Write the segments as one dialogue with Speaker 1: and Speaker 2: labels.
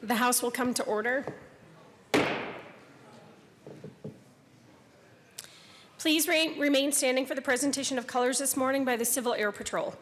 Speaker 1: The House will come to order. Please remain standing for the presentation of colors this morning by the Civil Air Patrol.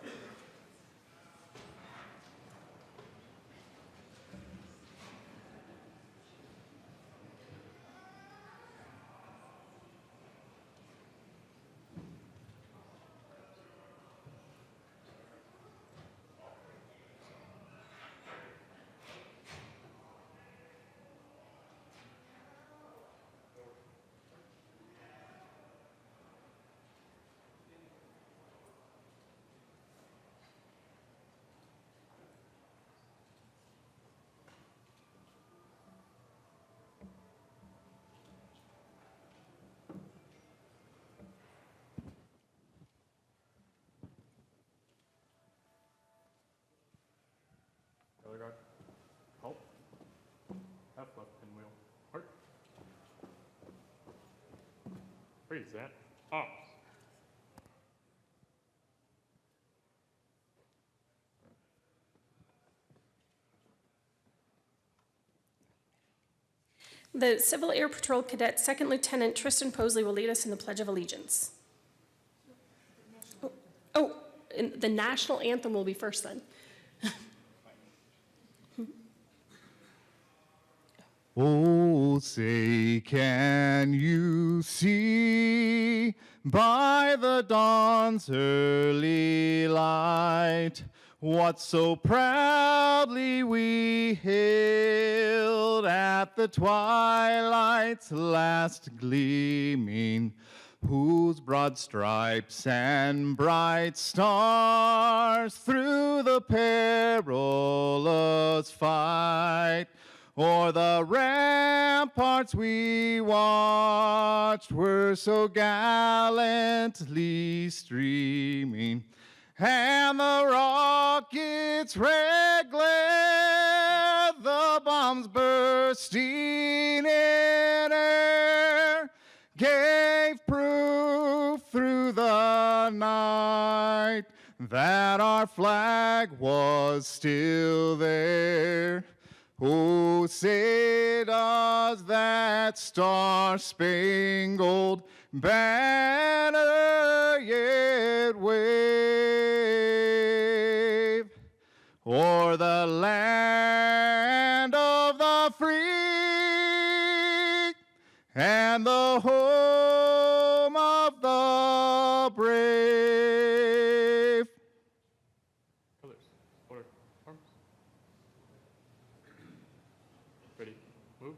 Speaker 2: Other guard. Halt. Half left pinwheel. Heart. Freeze that. Off.
Speaker 1: The Civil Air Patrol Cadet Second Lieutenant Tristan Posley will lead us in the Pledge of Allegiance. And the national anthem will be first then.
Speaker 3: Oh, say, can you see by the dawn's early light what so proudly we hailed at the twilight's last gleaming, whose broad stripes and bright stars through the perilous fight o'er the ramparts we watched were so gallantly streaming, and the rocket's red glare, the bombs bursting in air, gave proof through the night that our flag was still there. Oh, say does that star-spangled banner yet wave o'er the land of the free and the home of the brave?
Speaker 2: Colors. Order. Arms. Ready. Move.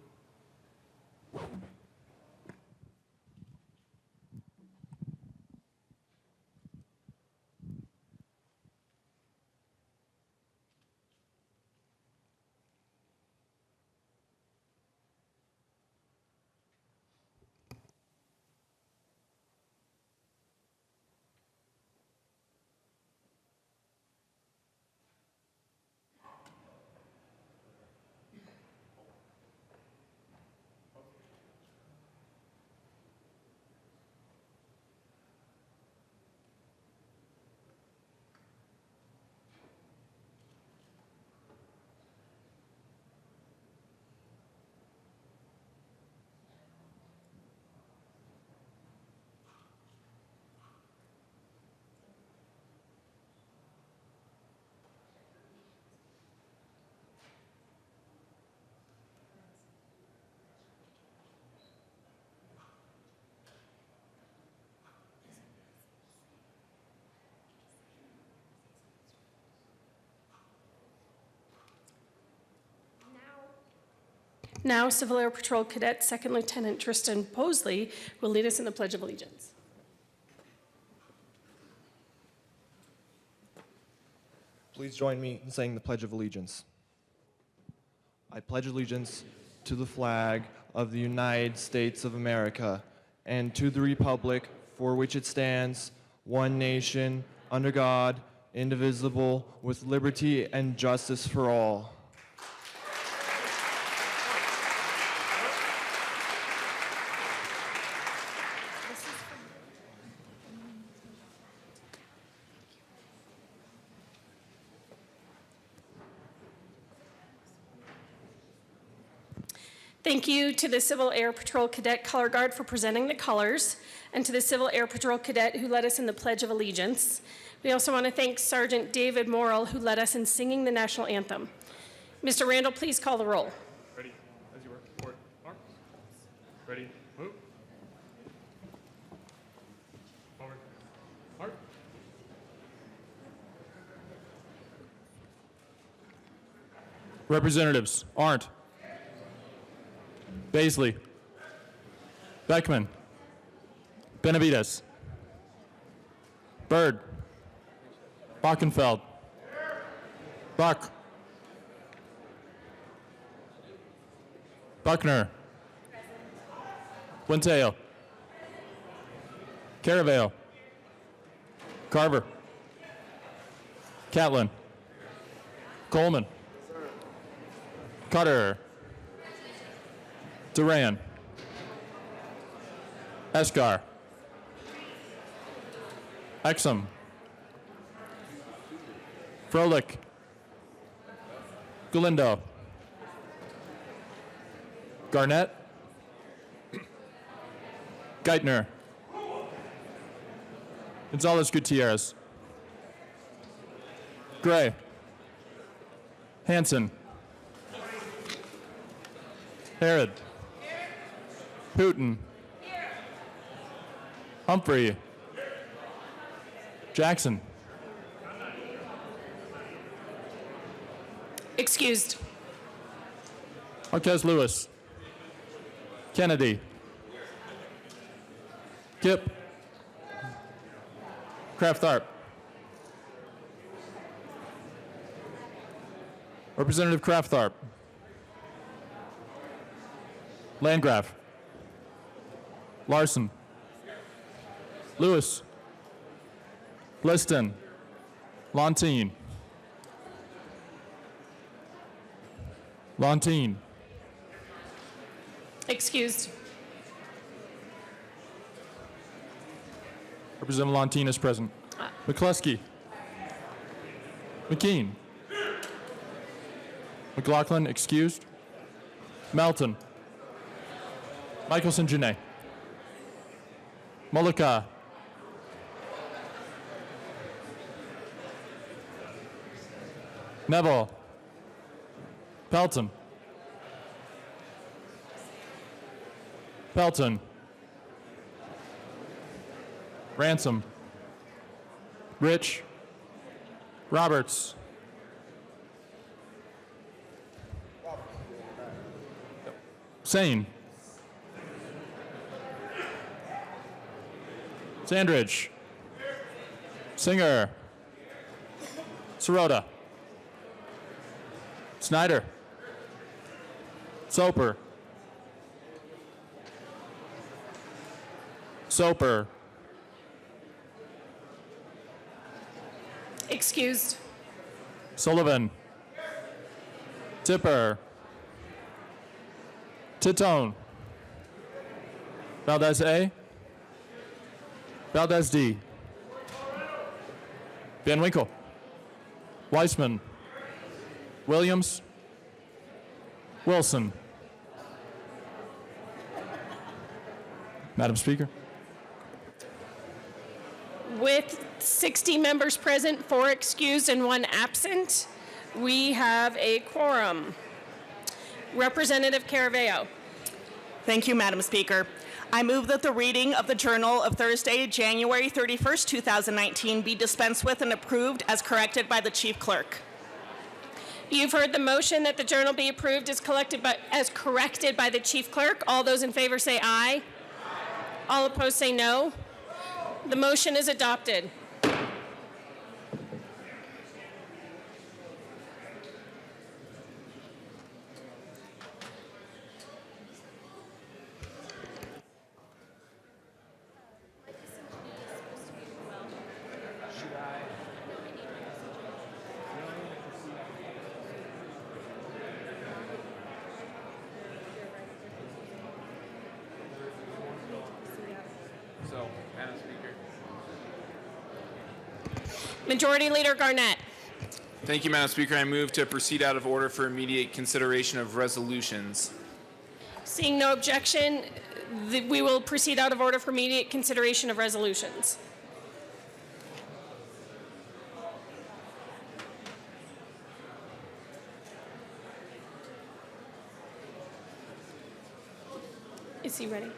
Speaker 1: Now, Civil Air Patrol Cadet Second Lieutenant Tristan Posley will lead us in the Pledge of Allegiance.
Speaker 4: Please join me in saying the Pledge of Allegiance. I pledge allegiance to the flag of the United States of America and to the republic for which it stands, one nation, under God, indivisible, with liberty and justice for all.
Speaker 1: Thank you to the Civil Air Patrol Cadet Color Guard for presenting the colors, and to the Civil Air Patrol Cadet who led us in the Pledge of Allegiance. We also want to thank Sergeant David Morrill, who led us in singing the national anthem. Mr. Randall, please call the roll.
Speaker 2: Ready, as you were. Forward, march. Ready, move. Forward, march.
Speaker 5: Representatives Arndt, Baisley, Beckman, Benavides, Byrd, Bockenfeld, Buck, Buckner, Buenteo, Caraveo, Carver, Catlin, Coleman, Cutter, Duran, Escar, Exum, Froelich, Galindo, Garnett, Geithner, Gonzalez Gutierrez, Gray, Hanson, Herod, Putin, Humphrey, Jackson,
Speaker 1: Excused.
Speaker 5: Marquez Lewis, Kennedy, Kip, Kraft Tharp, Representative Kraft Tharp, Landgraf, Larson, Lewis, Liston, Lontine,
Speaker 1: Excused.
Speaker 5: Representative Lontine is present. McCluskey, McKean, McLaughlin excused, Melton, Michelson Janae, Mullica, Neville, Pelton, Ransom, Rich, Roberts, Sane, Sandridge, Singer, Sirota, Snyder, Soper,
Speaker 1: Excused.
Speaker 5: Sullivan, Tipper, Titone, Valdez A, Valdez D, Van Winkle, Weissman, Williams, Wilson. Madam Speaker.
Speaker 1: With 60 members present, 4 excused and 1 absent, we have a quorum. Representative Caraveo.
Speaker 6: Thank you, Madam Speaker. I move that the reading of the Journal of Thursday, January 31st, 2019 be dispensed with and approved as corrected by the Chief Clerk.
Speaker 1: You've heard the motion that the journal be approved as corrected by the Chief Clerk. All those in favor say aye. All opposed say no. The motion is adopted. Majority Leader Garnett.
Speaker 7: Thank you, Madam Speaker. I move to proceed out of order for immediate consideration of resolutions.
Speaker 1: Seeing no objection, we will proceed out of order for immediate consideration of resolutions. Is he ready?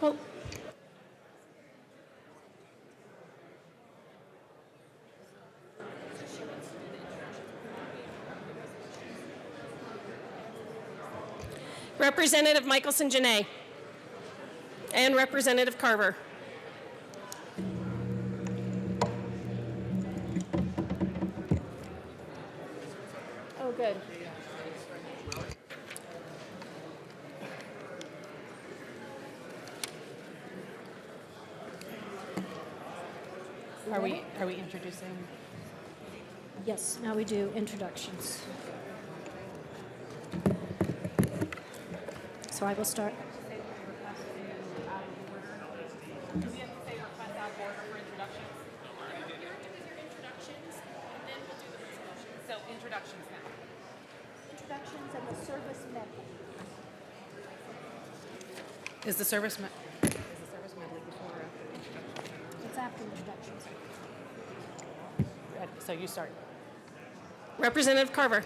Speaker 1: Well, Representative Michelson-Janae and Representative Carver. Oh, good.
Speaker 7: Are we introducing?
Speaker 8: Yes, now we do introductions. So I will start.
Speaker 7: Do we have to say request out of order for introductions? So introductions now.
Speaker 8: Introductions and the service medley.
Speaker 7: Is the service medley before or after introductions?
Speaker 8: It's after introductions.
Speaker 7: So you start.
Speaker 1: Representative Carver.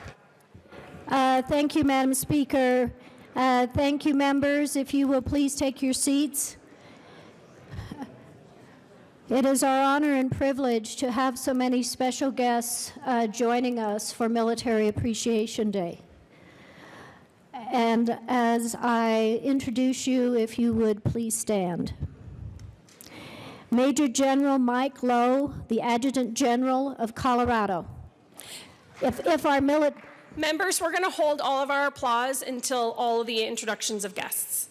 Speaker 8: Thank you, Madam Speaker. Thank you, members. If you will please take your seats. It is our honor and privilege to have so many special guests joining us for Military Appreciation Day. And as I introduce you, if you would please stand. Major General Mike Lowe, the Adjutant General of Colorado. If our
Speaker 1: Members, we're going to hold all of our applause until all of the introductions of guests.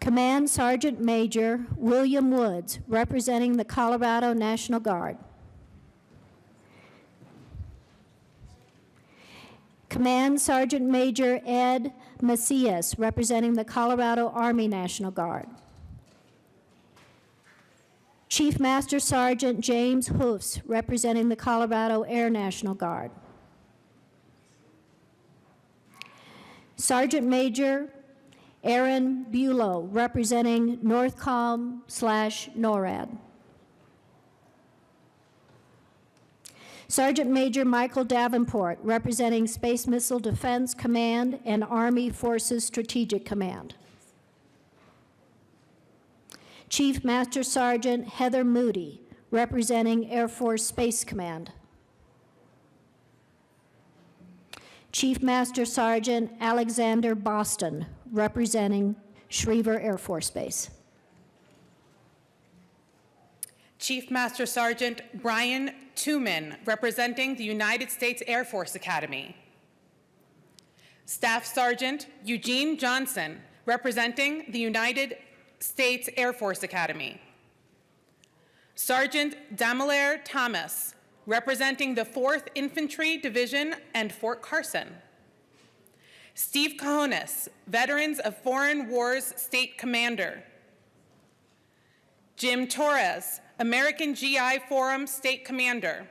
Speaker 8: Command Sergeant Major William Woods, representing the Colorado National Guard. Command Sergeant Major Ed Macias, representing the Colorado Army National Guard. Chief Master Sergeant James Hoofs, representing the Colorado Air National Guard. Sergeant Major Aaron Bulow, representing NORTHCOM/NORAD. Sergeant Major Michael Davenport, representing Space Missile Defense Command and Army Forces Strategic Command. Chief Master Sergeant Heather Moody, representing Air Force Space Command. Chief Master Sergeant Alexander Boston, representing Schriever Air Force Base.
Speaker 7: Chief Master Sergeant Brian Tooman, representing the United States Air Force Academy. Staff Sergeant Eugene Johnson, representing the United States Air Force Academy. Sergeant Damalaire Thomas, representing the 4th Infantry Division and Fort Carson. Steve Cajones, Veterans of Foreign Wars State Commander. Jim Torres, American GI Forum State Commander.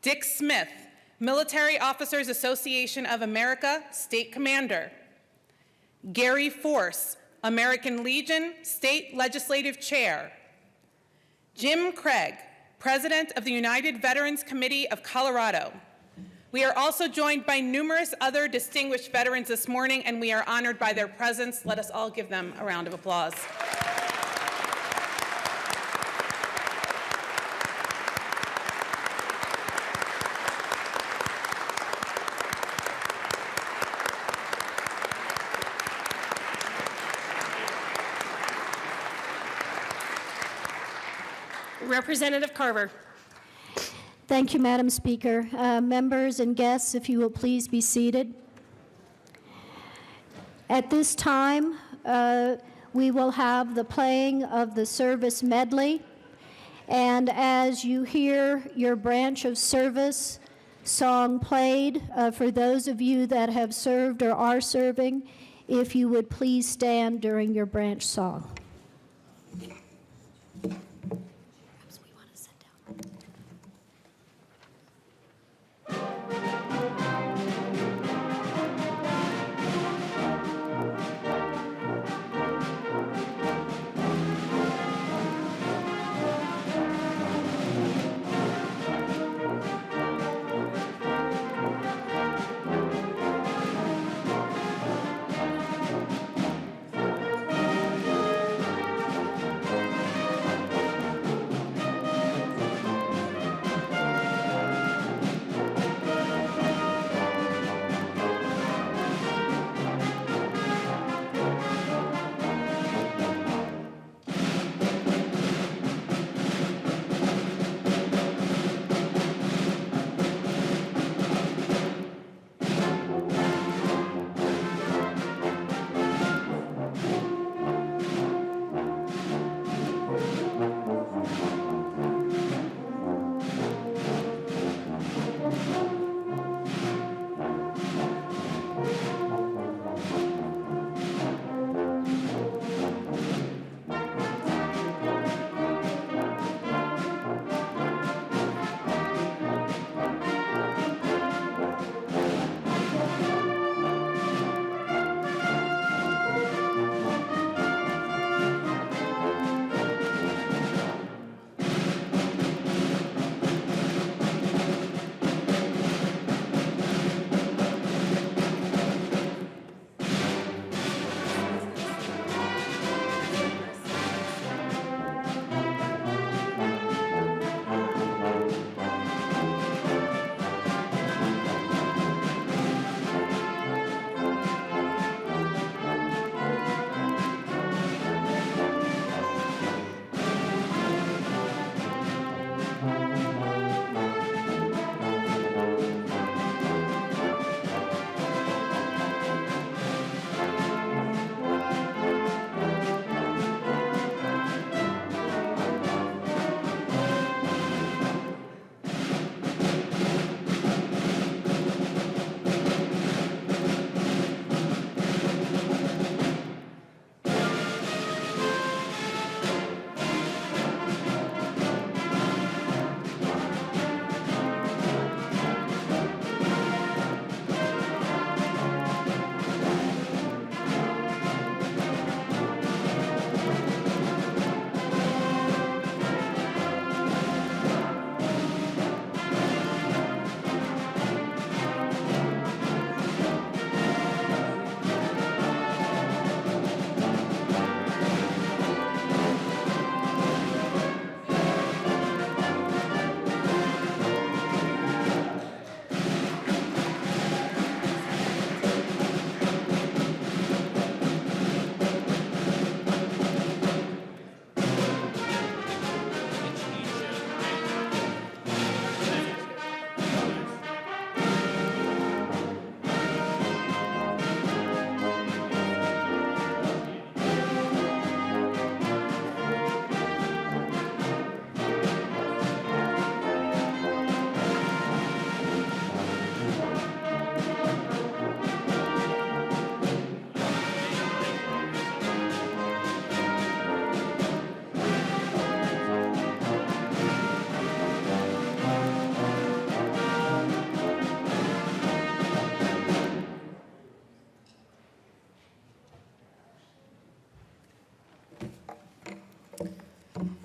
Speaker 7: Dick Smith, Military Officers Association of America State Commander. Gary Force, American Legion State Legislative Chair. Jim Craig, President of the United Veterans Committee of Colorado. We are also joined by numerous other distinguished veterans this morning, and we are honored by their presence. Let us all give them a round of applause.
Speaker 1: Representative Carver.
Speaker 8: Thank you, Madam Speaker. Members and guests, if you will please be seated. At this time, we will have the playing of the service medley. And as you hear your branch of service song played, for those of you that have served or are serving, if you would please stand during your branch song.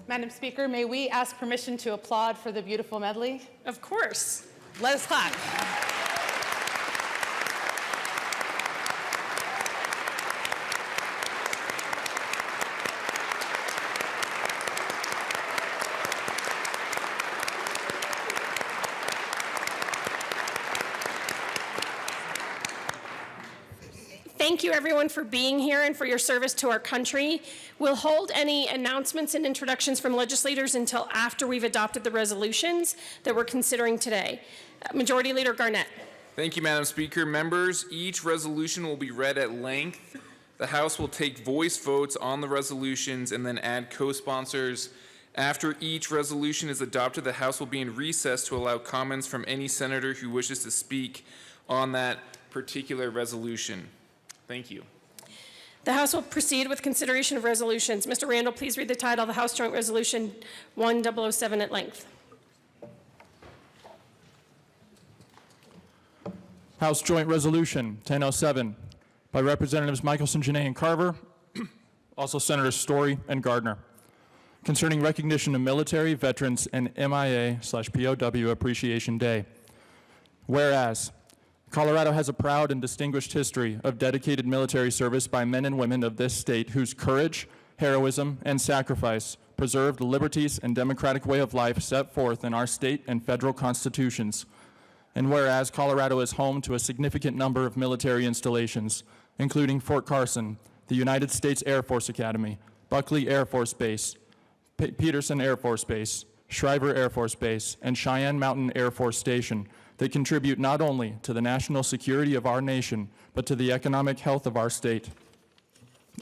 Speaker 7: Madam Speaker, may we ask permission to applaud for the beautiful medley?
Speaker 1: Of course.
Speaker 7: Let us clap.
Speaker 1: Thank you, everyone, for being here and for your service to our country. We'll hold any announcements and introductions from legislators until after we've adopted the resolutions that we're considering today. Majority Leader Garnett.
Speaker 9: Thank you, Madam Speaker. Members, each resolution will be read at length. The House will take voice votes on the resolutions and then add co-sponsors. After each resolution is adopted, the House will be in recess to allow comments from any senator who wishes to speak on that particular resolution. Thank you.
Speaker 1: The House will proceed with consideration of resolutions. Mr. Randall, please read the title of the House Joint Resolution 1007 at length.
Speaker 5: House Joint Resolution 1007 by Representatives Michelson, Janae, and Carver, also Senators Story and Gardner, concerning recognition of military, veterans, and MIA/POW Appreciation Day. Whereas Colorado has a proud and distinguished history of dedicated military service by men and women of this state whose courage, heroism, and sacrifice preserve the liberties and democratic way of life set forth in our state and federal constitutions. And whereas Colorado is home to a significant number of military installations, including Fort Carson, the United States Air Force Academy, Buckley Air Force Base, Peterson Air Force Base, Shriver Air Force Base, and Cheyenne Mountain Air Force Station, they contribute not only to the national security of our nation, but to the economic health of our state.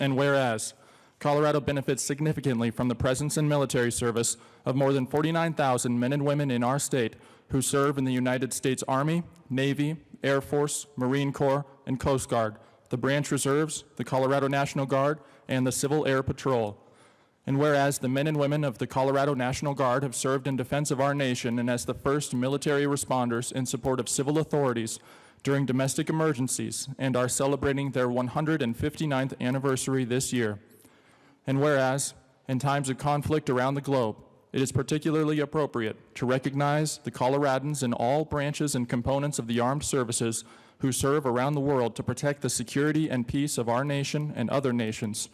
Speaker 5: And whereas Colorado benefits significantly from the presence and military service of more than 49,000 men and women in our state who serve in the United States Army, Navy, Air Force, Marine Corps, and Coast Guard, the branch reserves, the Colorado National Guard, and the Civil Air Patrol. And whereas the men and women of the Colorado National Guard have served in defense of our nation and as the first military responders in support of civil authorities during domestic emergencies and are celebrating their 159th anniversary this year. And whereas, in times of conflict around the globe, it is particularly appropriate to recognize the Coloradans in all branches and components of the armed services who serve around the world to protect the security and peace of our nation and other nations.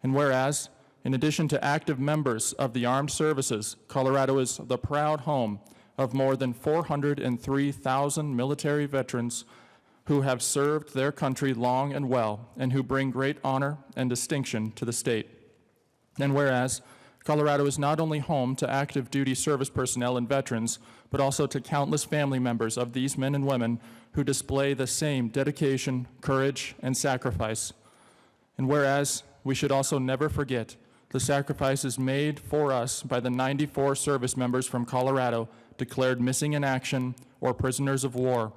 Speaker 5: And whereas, in addition to active members of the armed services, Colorado is the proud home of more than 403,000 military veterans who have served their country long and well and who bring great honor and distinction to the state. And whereas Colorado is not only home to active duty service personnel and veterans, but also to countless family members of these men and women who display the same dedication, courage, and sacrifice. And whereas we should also never forget the sacrifices made for us by the 94 service members from Colorado declared missing in action or prisoners of war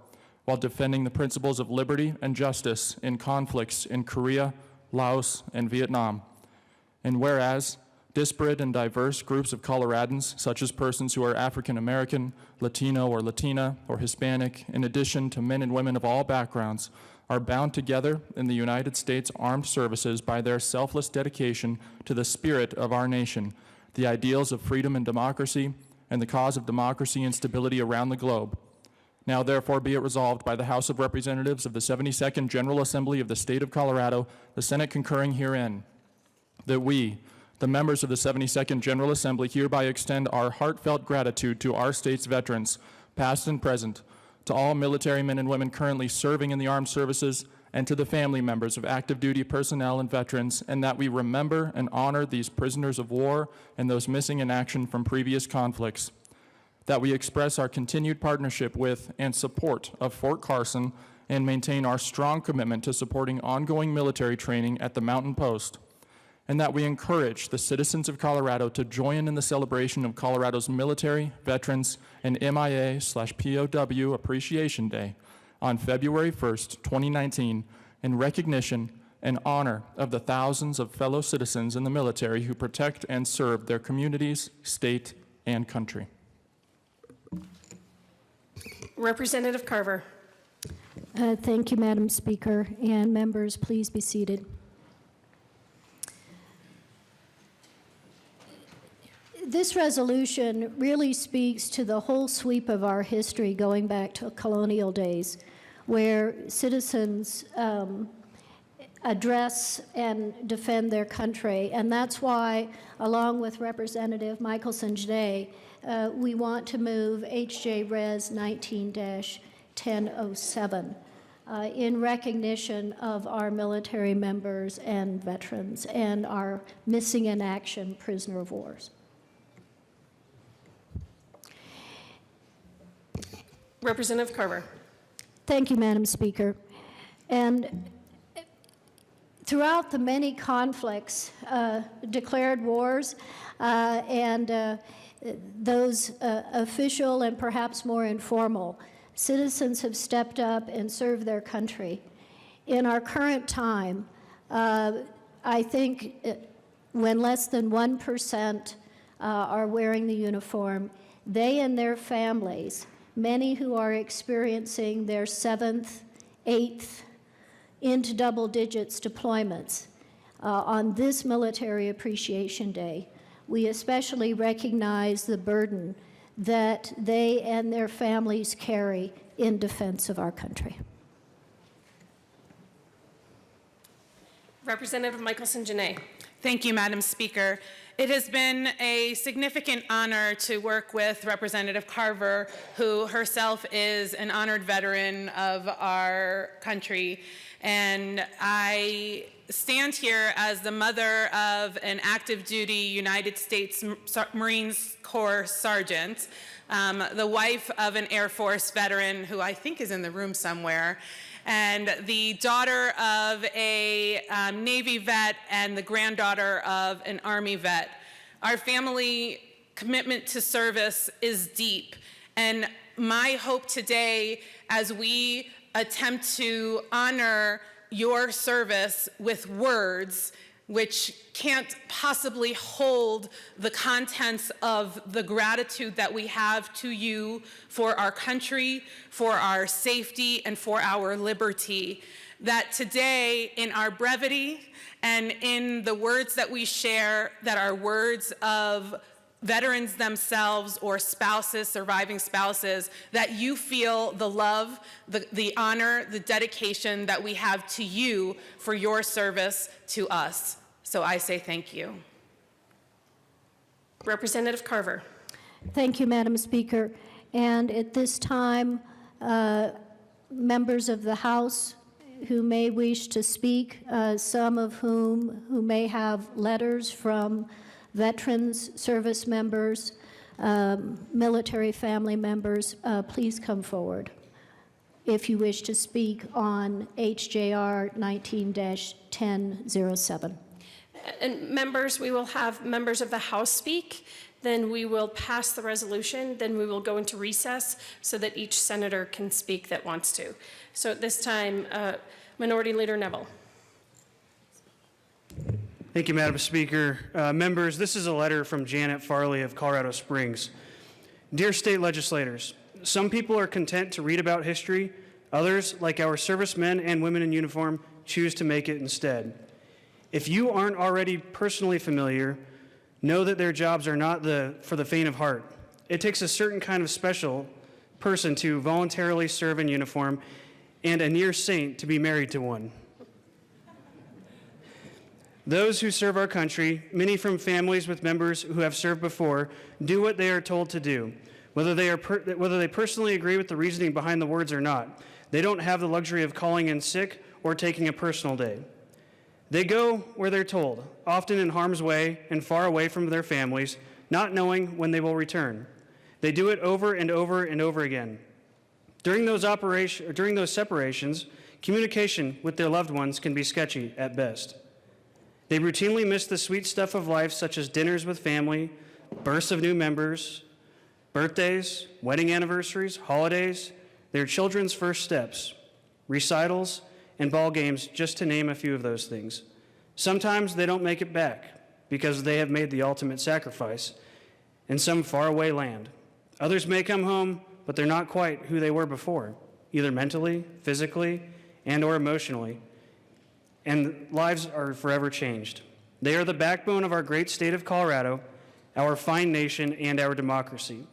Speaker 5: while defending the principles of liberty and justice in conflicts in Korea, Laos, and Vietnam. And whereas disparate and diverse groups of Coloradans, such as persons who are African American, Latino or Latina, or Hispanic, in addition to men and women of all backgrounds, are bound together in the United States Armed Services by their selfless dedication to the spirit of our nation, the ideals of freedom and democracy, and the cause of democracy and stability around the globe. Now therefore be it resolved by the House of Representatives of the 72nd General Assembly of the State of Colorado, the Senate concurring herein, that we, the members of the 72nd General Assembly, hereby extend our heartfelt gratitude to our state's veterans, past and present, to all military men and women currently serving in the armed services, and to the family members of active duty personnel and veterans, and that we remember and honor these prisoners of war and those missing in action from previous conflicts. That we express our continued partnership with and support of Fort Carson and maintain our strong commitment to supporting ongoing military training at the Mountain Post. And that we encourage the citizens of Colorado to join in the celebration of Colorado's military, veterans, and MIA/POW Appreciation Day on February 1st, 2019, in recognition and honor of the thousands of fellow citizens in the military who protect and serve their communities, state, and country.
Speaker 1: Representative Carver.
Speaker 8: Thank you, Madam Speaker. And members, please be seated. This resolution really speaks to the whole sweep of our history going back to colonial days, where citizens address and defend their country. And that's why, along with Representative Michelson-Janae, we want to move HJ Res 19-1007 in recognition of our military members and veterans and our missing in action prisoner of wars.
Speaker 1: Representative Carver.
Speaker 8: Thank you, Madam Speaker. And throughout the many conflicts, declared wars, and those official and perhaps more informal, citizens have stepped up and served their country. In our current time, I think when less than 1% are wearing the uniform, they and their families, many who are experiencing their 7th, 8th, into double digits deployments on this Military Appreciation Day, we especially recognize the burden that they and their families carry in defense of our country.
Speaker 1: Representative Michelson-Janae.
Speaker 7: Thank you, Madam Speaker. It has been a significant honor to work with Representative Carver, who herself is an honored veteran of our country. And I stand here as the mother of an active duty United States Marines Corps sergeant, the wife of an Air Force veteran who I think is in the room somewhere, and the daughter of a Navy vet and the granddaughter of an Army vet. Our family commitment to service is deep, and my hope today, as we attempt to honor your service with words which can't possibly hold the contents of the gratitude that we have to you for our country, for our safety, and for our liberty, that today, in our brevity and in the words that we share, that are words of veterans themselves or spouses, surviving spouses, that you feel the love, the honor, the dedication that we have to you for your service to us. So I say thank you.
Speaker 1: Representative Carver.
Speaker 8: Thank you, Madam Speaker. And at this time, members of the House who may wish to speak, some of whom who may have letters from veterans, service members, military family members, please come forward if you wish to speak on HJR 19-1007.
Speaker 1: And members, we will have members of the House speak, then we will pass the resolution, then we will go into recess so that each senator can speak that wants to. So at this time, Minority Leader Neville.
Speaker 10: Thank you, Madam Speaker. Members, this is a letter from Janet Farley of Colorado Springs. Dear state legislators, some people are content to read about history. Others, like our servicemen and women in uniform, choose to make it instead. If you aren't already personally familiar, know that their jobs are not for the faint of heart. It takes a certain kind of special person to voluntarily serve in uniform and a near saint to be married to one. Those who serve our country, many from families with members who have served before, do what they are told to do, whether they personally agree with the reasoning behind the words or not. They don't have the luxury of calling in sick or taking a personal day. They go where they're told, often in harm's way and far away from their families, not knowing when they will return. They do it over and over and over again. During those separations, communication with their loved ones can be sketchy at best. They routinely miss the sweet stuff of life, such as dinners with family, births of new members, birthdays, wedding anniversaries, holidays, their children's first steps, recitals, and ball games, just to name a few of those things. Sometimes they don't make it back because they have made the ultimate sacrifice in some faraway land. Others may come home, but they're not quite who they were before, either mentally, physically, and or emotionally, and lives are forever changed. They are the backbone of our great state of Colorado, our fine nation, and our democracy.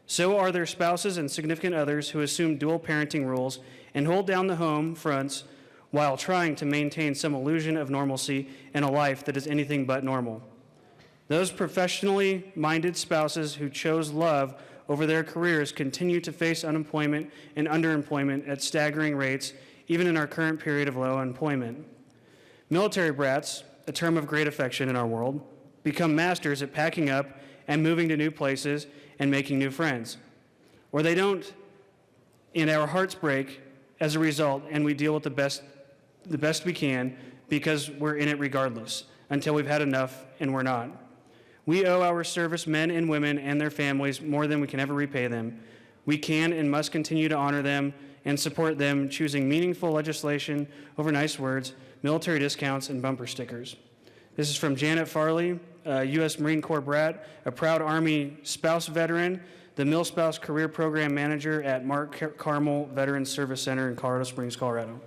Speaker 10: So are their spouses and significant others who assume dual parenting roles and hold down the home fronts while trying to maintain some illusion of normalcy in a life that is anything but normal. Those professionally minded spouses who chose love over their careers continue to face unemployment and underemployment at staggering rates, even in our current period of low employment. Military brats, a term of great affection in our world, become masters at packing up and moving to new places and making new friends. Or they don't, and our hearts break as a result, and we deal with the best we can because we're in it regardless, until we've had enough and we're not. We owe our service men and women and their families more than we can ever repay them. We can and must continue to honor them and support them, choosing meaningful legislation over nice words, military discounts, and bumper stickers. This is from Janet Farley, a U.S. Marine Corps brat, a proud Army spouse veteran, the Mil-Spouse Career Program Manager at Mark Carmel Veterans Service Center in Colorado Springs, Colorado.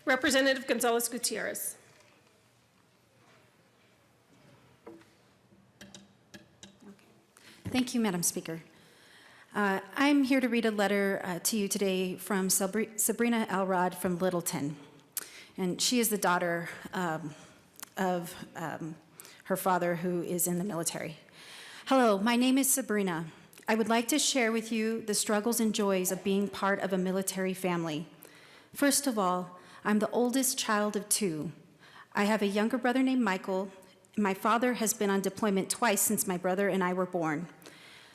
Speaker 1: Representative Gonzalez Gutierrez.
Speaker 11: Thank you, Madam Speaker. I'm here to read a letter to you today from Sabrina Elrod from Littleton. And she is the daughter of her father, who is in the military. Hello, my name is Sabrina. I would like to share with you the struggles and joys of being part of a military family. First of all, I'm the oldest child of two. I have a younger brother named Michael. My father has been on deployment twice since my brother and I were born.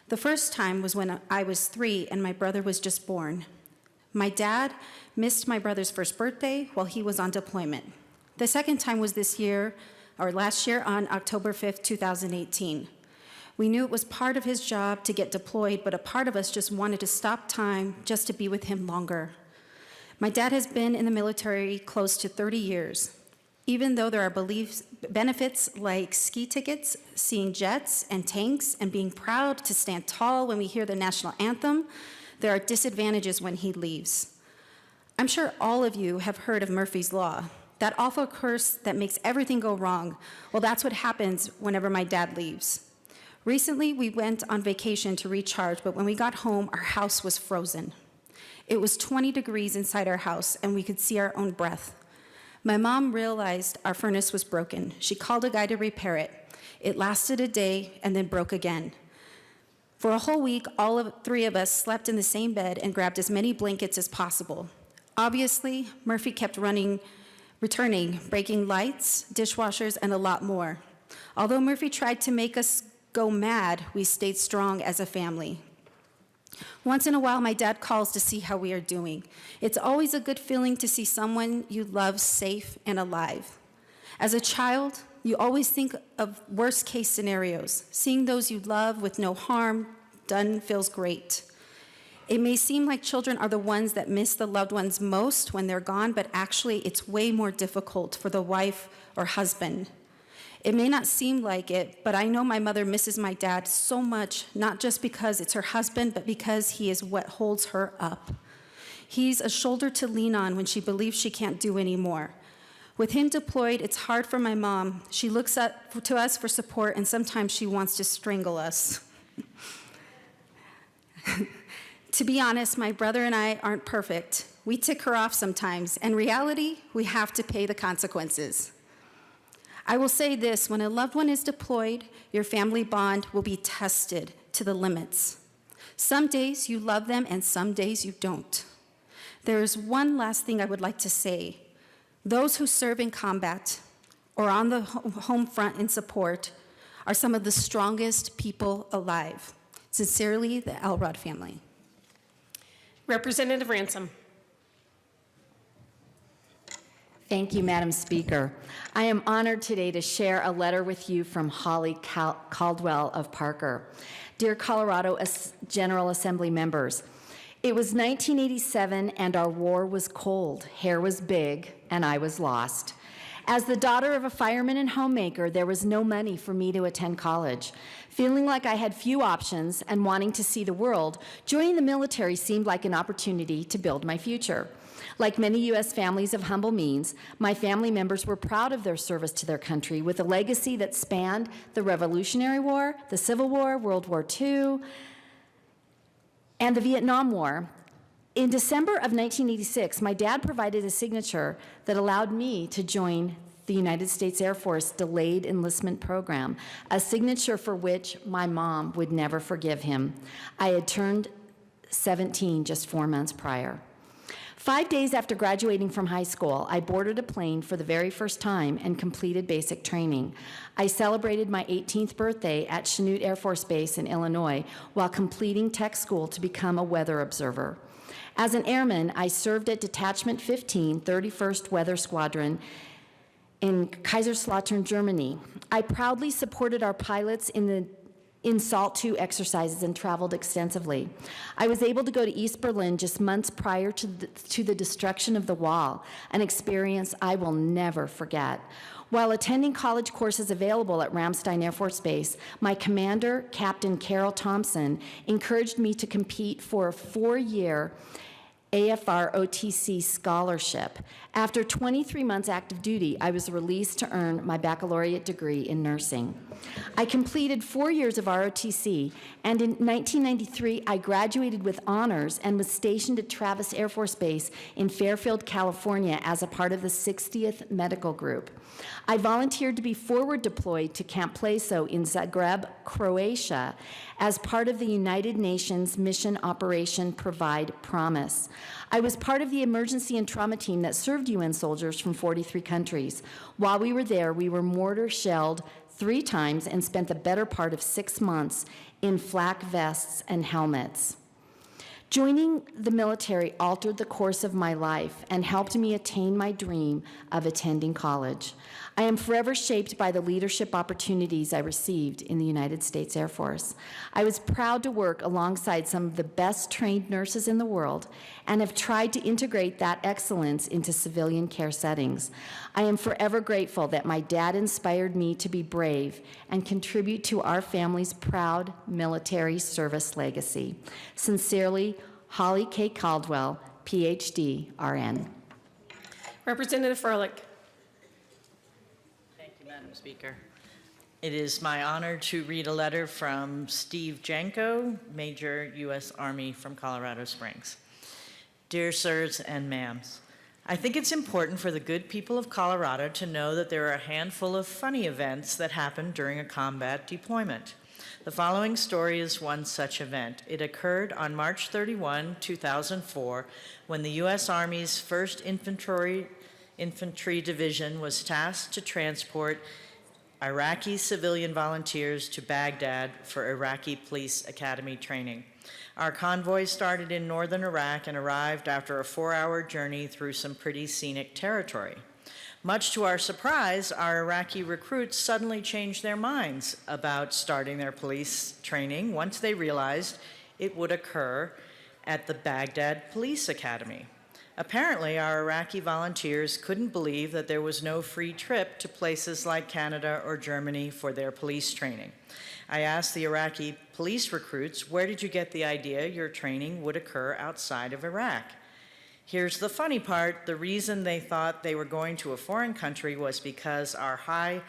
Speaker 11: The first time was when I was 3 and my brother was just born. My dad missed my brother's first birthday while he was on deployment. The second time was last year on October 5th, 2018. We knew it was part of his job to get deployed, but a part of us just wanted to stop time just to be with him longer. My dad has been in the military close to 30 years. Even though there are benefits like ski tickets, seeing jets and tanks, and being proud to stand tall when we hear the national anthem, there are disadvantages when he leaves. I'm sure all of you have heard of Murphy's Law, that awful curse that makes everything go wrong. Well, that's what happens whenever my dad leaves. Recently, we went on vacation to recharge, but when we got home, our house was frozen. It was 20 degrees inside our house, and we could see our own breath. My mom realized our furnace was broken. She called a guy to repair it. It lasted a day and then broke again. For a whole week, all 3 of us slept in the same bed and grabbed as many blankets as possible. Obviously, Murphy kept returning, breaking lights, dishwashers, and a lot more. Although Murphy tried to make us go mad, we stayed strong as a family. Once in a while, my dad calls to see how we are doing. It's always a good feeling to see someone you love safe and alive. As a child, you always think of worst-case scenarios. Seeing those you love with no harm done feels great. It may seem like children are the ones that miss the loved ones most when they're gone, but actually it's way more difficult for the wife or husband. It may not seem like it, but I know my mother misses my dad so much, not just because it's her husband, but because he is what holds her up. He's a shoulder to lean on when she believes she can't do anymore. With him deployed, it's hard for my mom. She looks up to us for support, and sometimes she wants to strangle us. To be honest, my brother and I aren't perfect. We tick her off sometimes. In reality, we have to pay the consequences. I will say this, when a loved one is deployed, your family bond will be tested to the limits. Some days you love them and some days you don't. There is one last thing I would like to say. Those who serve in combat or on the home front in support are some of the strongest people alive. Sincerely, the Elrod family.
Speaker 1: Representative Ransom.
Speaker 12: Thank you, Madam Speaker. I am honored today to share a letter with you from Holly Caldwell of Parker. Dear Colorado General Assembly members, it was 1987 and our war was cold, hair was big, and I was lost. As the daughter of a fireman and homemaker, there was no money for me to attend college. Feeling like I had few options and wanting to see the world, joining the military seemed like an opportunity to build my future. Like many U.S. families of humble means, my family members were proud of their service to their country with a legacy that spanned the Revolutionary War, the Civil War, World War II, and the Vietnam War. In December of 1986, my dad provided a signature that allowed me to join the United States Air Force Delayed Enlistment Program, a signature for which my mom would never forgive him. I had turned 17 just 4 months prior. 5 days after graduating from high school, I boarded a plane for the very first time and completed basic training. I celebrated my 18th birthday at Chanute Air Force Base in Illinois while completing tech school to become a weather observer. As an airman, I served at Detachment 15, 31st Weather Squadron in Kaiserslautern, Germany. I proudly supported our pilots in SALT II exercises and traveled extensively. I was able to go to East Berlin just months prior to the destruction of the wall, an experience I will never forget. While attending college courses available at Ramstein Air Force Base, my commander, Captain Carol Thompson, encouraged me to compete for a 4-year AFR OTC scholarship. After 23 months active duty, I was released to earn my baccalaureate degree in nursing. I completed 4 years of ROTC, and in 1993, I graduated with honors and was stationed at Travis Air Force Base in Fairfield, California as a part of the 60th Medical Group. I volunteered to be forward deployed to Camp Pleso in Zagreb, Croatia, as part of the United Nations Mission Operation Provide Promise. I was part of the emergency and trauma team that served UN soldiers from 43 countries. While we were there, we were mortar shelled 3 times and spent the better part of 6 months in flak vests and helmets. Joining the military altered the course of my life and helped me attain my dream of attending college. I am forever shaped by the leadership opportunities I received in the United States Air Force. I was proud to work alongside some of the best trained nurses in the world and have tried to integrate that excellence into civilian care settings. I am forever grateful that my dad inspired me to be brave and contribute to our family's proud military service legacy. Sincerely, Holly K. Caldwell, PhD, RN.
Speaker 1: Representative Froelich.
Speaker 13: Thank you, Madam Speaker. It is my honor to read a letter from Steve Janko, Major U.S. Army from Colorado Springs. Dear sirs and ma'ams, I think it's important for the good people of Colorado to know that there are a handful of funny events that happen during a combat deployment. The following story is one such event. It occurred on March 31, 2004, when the U.S. Army's 1st Infantry Division was tasked to transport Iraqi civilian volunteers to Baghdad for Iraqi Police Academy training. Our convoy started in northern Iraq and arrived after a 4-hour journey through some pretty scenic territory. Much to our surprise, our Iraqi recruits suddenly changed their minds about starting their police training once they realized it would occur at the Baghdad Police Academy. Apparently, our Iraqi volunteers couldn't believe that there was no free trip to places like Canada or Germany for their police training. I asked the Iraqi police recruits, where did you get the idea your training would occur outside of Iraq? Here's the funny part. The reason they thought they were going to a foreign country was because our high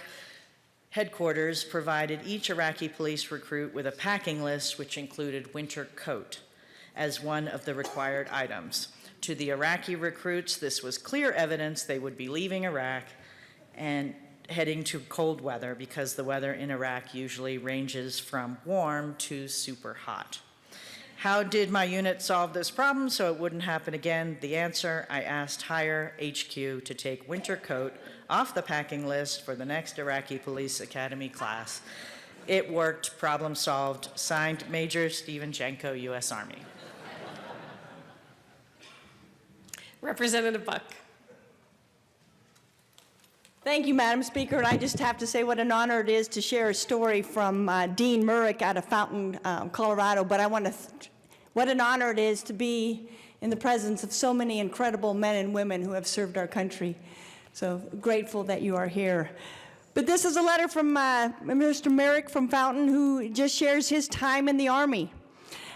Speaker 13: headquarters provided each Iraqi police recruit with a packing list which included winter coat as one of the required items. To the Iraqi recruits, this was clear evidence they would be leaving Iraq and heading to cold weather because the weather in Iraq usually ranges from warm to super hot. How did my unit solve this problem so it wouldn't happen again? The answer, I asked Higher HQ to take winter coat off the packing list for the next Iraqi Police Academy class. It worked, problem solved. Signed, Major Stephen Janko, U.S. Army.
Speaker 1: Representative Buck.
Speaker 14: Thank you, Madam Speaker. And I just have to say what an honor it is to share a story from Dean Murrick out of Fountain, Colorado. But I want to, what an honor it is to be in the presence of so many incredible men and women who have served our country. So grateful that you are here. But this is a letter from Mr. Merrick from Fountain, who just shares his time in the Army.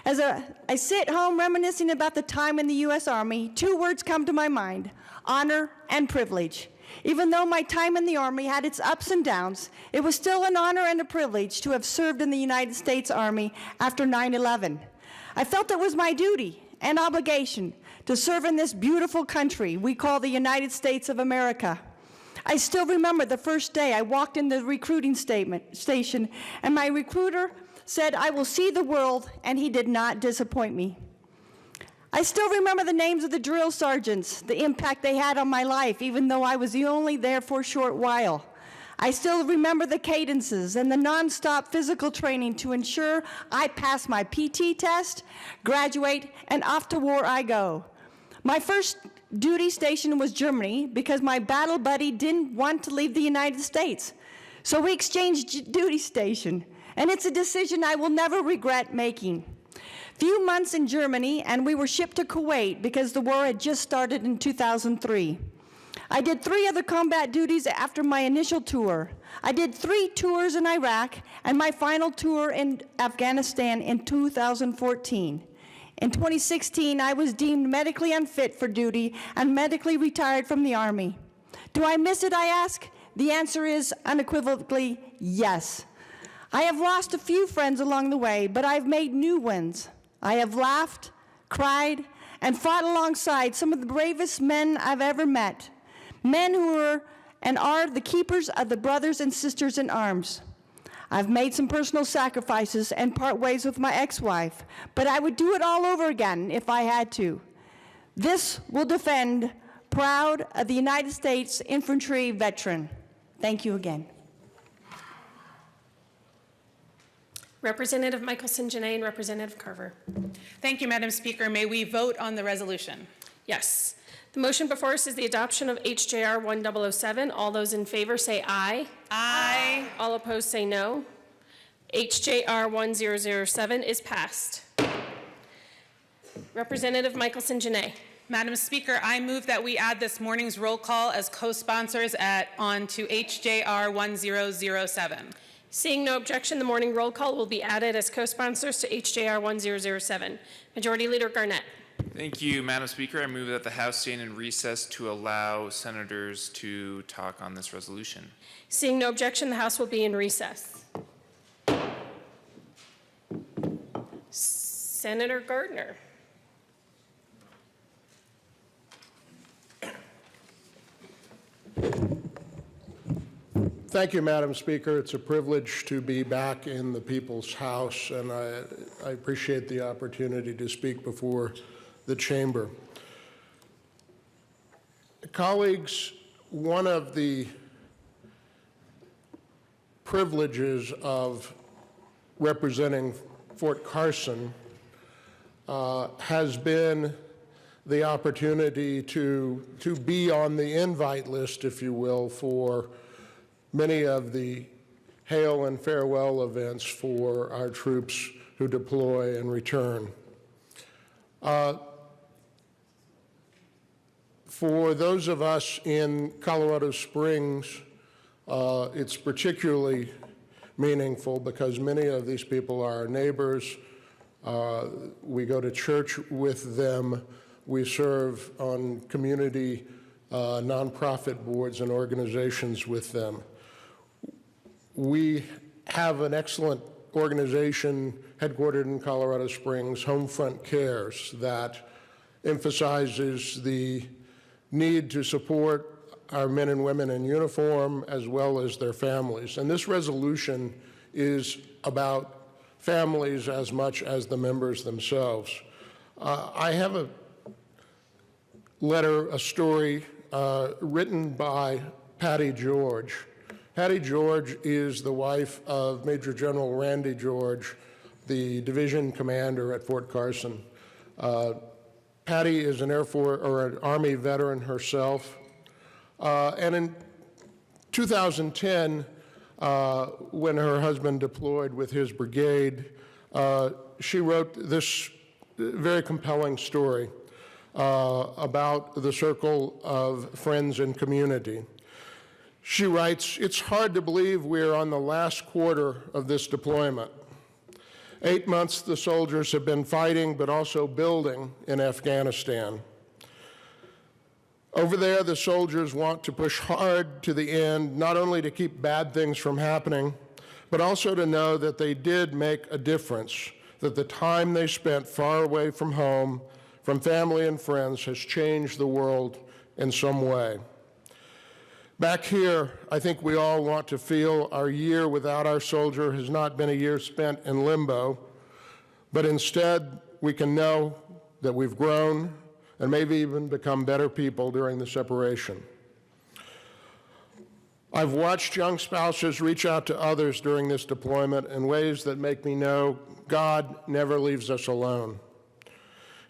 Speaker 14: As I sit home reminiscing about the time in the U.S. Army, two words come to my mind: honor and privilege. Even though my time in the Army had its ups and downs, it was still an honor and a privilege to have served in the United States Army after 9/11. I felt it was my duty and obligation to serve in this beautiful country we call the United States of America. I still remember the first day I walked in the recruiting station, and my recruiter said, "I will see the world," and he did not disappoint me. I still remember the names of the drill sergeants, the impact they had on my life, even though I was only there for a short while. I still remember the cadences and the nonstop physical training to ensure I pass my PT test, graduate, and off to war I go. My first duty station was Germany because my battle buddy didn't want to leave the United States. So we exchanged duty station, and it's a decision I will never regret making. Few months in Germany, and we were shipped to Kuwait because the war had just started in 2003. I did 3 other combat duties after my initial tour. I did 3 tours in Iraq and my final tour in Afghanistan in 2014. In 2016, I was deemed medically unfit for duty and medically retired from the Army. Do I miss it, I ask? The answer is unequivocally yes. I have lost a few friends along the way, but I've made new ones. I have laughed, cried, and fought alongside some of the bravest men I've ever met. Men who were and are the keepers of the brothers and sisters in arms. I've made some personal sacrifices and part ways with my ex-wife, but I would do it all over again if I had to. This will defend, proud of the United States infantry veteran. Thank you again.
Speaker 1: Representative Michelson-Janae and Representative Carver.
Speaker 7: Thank you, Madam Speaker. May we vote on the resolution?
Speaker 1: Yes. The motion before us is the adoption of HJR 1007. All those in favor say aye.
Speaker 7: Aye.
Speaker 1: All opposed say no. HJR 1007 is passed. Representative Michelson-Janae.
Speaker 7: Madam Speaker, I move that we add this morning's roll call as co-sponsors on to HJR 1007.
Speaker 1: Seeing no objection, the morning roll call will be added as co-sponsors to HJR 1007. Majority Leader Garnett.
Speaker 9: Thank you, Madam Speaker. I move that the House stand in recess to allow senators to talk on this resolution.
Speaker 1: Seeing no objection, the House will be in recess. Senator Gardner.
Speaker 15: Thank you, Madam Speaker. It's a privilege to be back in the People's House, and I appreciate the opportunity to speak before the chamber. Colleagues, one of the privileges of representing Fort Carson has been the opportunity to be on the invite list, if you will, for many of the hail and farewell events for our troops who deploy and return. For those of us in Colorado Springs, it's particularly meaningful because many of these people are our neighbors. We go to church with them. We serve on community nonprofit boards and organizations with them. We have an excellent organization headquartered in Colorado Springs, Homefront Cares, that emphasizes the need to support our men and women in uniform as well as their families. And this resolution is about families as much as the members themselves. I have a letter, a story written by Patty George. Patty George is the wife of Major General Randy George, the division commander at Fort Carson. Patty is an Air Force or an Army veteran herself. And in 2010, when her husband deployed with his brigade, she wrote this very compelling story about the circle of friends and community. She writes, "It's hard to believe we're on the last quarter of this deployment. 8 months the soldiers have been fighting, but also building in Afghanistan. Over there, the soldiers want to push hard to the end, not only to keep bad things from happening, but also to know that they did make a difference, that the time they spent far away from home, from family and friends, has changed the world in some way. Back here, I think we all want to feel our year without our soldier has not been a year spent in limbo, but instead we can know that we've grown and maybe even become better people during the separation. I've watched young spouses reach out to others during this deployment in ways that make me know God never leaves us alone.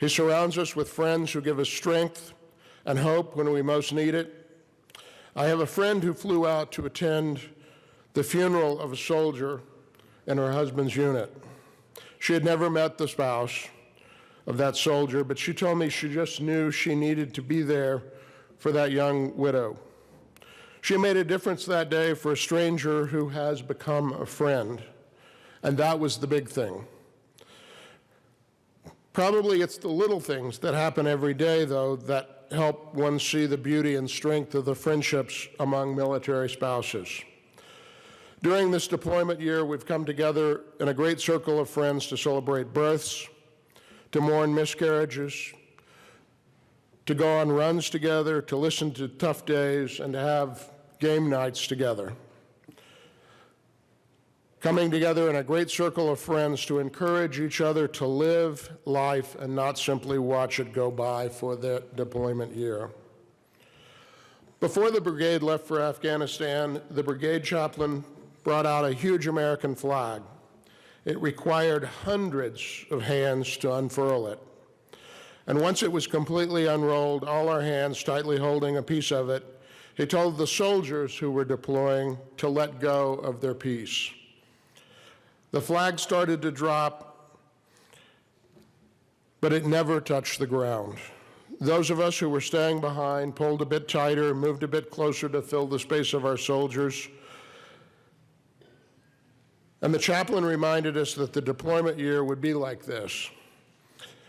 Speaker 15: He surrounds us with friends who give us strength and hope when we most need it. I have a friend who flew out to attend the funeral of a soldier in her husband's unit. She had never met the spouse of that soldier, but she told me she just knew she needed to be there for that young widow. She made a difference that day for a stranger who has become a friend, and that was the big thing. Probably it's the little things that happen every day, though, that help one see the beauty and strength of the friendships among military spouses. During this deployment year, we've come together in a great circle of friends to celebrate births, to mourn miscarriages, to go on runs together, to listen to tough days, and to have game nights together. Coming together in a great circle of friends to encourage each other to live life and not simply watch it go by for the deployment year. Before the brigade left for Afghanistan, the brigade chaplain brought out a huge American flag. It required hundreds of hands to unfurl it. And once it was completely unrolled, all our hands tightly holding a piece of it, he told the soldiers who were deploying to let go of their piece. The flag started to drop, but it never touched the ground. Those of us who were staying behind pulled a bit tighter, moved a bit closer to fill the space of our soldiers. And the chaplain reminded us that the deployment year would be like this.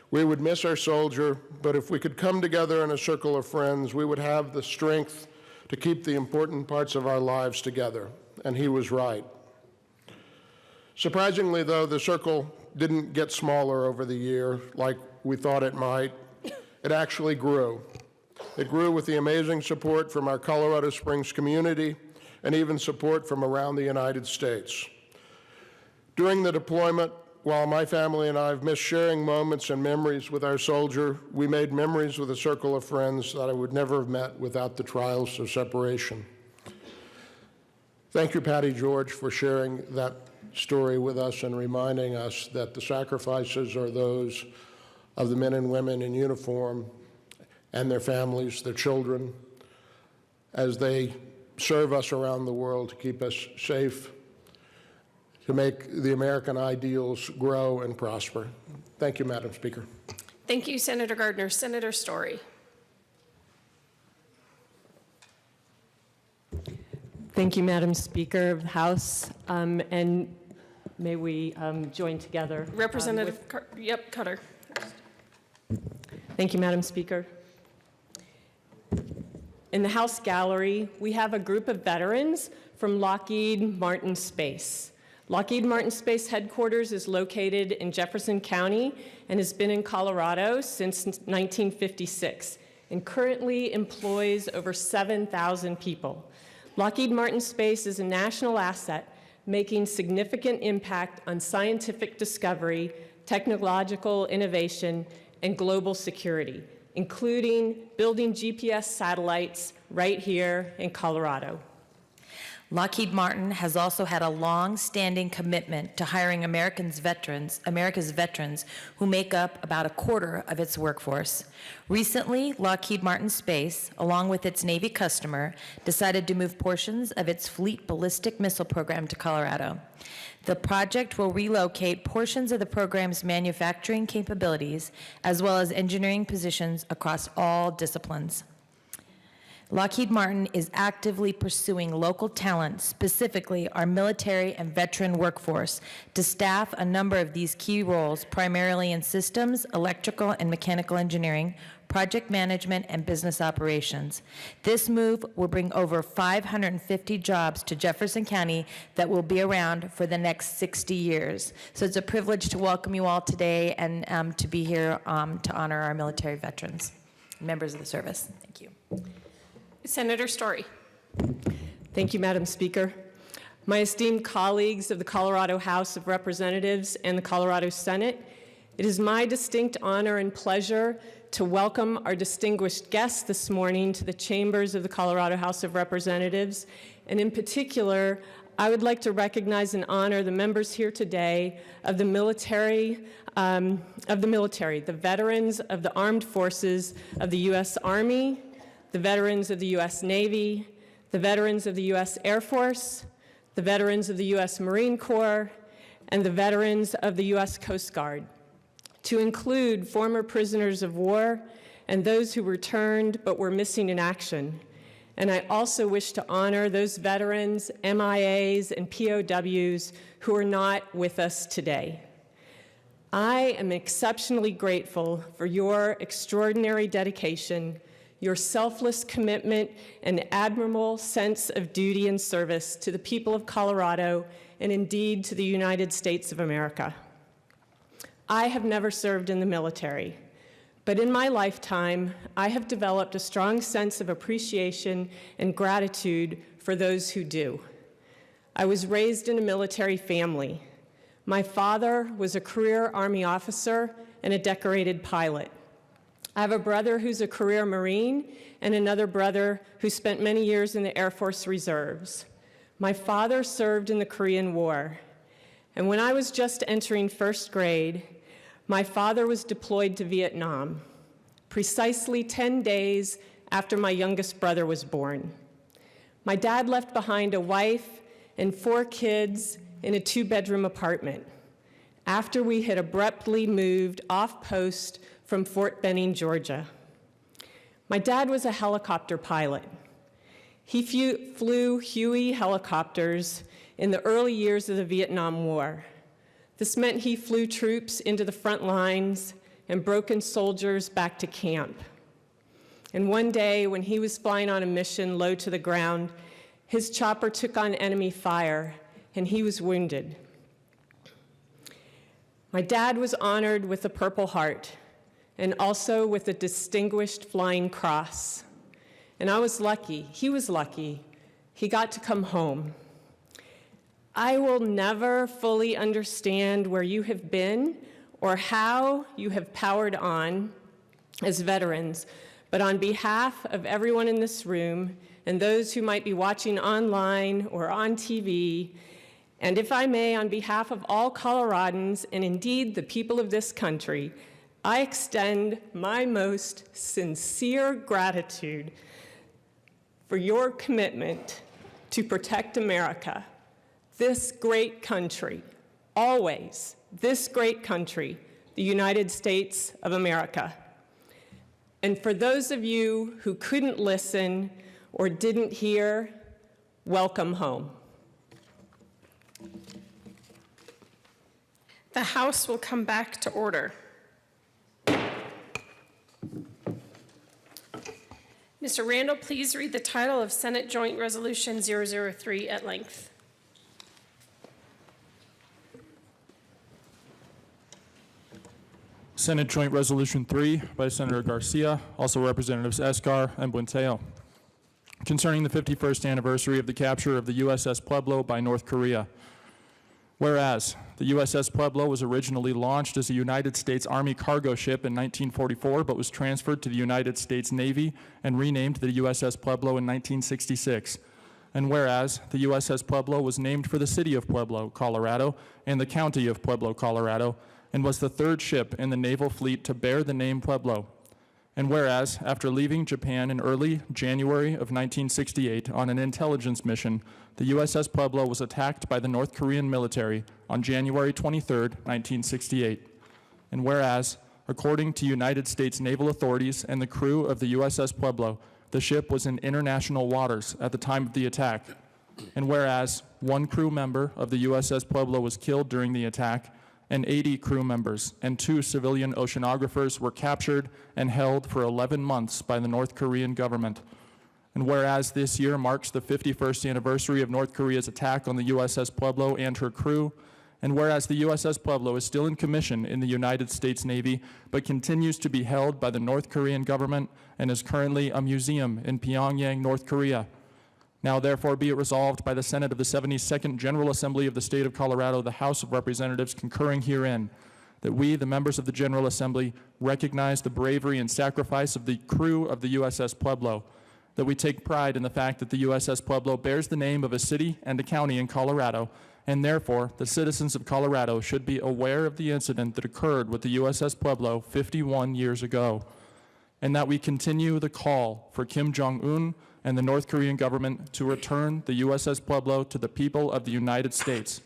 Speaker 15: We would miss our soldier, but if we could come together in a circle of friends, we would have the strength to keep the important parts of our lives together. And he was right. Surprisingly, though, the circle didn't get smaller over the year like we thought it might. It actually grew. It grew with the amazing support from our Colorado Springs community and even support from around the United States. During the deployment, while my family and I have missed sharing moments and memories with our soldier, we made memories with a circle of friends that I would never have met without the trials of separation. Thank you, Patty George, for sharing that story with us and reminding us that the sacrifices are those of the men and women in uniform and their families, their children, as they serve us around the world to keep us safe, to make the American ideals grow and prosper. Thank you, Madam Speaker.
Speaker 1: Thank you, Senator Gardner. Senator Story.
Speaker 16: Thank you, Madam Speaker of the House, and may we join together.
Speaker 1: Representative Cutter.
Speaker 16: Thank you, Madam Speaker. In the House gallery, we have a group of veterans from Lockheed Martin Space. Lockheed Martin Space headquarters is located in Jefferson County and has been in Colorado since 1956 and currently employs over 7,000 people. Lockheed Martin Space is a national asset making significant impact on scientific discovery, technological innovation, and global security, including building GPS satellites right here in Colorado.
Speaker 17: Lockheed Martin has also had a long-standing commitment to hiring America's veterans who make up about a quarter of its workforce. Recently, Lockheed Martin Space, along with its Navy customer, decided to move portions of its Fleet Ballistic Missile program to Colorado. The project will relocate portions of the program's manufacturing capabilities as well as engineering positions across all disciplines. Lockheed Martin is actively pursuing local talent, specifically our military and veteran workforce, to staff a number of these key roles, primarily in systems, electrical and mechanical engineering, project management, and business operations. This move will bring over 550 jobs to Jefferson County that will be around for the next 60 years. So it's a privilege to welcome you all today and to be here to honor our military veterans, members of the service. Thank you.
Speaker 1: Senator Story.
Speaker 16: Thank you, Madam Speaker. My esteemed colleagues of the Colorado House of Representatives and the Colorado Senate, it is my distinct honor and pleasure to welcome our distinguished guests this morning to the chambers of the Colorado House of Representatives. And in particular, I would like to recognize and honor the members here today of the military, the veterans of the armed forces of the U.S. Army, the veterans of the U.S. Navy, the veterans of the U.S. Air Force, the veterans of the U.S. Marine Corps, and the veterans of the U.S. Coast Guard, to include former prisoners of war and those who returned but were missing in action. And I also wish to honor those veterans, MIAs, and POWs who are not with us today. I am exceptionally grateful for your extraordinary dedication, your selfless commitment, and admirable sense of duty and service to the people of Colorado and indeed to the United States of America. I have never served in the military, but in my lifetime, I have developed a strong sense of appreciation and gratitude for those who do. I was raised in a military family. My father was a career Army officer and a decorated pilot. I have a brother who's a career Marine and another brother who spent many years in the Air Force Reserves. My father served in the Korean War, and when I was just entering first grade, my father was deployed to Vietnam, precisely 10 days after my youngest brother was born. My dad left behind a wife and 4 kids in a 2-bedroom apartment after we had abruptly moved off post from Fort Benning, Georgia. My dad was a helicopter pilot. He flew Huey helicopters in the early years of the Vietnam War. This meant he flew troops into the front lines and broken soldiers back to camp. And one day, when he was flying on a mission low to the ground, his chopper took on enemy fire, and he was wounded. My dad was honored with the Purple Heart, and also with the Distinguished Flying Cross. And I was lucky, he was lucky, he got to come home. I will never fully understand where you have been or how you have powered on as veterans, but on behalf of everyone in this room and those who might be watching online or on TV, and if I may, on behalf of all Coloradans and indeed the people of this country, I extend my most sincere gratitude for your commitment to protect America, this great country, always this great country, the United States of America. And for those of you who couldn't listen or didn't hear, welcome home.
Speaker 1: The House will come back to order. Mr. Randall, please read the title of Senate Joint Resolution 003 at length.
Speaker 5: Senate Joint Resolution 3 by Senator Garcia, also Representatives Escar and Buenteo, concerning the 51st anniversary of the capture of the USS Pueblo by North Korea. Whereas the USS Pueblo was originally launched as a United States Army cargo ship in 1944, but was transferred to the United States Navy and renamed the USS Pueblo in 1966. And whereas the USS Pueblo was named for the city of Pueblo, Colorado, and the county of Pueblo, Colorado, and was the 3rd ship in the naval fleet to bear the name Pueblo. And whereas, after leaving Japan in early January of 1968 on an intelligence mission, the USS Pueblo was attacked by the North Korean military on January 23, 1968. And whereas, according to United States naval authorities and the crew of the USS Pueblo, the ship was in international waters at the time of the attack. And whereas one crew member of the USS Pueblo was killed during the attack, and 80 crew members and 2 civilian oceanographers were captured and held for 11 months by the North Korean government. And whereas this year marks the 51st anniversary of North Korea's attack on the USS Pueblo and her crew, and whereas the USS Pueblo is still in commission in the United States Navy, but continues to be held by the North Korean government and is currently a museum in Pyongyang, North Korea. Now therefore be it resolved by the Senate of the 72nd General Assembly of the State of Colorado, the House of Representatives concurring herein, that we, the members of the General Assembly, recognize the bravery and sacrifice of the crew of the USS Pueblo, that we take pride in the fact that the USS Pueblo bears the name of a city and a county in Colorado, and therefore the citizens of Colorado should be aware of the incident that occurred with the USS Pueblo 51 years ago, and that we continue the call for Kim Jong-un and the North Korean government to return the USS Pueblo to the people of the United States,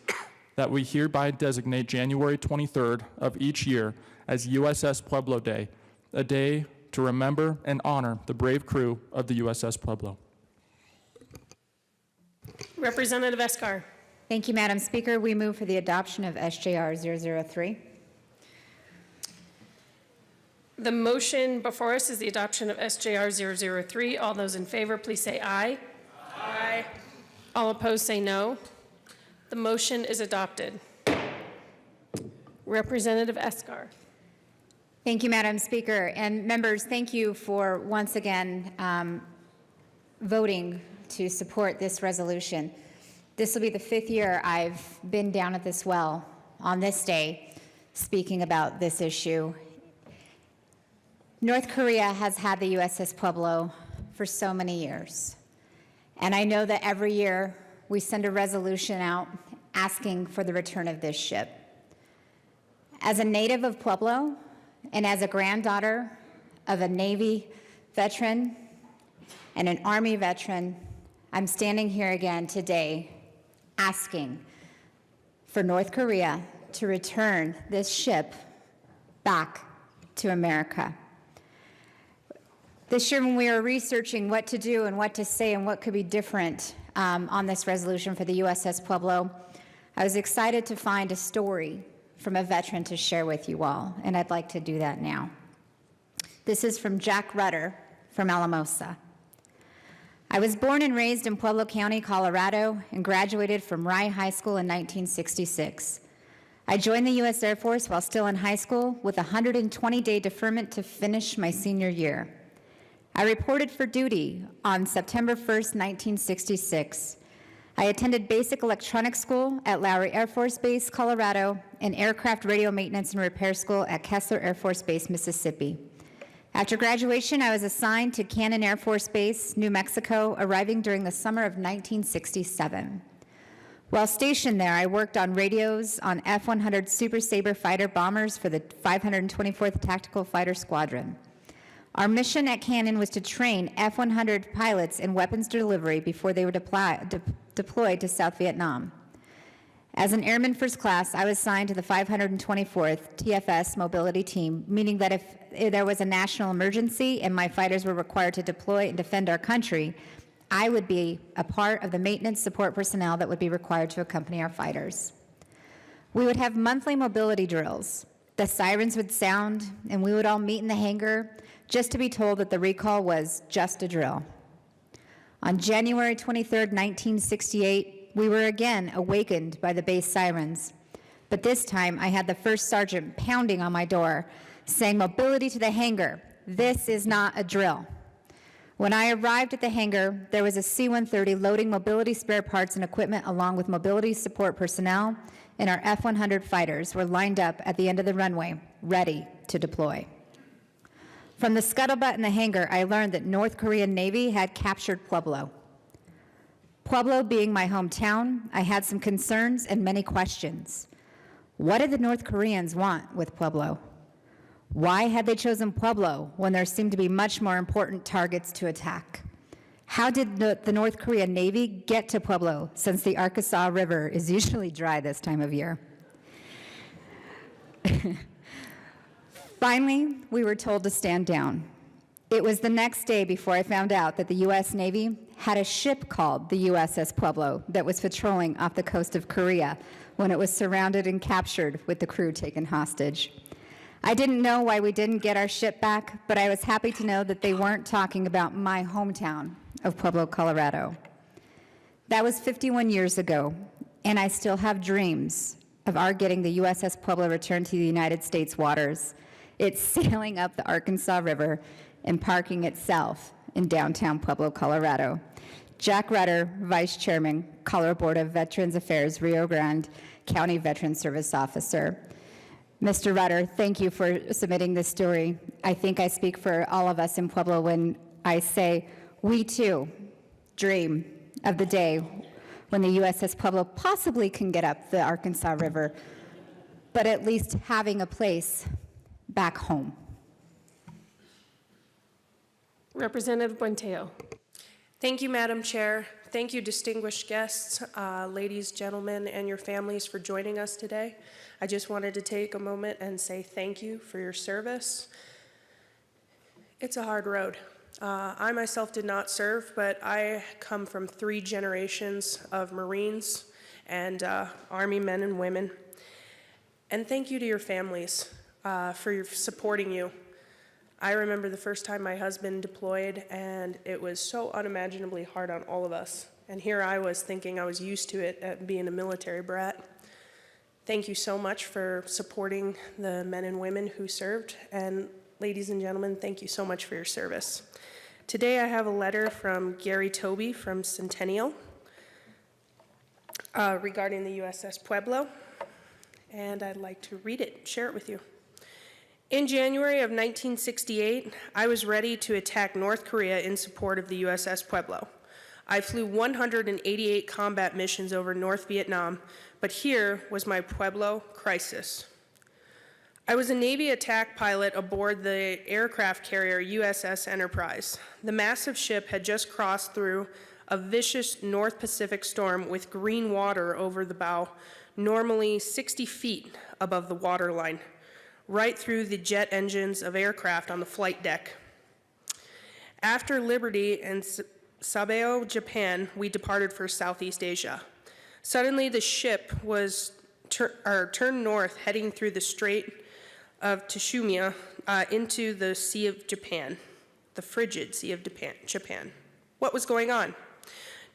Speaker 5: that we hereby designate January 23rd of each year as USS Pueblo Day, a day to remember and honor the brave crew of the USS Pueblo.
Speaker 1: Representative Escar.
Speaker 18: Thank you, Madam Speaker. We move for the adoption of SJR 003.
Speaker 1: The motion before us is the adoption of SJR 003. All those in favor, please say aye. Aye. All opposed, say no. The motion is adopted. Representative Escar.
Speaker 18: Thank you, Madam Speaker. And members, thank you for once again voting to support this resolution. This will be the 5th year I've been down at this well on this day speaking about this issue. North Korea has had the USS Pueblo for so many years. And I know that every year we send a resolution out asking for the return of this ship. As a native of Pueblo and as a granddaughter of a Navy veteran and an Army veteran, I'm standing here again today asking for North Korea to return this ship back to America. This year, when we were researching what to do and what to say and what could be different on this resolution for the USS Pueblo, I was excited to find a story from a veteran to share with you all, and I'd like to do that now. This is from Jack Rutter from Alamosa. I was born and raised in Pueblo County, Colorado, and graduated from Rye High School in 1966. I joined the U.S. Air Force while still in high school with a 120-day deferment to finish my senior year. I reported for duty on September 1st, 1966. I attended basic electronics school at Lowry Air Force Base, Colorado, and aircraft radio maintenance and repair school at Kessler Air Force Base, Mississippi. After graduation, I was assigned to Cannon Air Force Base, New Mexico, arriving during the summer of 1967. While stationed there, I worked on radios on F-100 Super Sabre fighter bombers for the 524th Tactical Fighter Squadron. Our mission at Cannon was to train F-100 pilots in weapons delivery before they were deployed to South Vietnam. As an airman first class, I was assigned to the 524th TFS mobility team, meaning that if there was a national emergency and my fighters were required to deploy and defend our country, I would be a part of the maintenance support personnel that would be required to accompany our fighters. We would have monthly mobility drills. The sirens would sound, and we would all meet in the hangar just to be told that the recall was just a drill. On January 23rd, 1968, we were again awakened by the base sirens. But this time, I had the first sergeant pounding on my door, saying, "Mobility to the hangar. This is not a drill." When I arrived at the hangar, there was a C-130 loading mobility spare parts and equipment along with mobility support personnel, and our F-100 fighters were lined up at the end of the runway, ready to deploy. From the scuttlebutt in the hangar, I learned that North Korean Navy had captured Pueblo. Pueblo being my hometown, I had some concerns and many questions. What did the North Koreans want with Pueblo? Why had they chosen Pueblo when there seemed to be much more important targets to attack? How did the North Korean Navy get to Pueblo, since the Arkansas River is usually dry this time of year? Finally, we were told to stand down. It was the next day before I found out that the U.S. Navy had a ship called the USS Pueblo that was patrolling off the coast of Korea when it was surrounded and captured with the crew taken hostage. I didn't know why we didn't get our ship back, but I was happy to know that they weren't talking about my hometown of Pueblo, Colorado. That was 51 years ago, and I still have dreams of our getting the USS Pueblo returned to the United States waters. It's sailing up the Arkansas River and parking itself in downtown Pueblo, Colorado. Jack Rutter, Vice Chairman, Colorado Board of Veterans Affairs, Rio Grande County Veteran Service Officer. Mr. Rutter, thank you for submitting this story. I think I speak for all of us in Pueblo when I say we too dream of the day when the USS Pueblo possibly can get up the Arkansas River, but at least having a place back home.
Speaker 1: Representative Buentello. Thank you, Madam Chair. Thank you, distinguished guests, ladies, gentlemen, and your families for joining us today. I just wanted to take a moment and say thank you for your service. It's a hard road. I myself did not serve, but I come from 3 generations of Marines and Army men and women. And thank you to your families for supporting you. I remember the first time my husband deployed, and it was so unimaginably hard on all of us. And here I was thinking I was used to it at being a military brat. Thank you so much for supporting the men and women who served. And ladies and gentlemen, thank you so much for your service. Today I have a letter from Gary Toby from Centennial regarding the USS Pueblo, and I'd like to read it, share it with you. In January of 1968, I was ready to attack North Korea in support of the USS Pueblo. I flew 188 combat missions over North Vietnam, but here was my Pueblo crisis. I was a Navy attack pilot aboard the aircraft carrier USS Enterprise. The massive ship had just crossed through a vicious North Pacific storm with green water over the bow, normally 60 feet above the waterline, right through the jet engines of aircraft on the flight deck. After Liberty and Sabeo, Japan, we departed for Southeast Asia. Suddenly, the ship was turned north, heading through the Strait of Tsushima into the Sea of Japan, the frigid Sea of Japan. What was going on?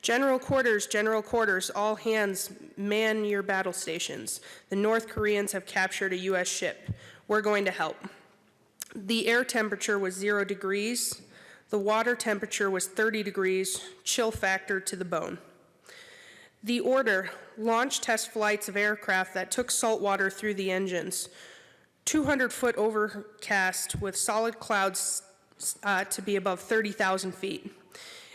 Speaker 1: General quarters, all hands man your battle stations. The North Koreans have captured a U.S. ship. We're going to help. The air temperature was 0 degrees. The water temperature was 30 degrees, chill factor to the bone. The order, launch test flights of aircraft that took salt water through the engines. 200-foot overcast with solid clouds to be above 30,000 feet.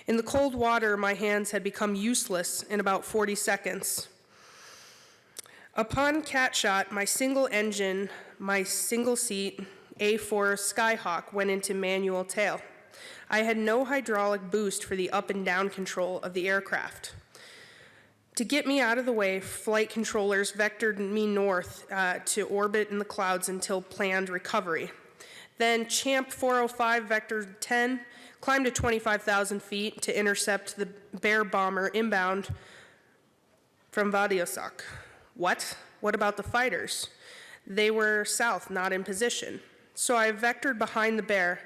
Speaker 1: In the cold water, my hands had become useless in about 40 seconds. Upon catshot, my single engine, my single seat, A4 Skyhawk went into manual tail. I had no hydraulic boost for the up and down control of the aircraft. To get me out of the way, flight controllers vectored me north to orbit in the clouds until planned recovery. Then Champ 405 Vector 10 climbed to 25,000 feet to intercept the Bear bomber inbound from Vladivostok. What? What about the fighters? They were south, not in position. So I vectored behind the Bear.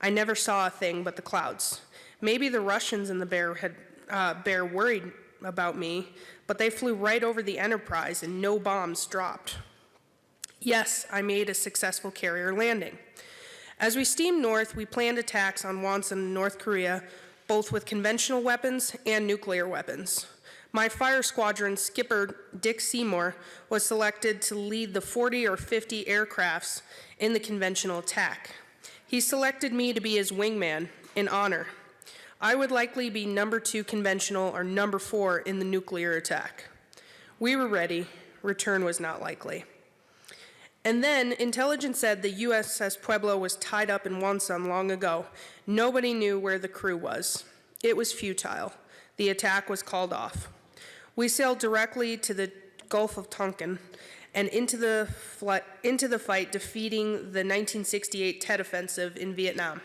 Speaker 1: I never saw a thing but the clouds. Maybe the Russians and the Bear worried about me, but they flew right over the Enterprise and no bombs dropped. Yes, I made a successful carrier landing. As we steamed north, we planned attacks on Wonsan in North Korea, both with conventional weapons and nuclear weapons. My fire squadron skipper, Dick Seymour, was selected to lead the 40 or 50 aircrafts in the conventional attack. He selected me to be his wingman in honor. I would likely be number 2 conventional or number 4 in the nuclear attack. We were ready. Return was not likely. And then intelligence said the USS Pueblo was tied up in Wonsan long ago. Nobody knew where the crew was. It was futile. The attack was called off. We sailed directly to the Gulf of Tonkin and into the fight, defeating the 1968 Tet Offensive in Vietnam.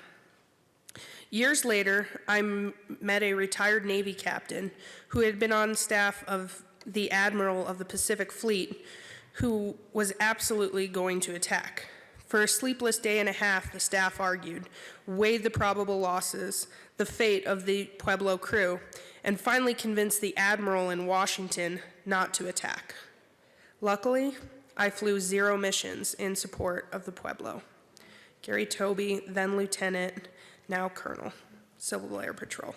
Speaker 19: Years later, I met a retired Navy captain who had been on staff of the Admiral of the Pacific Fleet, who was absolutely going to attack. For a sleepless day and a half, the staff argued, weighed the probable losses, the fate of the Pueblo crew, and finally convinced the Admiral in Washington not to attack. Luckily, I flew 0 missions in support of the Pueblo. Gary Toby, then Lieutenant, now Colonel, Civil Air Patrol.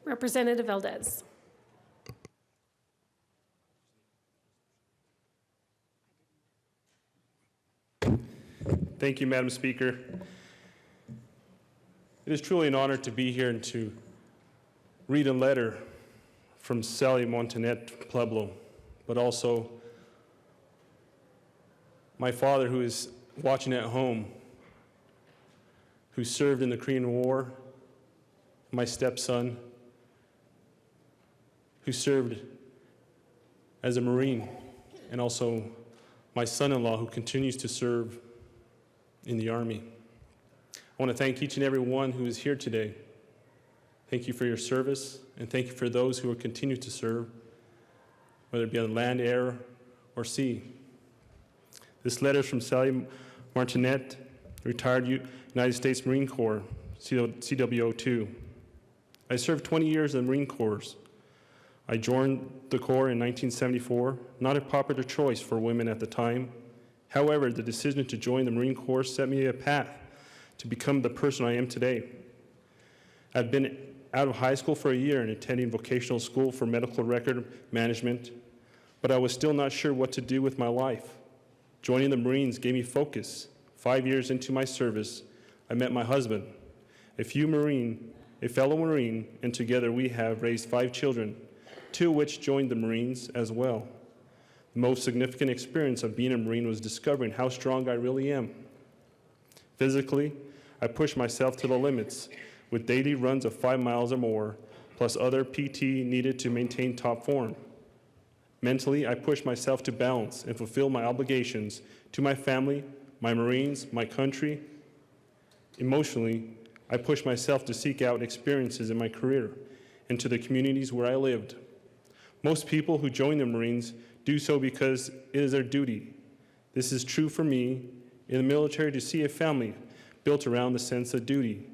Speaker 1: Representative Valdez.
Speaker 20: Thank you, Madam Speaker. It is truly an honor to be here and to read a letter from Sally Montanet Pueblo, but also my father, who is watching at home, who served in the Korean War, my stepson, who served as a Marine, and also my son-in-law, who continues to serve in the Army. I want to thank each and every one who is here today. Thank you for your service, and thank you for those who will continue to serve, whether it be on land, air, or sea. This letter is from Sally Martinet, retired United States Marine Corps, CWO2. I served 20 years in the Marine Corps. I joined the Corps in 1974, not a popular choice for women at the time. However, the decision to join the Marine Corps set me a path to become the person I am today. I've been out of high school for a year and attending vocational school for medical record management, but I was still not sure what to do with my life. Joining the Marines gave me focus. 5 years into my service, I met my husband, a fellow Marine, and together we have raised 5 children, 2 of which joined the Marines as well. The most significant experience of being a Marine was discovering how strong I really am. Physically, I pushed myself to the limits with daily runs of 5 miles or more, plus other PT needed to maintain top form. Mentally, I pushed myself to balance and fulfill my obligations to my family, my Marines, my country. Emotionally, I pushed myself to seek out experiences in my career and to the communities where I lived. Most people who join the Marines do so because it is their duty. This is true for me in the military, to see a family built around the sense of duty.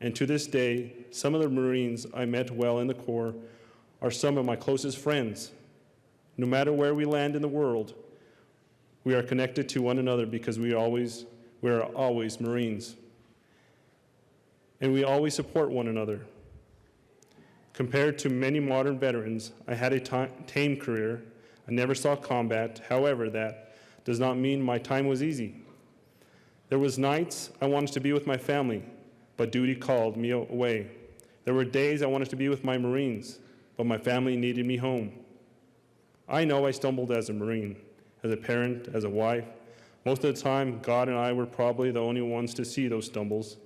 Speaker 20: And to this day, some of the Marines I met while in the Corps are some of my closest friends. No matter where we land in the world, we are connected to one another because we are always Marines. And we always support one another. Compared to many modern veterans, I had a tame career. I never saw combat. However, that does not mean my time was easy. There was nights I wanted to be with my family, but duty called me away. There were days I wanted to be with my Marines, but my family needed me home. I know I stumbled as a Marine, as a parent, as a wife. Most of the time, God and I were probably the only ones to see those stumbles,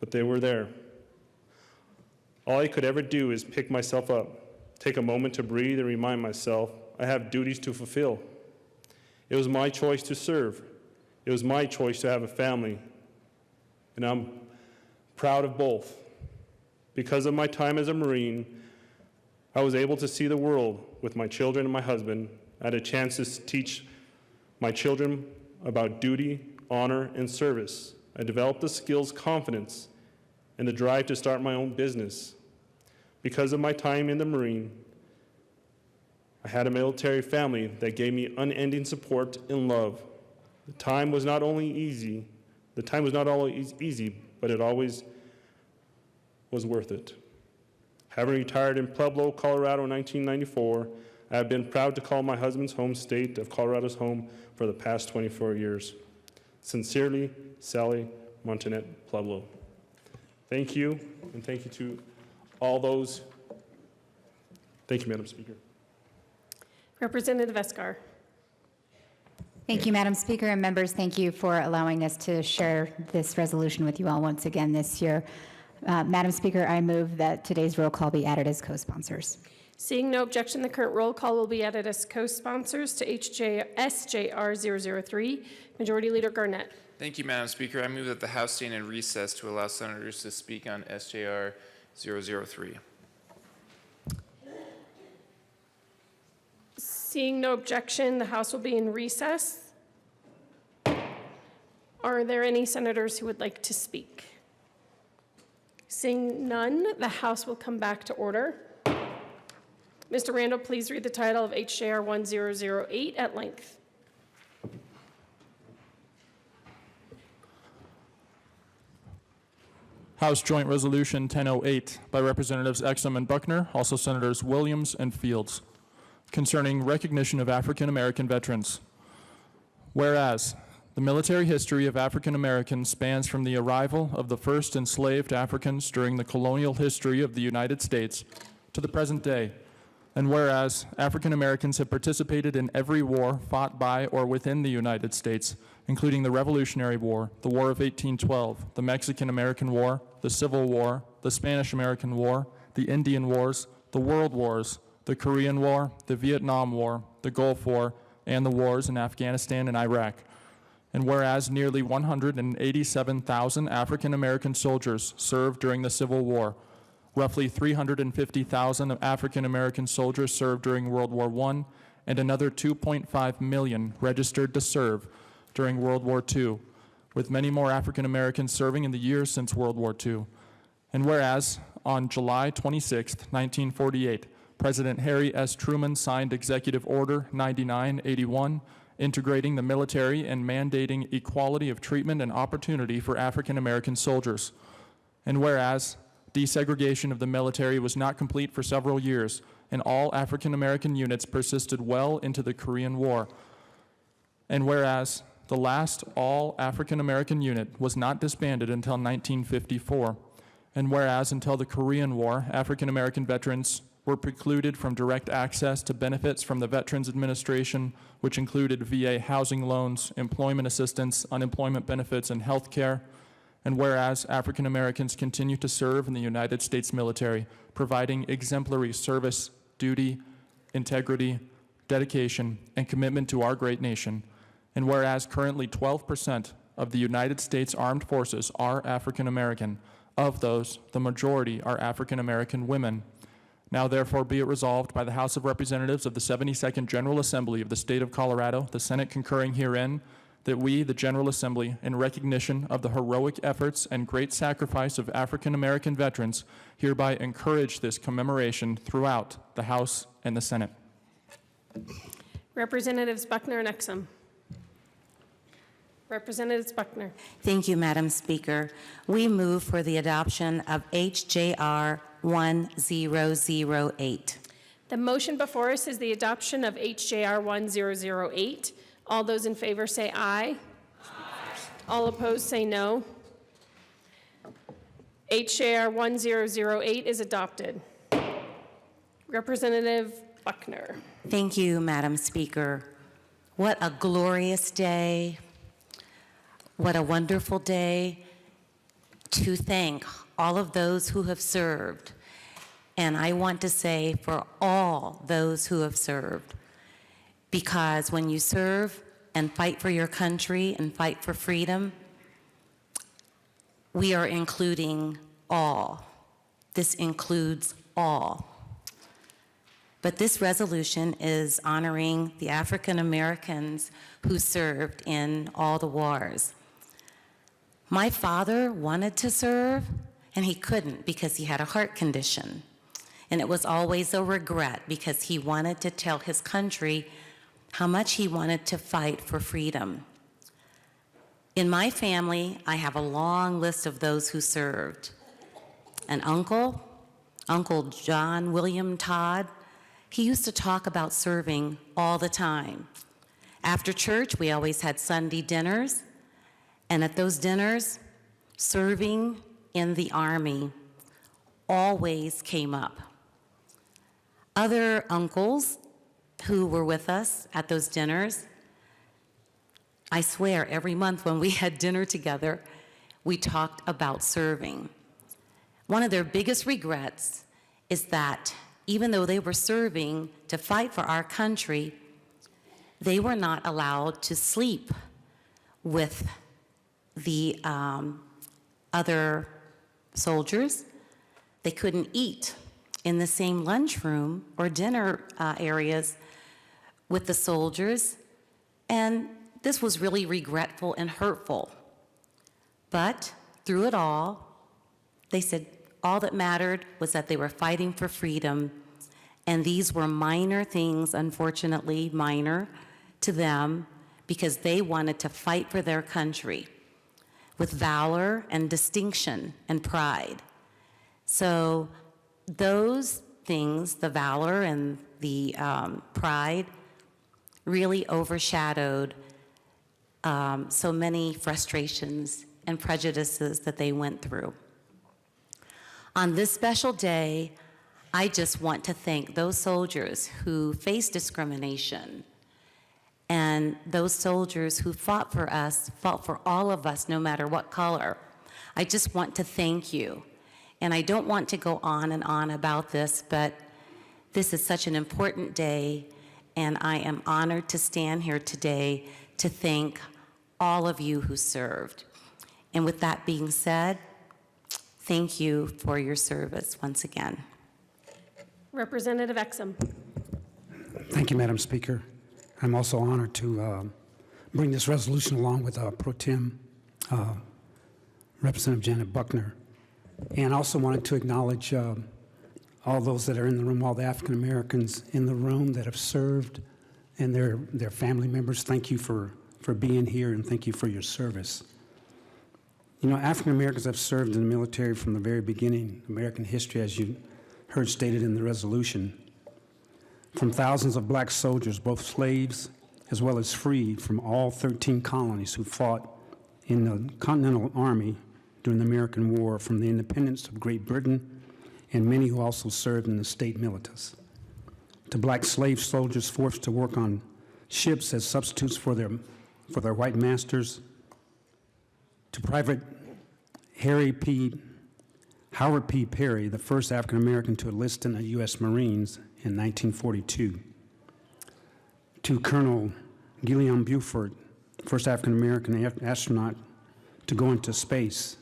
Speaker 20: but they were there. All I could ever do is pick myself up, take a moment to breathe and remind myself I have duties to fulfill. It was my choice to serve. It was my choice to have a family, and I'm proud of both. Because of my time as a Marine, I was able to see the world with my children and my husband. I had a chance to teach my children about duty, honor, and service. I developed the skills, confidence, and the drive to start my own business. Because of my time in the Marine, I had a military family that gave me unending support and love. The time was not always easy, but it always was worth it. Having retired in Pueblo, Colorado in 1994, I have been proud to call my husband's home state of Colorado's home for the past 24 years. Sincerely, Sally Montanet Pueblo. Thank you, and thank you to all those. Thank you, Madam Speaker.
Speaker 1: Representative Escar.
Speaker 18: Thank you, Madam Speaker, and members, thank you for allowing us to share this resolution with you all once again this year. Madam Speaker, I move that today's roll call be added as co-sponsors.
Speaker 1: Seeing no objection, the current roll call will be added as co-sponsors to SJR 003. Majority Leader Garnett.
Speaker 9: Thank you, Madam Speaker. I move that the House stand in recess to allow senators to speak on SJR 003.
Speaker 1: Seeing no objection, the House will be in recess. Are there any senators who would like to speak? Seeing none, the House will come back to order. Mr. Randall, please read the title of HJR 1008 at length.
Speaker 5: House Joint Resolution 1008 by Representatives Exum and Buckner, also Senators Williams and Fields, concerning recognition of African American veterans. Whereas the military history of African Americans spans from the arrival of the first enslaved Africans during the colonial history of the United States to the present day, and whereas African Americans have participated in every war fought by or within the United States, including the Revolutionary War, the War of 1812, the Mexican-American War, the Civil War, the Spanish-American War, the Indian Wars, the World Wars, the Korean War, the Vietnam War, the Gulf War, and the wars in Afghanistan and Iraq. And whereas nearly 187,000 African American soldiers served during the Civil War, roughly 350,000 African American soldiers served during World War I, and another 2.5 million registered to serve during World War II, with many more African Americans serving in the years since World War II. And whereas on July 26, 1948, President Harry S. Truman signed Executive Order 9981, integrating the military and mandating equality of treatment and opportunity for African American soldiers. And whereas desegregation of the military was not complete for several years, and all African American units persisted well into the Korean War. And whereas the last all African American unit was not disbanded until 1954. And whereas until the Korean War, African American veterans were precluded from direct access to benefits from the Veterans Administration, which included VA housing loans, employment assistance, unemployment benefits, and health care. And whereas African Americans continue to serve in the United States military, providing exemplary service, duty, integrity, dedication, and commitment to our great nation. And whereas currently 12% of the United States Armed Forces are African American, of those, the majority are African American women. Now therefore be it resolved by the House of Representatives of the 72nd General Assembly of the State of Colorado, the Senate concurring herein, that we, the General Assembly, in recognition of the heroic efforts and great sacrifice of African American veterans, hereby encourage this commemoration throughout the House and the Senate.
Speaker 1: Representatives Buckner and Exum. Representatives Buckner.
Speaker 17: Thank you, Madam Speaker. We move for the adoption of HJR 1008.
Speaker 1: The motion before us is the adoption of HJR 1008. All those in favor say aye. All opposed say no. HJR 1008 is adopted. Representative Buckner.
Speaker 17: Thank you, Madam Speaker. What a glorious day. What a wonderful day to thank all of those who have served. And I want to say for all those who have served, because when you serve and fight for your country and fight for freedom, we are including all. This includes all. But this resolution is honoring the African Americans who served in all the wars. My father wanted to serve, and he couldn't because he had a heart condition. And it was always a regret because he wanted to tell his country how much he wanted to fight for freedom. In my family, I have a long list of those who served. An uncle, Uncle John William Todd, he used to talk about serving all the time. After church, we always had Sunday dinners, and at those dinners, serving in the Army always came up. Other uncles who were with us at those dinners, I swear every month when we had dinner together, we talked about serving. One of their biggest regrets is that even though they were serving to fight for our country, they were not allowed to sleep with
Speaker 21: the other soldiers. They couldn't eat in the same lunchroom or dinner areas with the soldiers, and this was really regretful and hurtful. But through it all, they said all that mattered was that they were fighting for freedom, and these were minor things, unfortunately minor to them, because they wanted to fight for their country with valor and distinction and pride. So those things, the valor and the pride, really overshadowed so many frustrations and prejudices that they went through. On this special day, I just want to thank those soldiers who faced discrimination and those soldiers who fought for us, fought for all of us, no matter what color. I just want to thank you. And I don't want to go on and on about this, but this is such an important day, and I am honored to stand here today to thank all of you who served. And with that being said, thank you for your service once again.
Speaker 1: Representative Exum.
Speaker 22: Thank you, Madam Speaker. I'm also honored to bring this resolution along with Pro Tem Representative Janet Buckner. And I also wanted to acknowledge all those that are in the room, all the African Americans in the room that have served and their family members. Thank you for being here, and thank you for your service. You know, African Americans have served in the military from the very beginning, American history, as you heard stated in the resolution. From thousands of black soldiers, both slaves as well as freed from all 13 colonies who fought in the Continental Army during the American War, from the independence of Great Britain, and many who also served in the state militias. To black slave soldiers forced to work on ships as substitutes for their white masters, to Private Howard P. Perry, the first African American to enlist in the U.S. Marines in 1942, to Colonel Guillaume Buford, first African American astronaut to go into space,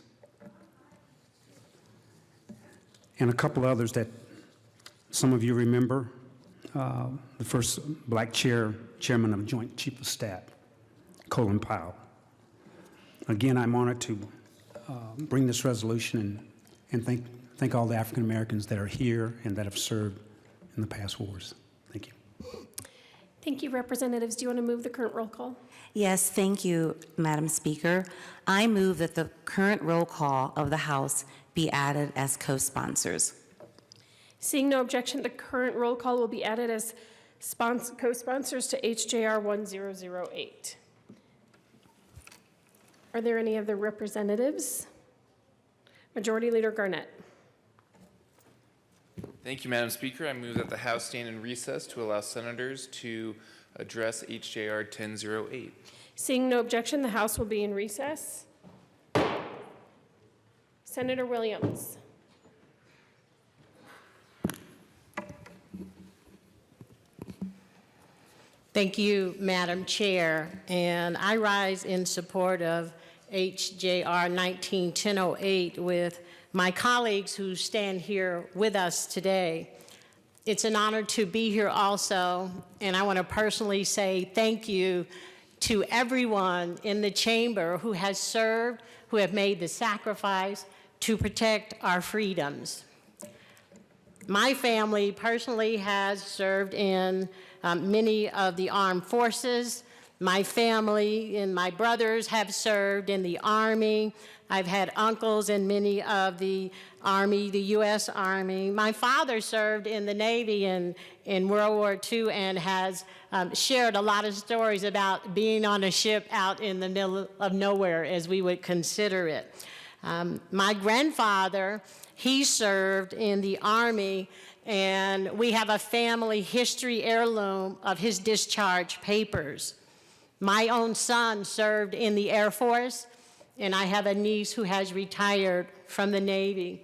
Speaker 22: and a couple others that some of you remember. The first black chairman of Joint Chief of Staff, Colin Powell. Again, I'm honored to bring this resolution and thank all the African Americans that are here and that have served in the past wars. Thank you.
Speaker 1: Thank you, representatives. Do you want to move the current roll call?
Speaker 21: Yes, thank you, Madam Speaker. I move that the current roll call of the House be added as co-sponsors.
Speaker 1: Seeing no objection, the current roll call will be added as co-sponsors to HJR 1008. Are there any other representatives? Majority Leader Garnett.
Speaker 9: Thank you, Madam Speaker. I move that the House stand in recess to allow senators to address HJR 1008.
Speaker 1: Seeing no objection, the House will be in recess. Senator Williams.
Speaker 23: Thank you, Madam Chair. And I rise in support of HJR 19-1008 with my colleagues who stand here with us today. It's an honor to be here also, and I want to personally say thank you to everyone in the chamber who has served, who have made the sacrifice to protect our freedoms. My family personally has served in many of the armed forces. My family and my brothers have served in the Army. I've had uncles in many of the Army, the U.S. Army. My father served in the Navy in World War II and has shared a lot of stories about being on a ship out in the middle of nowhere, as we would consider it. My grandfather, he served in the Army, and we have a family history heirloom of his discharge papers. My own son served in the Air Force, and I have a niece who has retired from the Navy.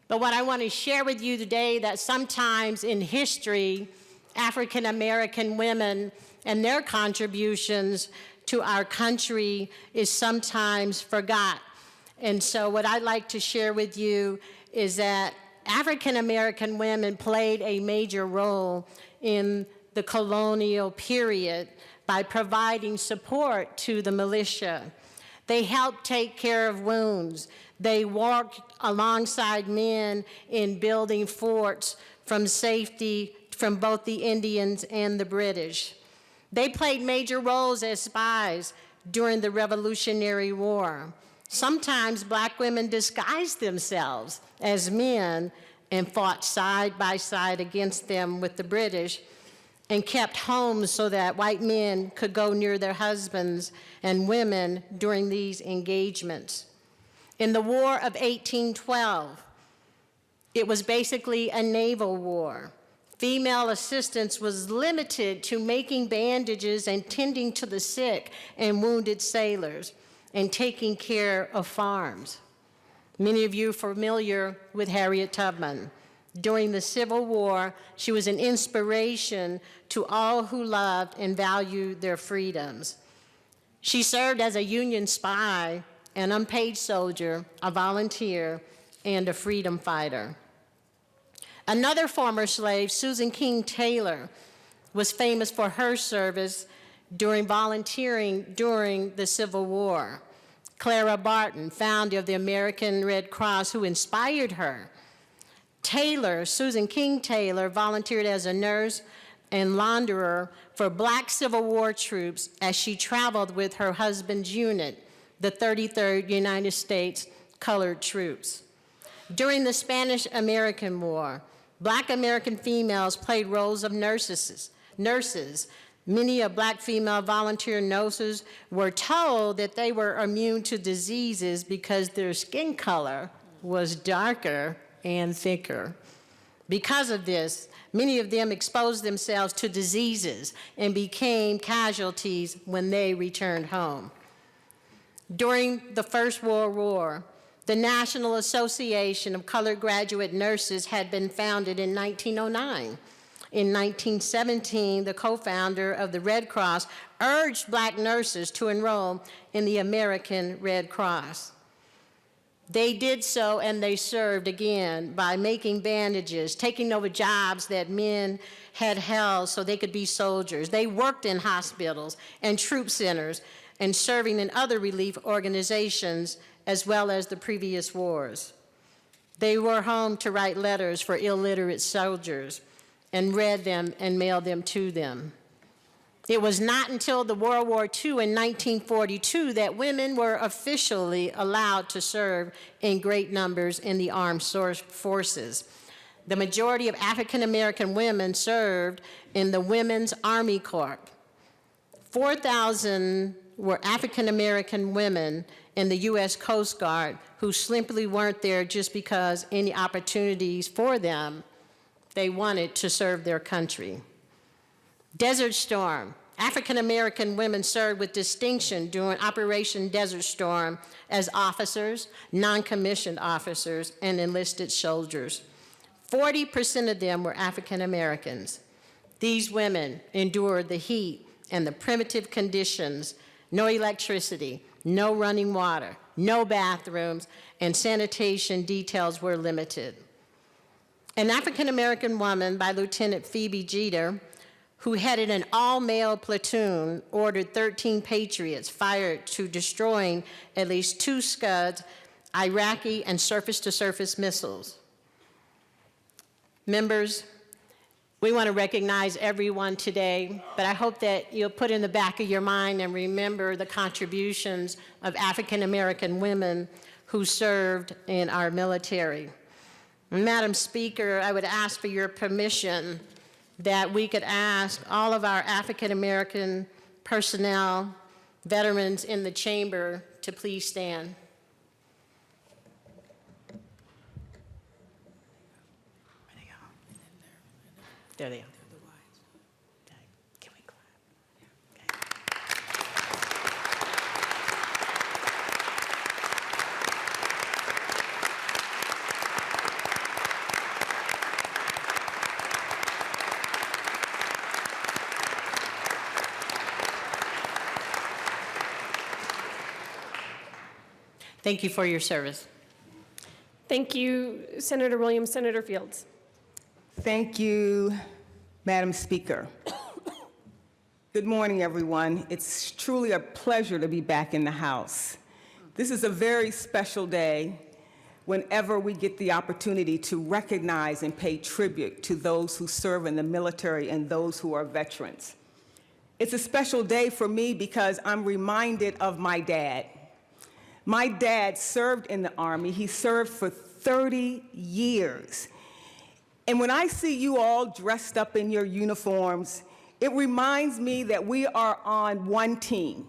Speaker 23: But what I want to share with you today, that sometimes in history, African American women and their contributions to our country is sometimes forgot. And so what I'd like to share with you is that African American women played a major role in the colonial period by providing support to the militia. They helped take care of wounds. They walked alongside men in building forts from safety from both the Indians and the British. They played major roles as spies during the Revolutionary War. Sometimes black women disguised themselves as men and fought side by side against them with the British and kept homes so that white men could go near their husbands and women during these engagements. In the War of 1812, it was basically a naval war. Female assistance was limited to making bandages and tending to the sick and wounded sailors and taking care of farms. Many of you are familiar with Harriet Tubman. During the Civil War, she was an inspiration to all who loved and valued their freedoms. She served as a Union spy, an unpaid soldier, a volunteer, and a freedom fighter. Another former slave, Susan King Taylor, was famous for her service during volunteering during the Civil War. Clara Barton, founder of the American Red Cross, who inspired her. Taylor, Susan King Taylor, volunteered as a nurse and launderer for black Civil War troops as she traveled with her husband's unit, the 33rd United States Colored Troops. During the Spanish-American War, black American females played roles of nurses. Many of black female volunteer nurses were told that they were immune to diseases because their skin color was darker and thicker. Because of this, many of them exposed themselves to diseases and became casualties when they returned home. During the First World War, the National Association of Colored Graduate Nurses had been founded in 1909. In 1917, the co-founder of the Red Cross urged black nurses to enroll in the American Red Cross. They did so, and they served again by making bandages, taking over jobs that men had held so they could be soldiers. They worked in hospitals and troop centers and serving in other relief organizations as well as the previous wars. They were home to write letters for illiterate soldiers and read them and mailed them to them. It was not until the World War II in 1942 that women were officially allowed to serve in great numbers in the armed forces. The majority of African American women served in the Women's Army Corps. 4,000 were African American women in the U.S. Coast Guard who simply weren't there just because any opportunities for them. They wanted to serve their country. Desert Storm. African American women served with distinction during Operation Desert Storm as officers, non-commissioned officers, and enlisted soldiers. 40% of them were African Americans. These women endured the heat and the primitive conditions, no electricity, no running water, no bathrooms, and sanitation details were limited. An African American woman by Lieutenant Phoebe Jeter, who headed an all-male platoon, ordered 13 Patriots fired to destroying at least 2 Scuds, Iraqi and surface-to-surface missiles. Members, we want to recognize everyone today, but I hope that you'll put in the back of your mind and remember the contributions of African American women who served in our military. Madam Speaker, I would ask for your permission that we could ask all of our African American personnel, veterans in the chamber to please stand. There they are. Can we clap? Thank you for your service.
Speaker 1: Thank you, Senator Williams. Senator Fields.
Speaker 2: Thank you, Madam Speaker. Good morning, everyone. It's truly a pleasure to be back in the House. This is a very special day whenever we get the opportunity to recognize and pay tribute to those who serve in the military and those who are veterans. It's a special day for me because I'm reminded of my dad. My dad served in the Army. He served for 30 years. And when I see you all dressed up in your uniforms, it reminds me that we are on one team,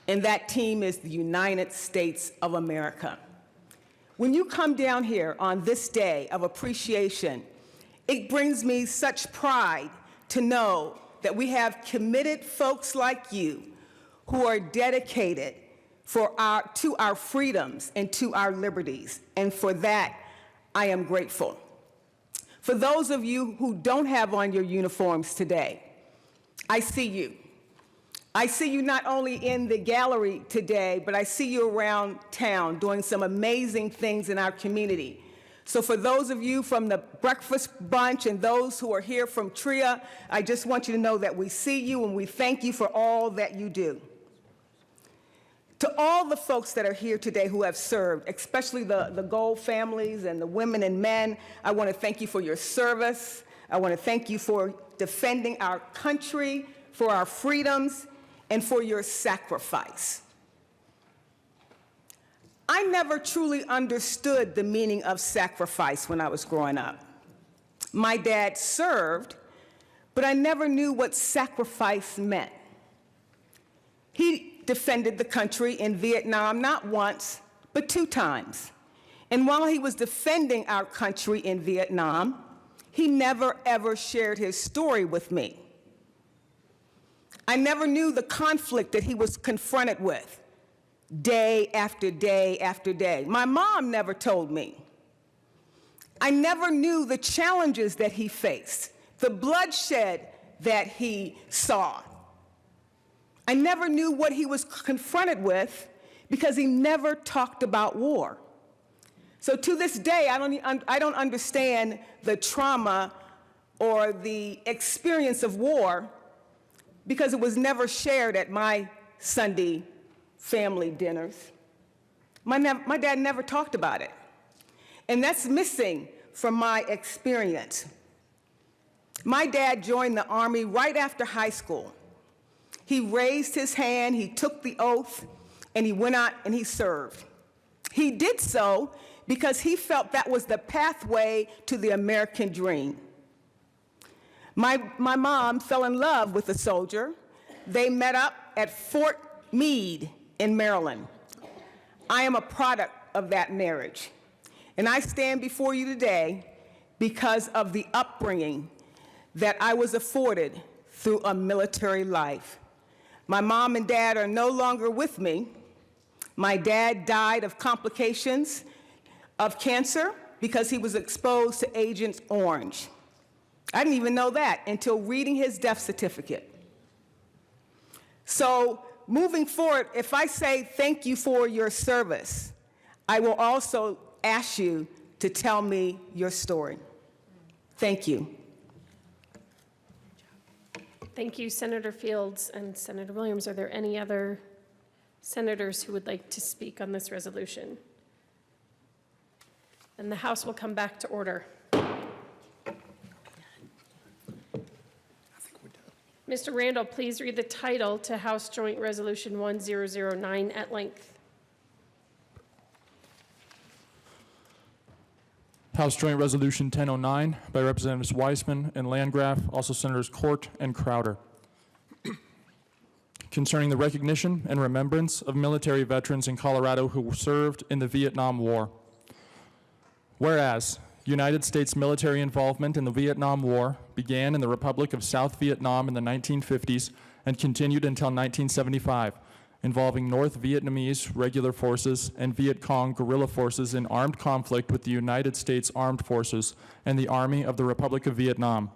Speaker 2: and that team is the United States of America. When you come down here on this day of appreciation, it brings me such pride to know that we have committed folks like you who are dedicated to our freedoms and to our liberties, and for that, I am grateful. For those of you who don't have on your uniforms today, I see you. I see you not only in the gallery today, but I see you around town doing some amazing things in our community. So for those of you from the breakfast bunch and those who are here from TRIA, I just want you to know that we see you and we thank you for all that you do. To all the folks that are here today who have served, especially the Gold families and the women and men, I want to thank you for your service. I want to thank you for defending our country, for our freedoms, and for your sacrifice. I never truly understood the meaning of sacrifice when I was growing up. My dad served, but I never knew what sacrifice meant. He defended the country in Vietnam not once, but 2 times. And while he was defending our country in Vietnam, he never ever shared his story with me. I never knew the conflict that he was confronted with day after day after day. My mom never told me. I never knew the challenges that he faced, the bloodshed that he saw. I never knew what he was confronted with because he never talked about war. So to this day, I don't understand the trauma or the experience of war because it was never shared at my Sunday family dinners. My dad never talked about it. And that's missing from my experience. My dad joined the Army right after high school. He raised his hand, he took the oath, and he went out and he served. He did so because he felt that was the pathway to the American dream. My mom fell in love with a soldier. They met up at Fort Meade in Maryland. I am a product of that marriage. And I stand before you today because of the upbringing that I was afforded through a military life. My mom and dad are no longer with me. My dad died of complications of cancer because he was exposed to Agent Orange. I didn't even know that until reading his death certificate. So moving forward, if I say thank you for your service, I will also ask you to tell me your story. Thank you.
Speaker 1: Thank you, Senator Fields and Senator Williams. Are there any other senators who would like to speak on this resolution? And the House will come back to order. Mr. Randall, please read the title to House Joint Resolution 1009 at length.
Speaker 5: House Joint Resolution 1009 by Representatives Weissman and Landgraf, also Senators Cort and Crowder. Concerning the recognition and remembrance of military veterans in Colorado who served in the Vietnam War. Whereas, United States military involvement in the Vietnam War began in the Republic of South Vietnam in the 1950s and continued until 1975, involving North Vietnamese regular forces and Viet Cong guerrilla forces in armed conflict with the United States Armed Forces and the Army of the Republic of Vietnam.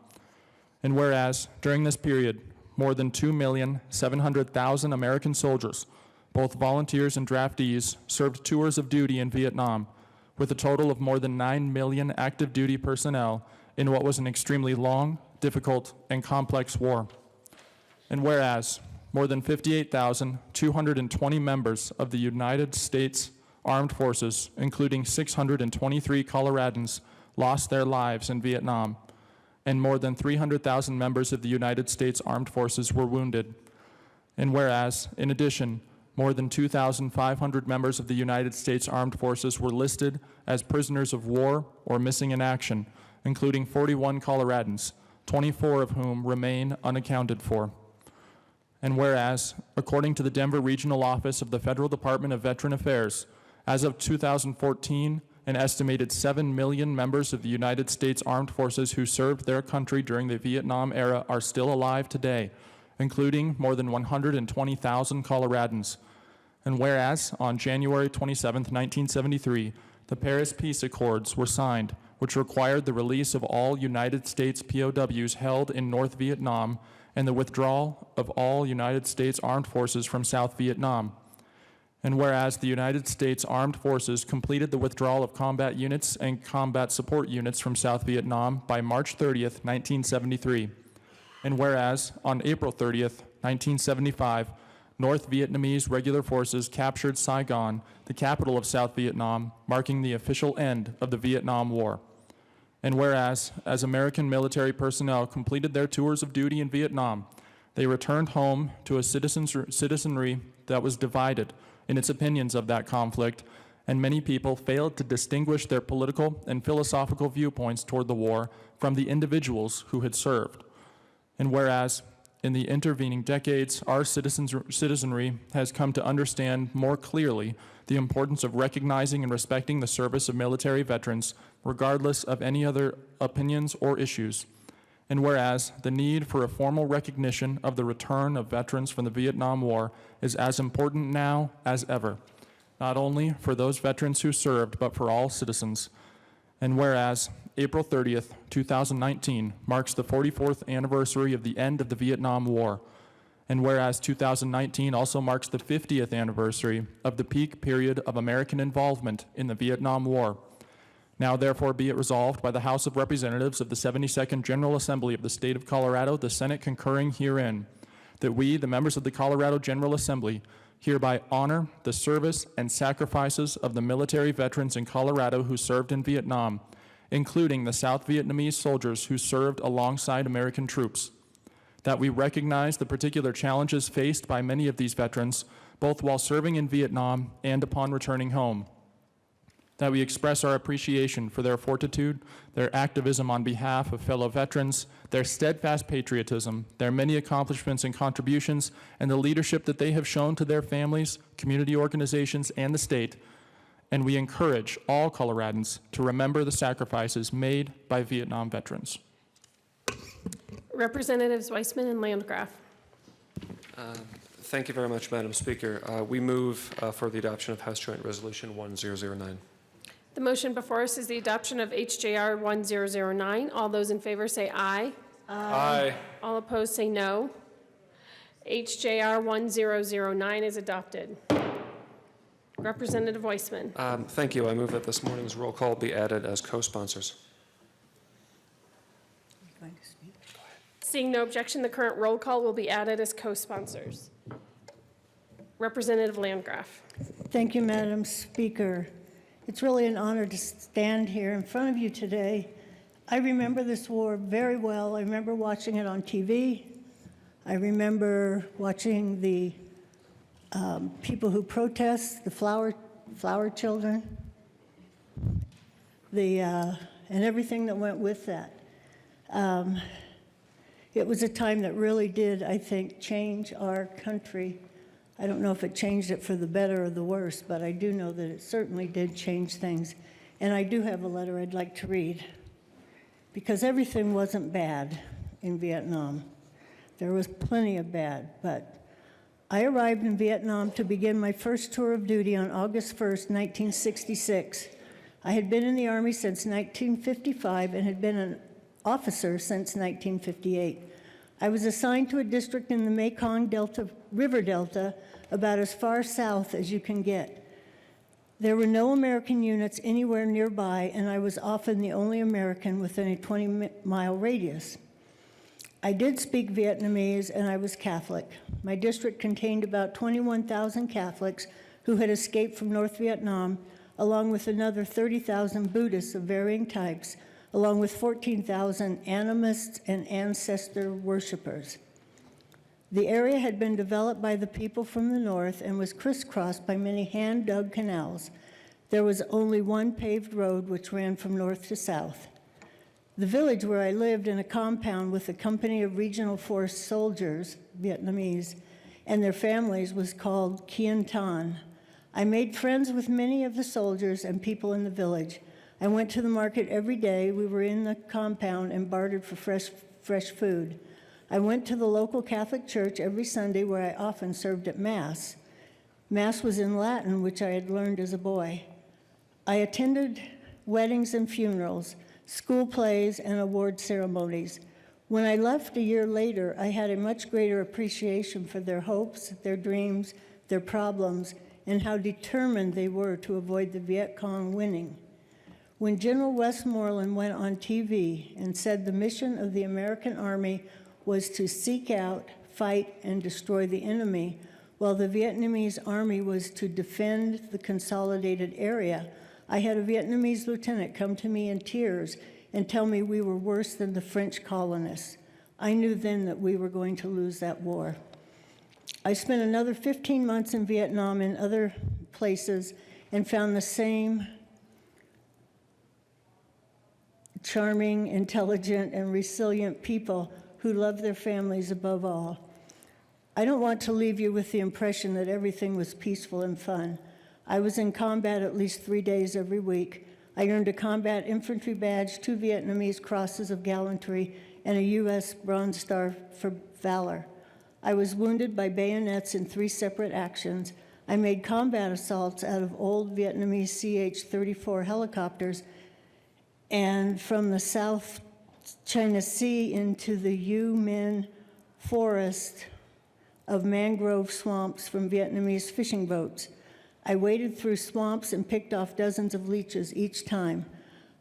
Speaker 5: And whereas, during this period, more than 2,700,000 American soldiers both volunteers and draftees, served tours of duty in Vietnam, with a total of more than 9 million active duty personnel in what was an extremely long, difficult, and complex war. And whereas more than 58,220 members of the United States Armed Forces, including 623 Coloradans, lost their lives in Vietnam, and more than 300,000 members of the United States Armed Forces were wounded. And whereas, in addition, more than 2,500 members of the United States Armed Forces were listed as prisoners of war or missing in action, including 41 Coloradans, 24 of whom remain unaccounted for. And whereas, according to the Denver Regional Office of the Federal Department of Veteran Affairs, as of 2014, an estimated 7 million members of the United States Armed Forces who served their country during the Vietnam era are still alive today, including more than 120,000 Coloradans. And whereas, on January 27, 1973, the Paris Peace Accords were signed, which required the release of all United States POWs held in North Vietnam and the withdrawal of all United States Armed Forces from South Vietnam. And whereas the United States Armed Forces completed the withdrawal of combat units and combat support units from South Vietnam by March 30th, 1973. And whereas, on April 30th, 1975, North Vietnamese regular forces captured Saigon, the capital of South Vietnam, marking the official end of the Vietnam War. And whereas, as American military personnel completed their tours of duty in Vietnam, they returned home to a citizenry that was divided in its opinions of that conflict, and many people failed to distinguish their political and philosophical viewpoints toward the war from the individuals who had served. And whereas, in the intervening decades, our citizenry has come to understand more clearly the importance of recognizing and respecting the service of military veterans, regardless of any other opinions or issues. And whereas the need for a formal recognition of the return of veterans from the Vietnam War is as important now as ever, not only for those veterans who served, but for all citizens. And whereas April 30th, 2019 marks the 44th anniversary of the end of the Vietnam War, and whereas 2019 also marks the 50th anniversary of the peak period of American involvement in the Vietnam War, now therefore be it resolved by the House of Representatives of the 72nd General Assembly of the State of Colorado, the Senate concurring herein, that we, the members of the Colorado General Assembly, hereby honor the service and sacrifices of the military veterans in Colorado who served in Vietnam, including the South Vietnamese soldiers who served alongside American troops. That we recognize the particular challenges faced by many of these veterans, both while serving in Vietnam and upon returning home. That we express our appreciation for their fortitude, their activism on behalf of fellow veterans, their steadfast patriotism, their many accomplishments and contributions, and the leadership that they have shown to their families, community organizations, and the state. And we encourage all Coloradans to remember the sacrifices made by Vietnam veterans.
Speaker 1: Representatives Weissman and Landgraf.
Speaker 3: Thank you very much, Madam Speaker. We move for the adoption of House Joint Resolution 1009.
Speaker 1: The motion before us is the adoption of HJR 1009. All those in favor say aye.
Speaker 3: Aye.
Speaker 1: All opposed say no. HJR 1009 is adopted. Representative Weissman.
Speaker 3: Thank you. I move that this morning's roll call be added as co-sponsors.
Speaker 1: Seeing no objection, the current roll call will be added as co-sponsors. Representative Landgraf.
Speaker 4: Thank you, Madam Speaker. It's really an honor to stand here in front of you today. I remember this war very well. I remember watching it on TV. I remember watching the people who protest, the flower children, and everything that went with that. It was a time that really did, I think, change our country. I don't know if it changed it for the better or the worse, but I do know that it certainly did change things. And I do have a letter I'd like to read, because everything wasn't bad in Vietnam. There was plenty of bad, but I arrived in Vietnam to begin my first tour of duty on August 1st, 1966. I had been in the Army since 1955 and had been an officer since 1958. I was assigned to a district in the Mekong Delta, River Delta about as far south as you can get. There were no American units anywhere nearby, and I was often the only American within a 20-mile radius. I did speak Vietnamese, and I was Catholic. My district contained about 21,000 Catholics who had escaped from North Vietnam, along with another 30,000 Buddhists of varying types, along with 14,000 animists and ancestor worshipers. The area had been developed by the people from the north and was crisscrossed by many hand-dug canals. There was only one paved road which ran from north to south. The village where I lived in a compound with a company of regional force soldiers, Vietnamese, and their families was called Kien Tan. I made friends with many of the soldiers and people in the village. I went to the market every day. We were in the compound and bartered for fresh food. I went to the local Catholic church every Sunday where I often served at Mass. Mass was in Latin, which I had learned as a boy. I attended weddings and funerals, school plays, and award ceremonies. When I left a year later, I had a much greater appreciation for their hopes, their dreams, their problems, and how determined they were to avoid the Viet Cong winning. When General Westmoreland went on TV and said the mission of the American Army was to seek out, fight, and destroy the enemy, while the Vietnamese Army was to defend the consolidated area, I had a Vietnamese lieutenant come to me in tears and tell me we were worse than the French colonists. I knew then that we were going to lose that war. I spent another 15 months in Vietnam and other places and found the same charming, intelligent, and resilient people who love their families above all. I don't want to leave you with the impression that everything was peaceful and fun. I was in combat at least 3 days every week. I earned a combat infantry badge, 2 Vietnamese crosses of gallantry, and a U.S. Bronze Star for valor. I was wounded by bayonets in 3 separate actions. I made combat assaults out of old Vietnamese CH-34 helicopters and from the South China Sea into the U Minh forest of mangrove swamps from Vietnamese fishing boats. I waded through swamps and picked off dozens of leeches each time.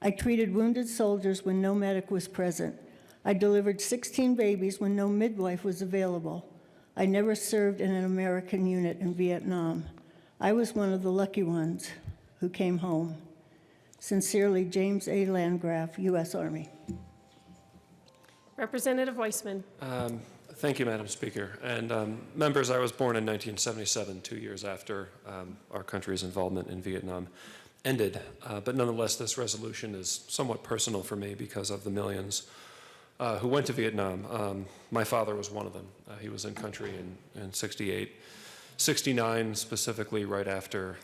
Speaker 4: I treated wounded soldiers when no medic was present. I delivered 16 babies when no midwife was available. I never served in an American unit in Vietnam. I was one of the lucky ones who came home. Sincerely, James A. Landgraf, U.S. Army.
Speaker 1: Representative Weissman.
Speaker 3: Thank you, Madam Speaker. And members, I was born in 1977, 2 years after our country's involvement in Vietnam ended. But nonetheless, this resolution is somewhat personal for me because of the millions who went to Vietnam. My father was one of them. He was in country in 68, 69 specifically, right after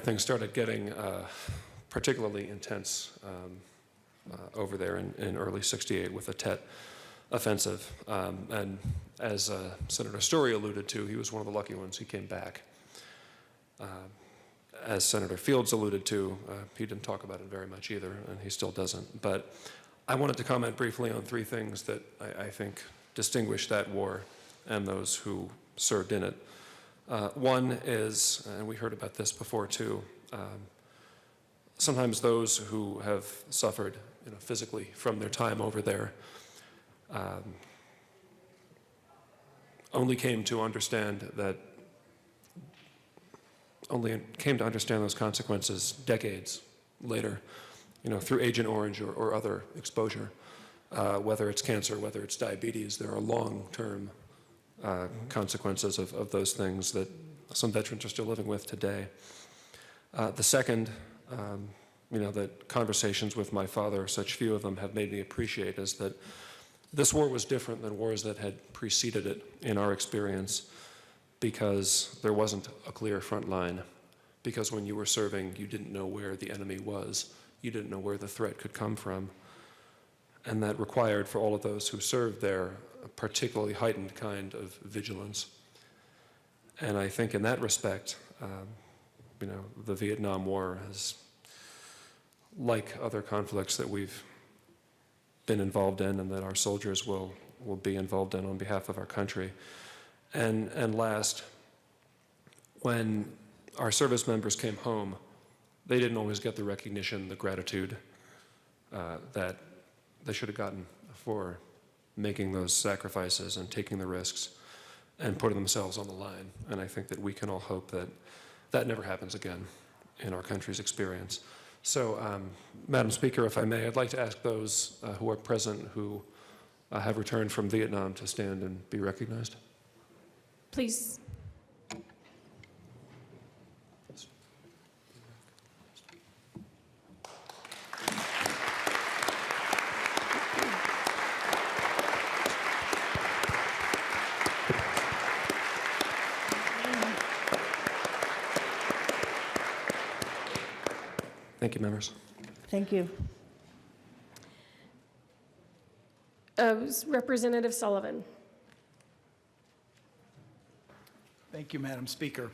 Speaker 3: things started getting particularly intense over there in early 68 with the Tet offensive. And as Senator Story alluded to, he was one of the lucky ones. He came back. As Senator Fields alluded to, he didn't talk about it very much either, and he still doesn't. But I wanted to comment briefly on 3 things that I think distinguish that war and those who served in it. One is, and we heard about this before too, sometimes those who have suffered physically from their time over there only came to understand those consequences decades later, through Agent Orange or other exposure, whether it's cancer, whether it's diabetes. There are long-term consequences of those things that some veterans are still living with today. The second, that conversations with my father, such few of them, have made me appreciate is that this war was different than wars that had preceded it in our experience because there wasn't a clear front line. Because when you were serving, you didn't know where the enemy was. You didn't know where the threat could come from. And that required for all of those who served there a particularly heightened kind of vigilance. And I think in that respect, the Vietnam War has, like other conflicts that we've been involved in and that our soldiers will will be involved in on behalf of our country. And last, when our service members came home, they didn't always get the recognition, the gratitude that they should have gotten for making those sacrifices and taking the risks and putting themselves on the line. And I think that we can all hope that that never happens again in our country's experience. So, Madam Speaker, if I may, I'd like to ask those who are present who have returned from Vietnam to stand and be recognized.
Speaker 1: Please.
Speaker 3: Thank you, members.
Speaker 4: Thank you.
Speaker 1: Representative Sullivan.
Speaker 6: Thank you, Madam Speaker.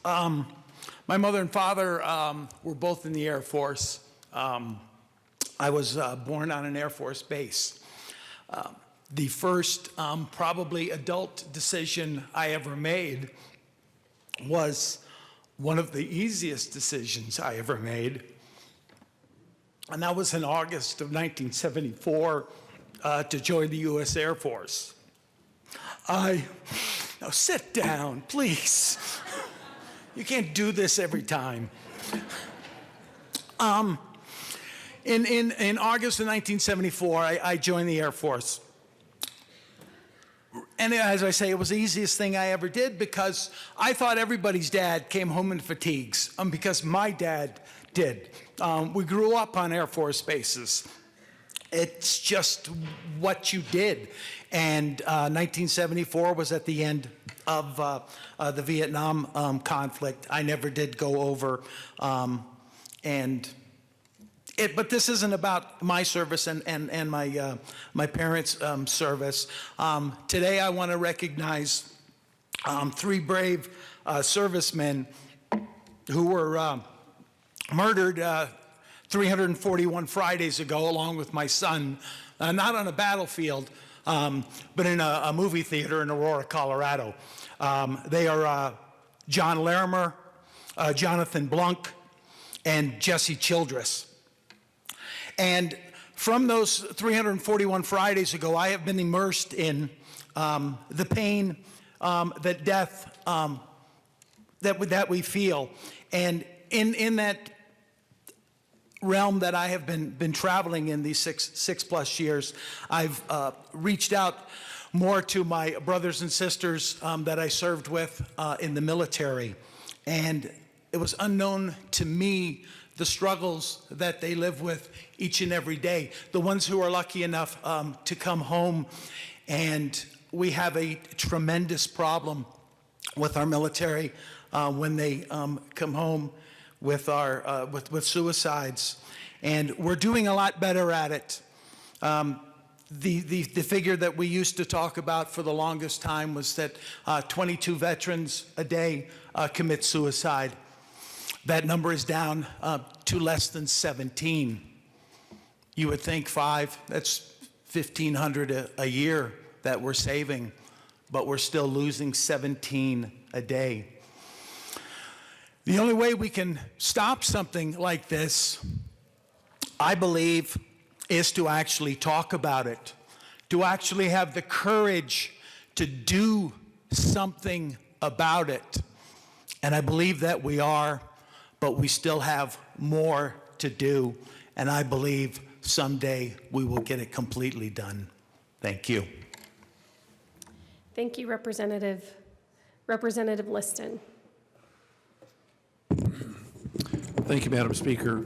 Speaker 6: My mother and father were both in the Air Force. I was born on an Air Force base. The first probably adult decision I ever made was one of the easiest decisions I ever made. And that was in August of 1974 to join the U.S. Air Force. Now sit down, please. You can't do this every time. In August of 1974, I joined the Air Force. And as I say, it was the easiest thing I ever did because I thought everybody's dad came home in fatigues, because my dad did. We grew up on Air Force bases. It's just what you did. And 1974 was at the end of the Vietnam conflict. I never did go over. But this isn't about my service and my parents' service. Today I want to recognize 3 brave servicemen who were murdered 341 Fridays ago, along with my son, not on a battlefield, but in a movie theater in Aurora, Colorado. They are John Larimer, Jonathan Blunk, and Jesse Childress. And from those 341 Fridays ago, I have been immersed in the pain, that death that we feel. And in that realm that I have been traveling in these six plus years, I've reached out more to my brothers and sisters that I served with in the military. And it was unknown to me the struggles that they live with each and every day. The ones who are lucky enough to come home, and we have a tremendous problem with our military when they come home with our with suicides, and we're doing a lot better at it. The figure that we used to talk about for the longest time was that 22 veterans a day commit suicide. That number is down to less than 17. You would think 5, that's 1,500 a year that we're saving, but we're still losing 17 a day. The only way we can stop something like this, I believe, is to actually talk about it, to actually have the courage to do something about it. And I believe that we are, but we still have more to do. And I believe someday we will get it completely done. Thank you.
Speaker 1: Thank you, Representative. Representative Liston.
Speaker 8: Thank you, Madam Speaker.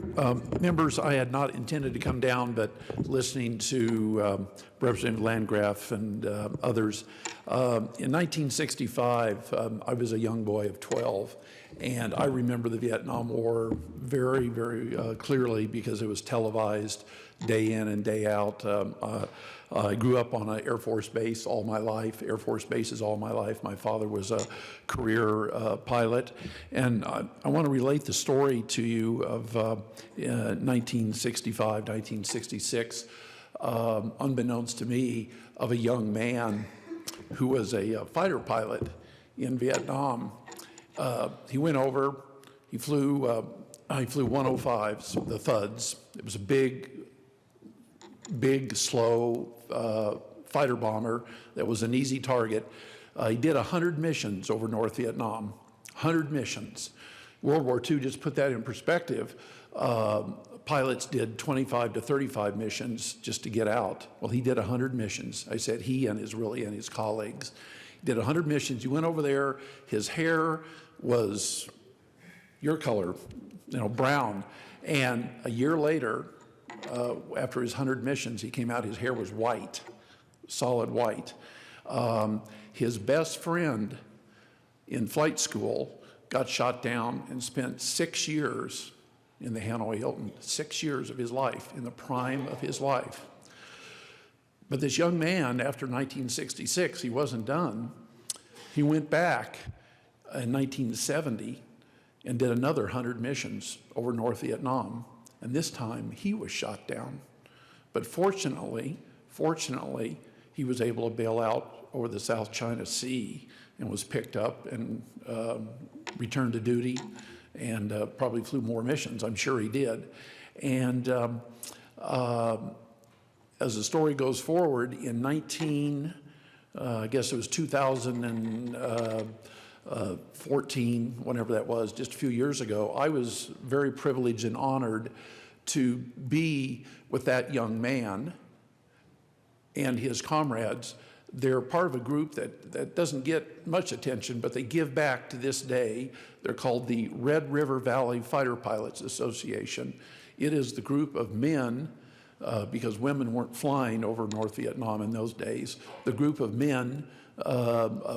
Speaker 8: Members, I had not intended to come down, but listening to Representative Landgraf and others, in 1965, I was a young boy of 12, and I remember the Vietnam War very, very clearly because it was televised day in and day out. I grew up on an Air Force base all my life, Air Force bases all my life. My father was a career pilot. And I want to relate the story to you of 1965, 1966. unbeknownst to me, of a young man who was a fighter pilot in Vietnam. He went over, he flew 105s, the thuds. It was a big, slow fighter bomber that was an easy target. He did 100 missions over North Vietnam, 100 missions. World War II, just put that in perspective, pilots did 25 to 35 missions just to get out. Well, he did 100 missions. I said he and his colleagues. He did 100 missions. He went over there, his hair was your color, brown. And a year later, after his 100 missions, he came out, his hair was white, solid white. His best friend in flight school got shot down and spent 6 years in the Hanoi Hilton, 6 years of his life, in the prime of his life. But this young man, after 1966, he wasn't done. He went back in 1970 and did another 100 missions over North Vietnam. And this time, he was shot down. But fortunately, he was able to bail out over the South China Sea and was picked up and returned to duty and probably flew more missions. I'm sure he did. And as the story goes forward, in I guess it was 2014, whenever that was, just a few years ago, I was very privileged and honored to be with that young man and his comrades. They're part of a group that doesn't get much attention, but they give back to this day. They're called the Red River Valley Fighter Pilots Association. It is the group of men, because women weren't flying over North Vietnam in those days, the group of men,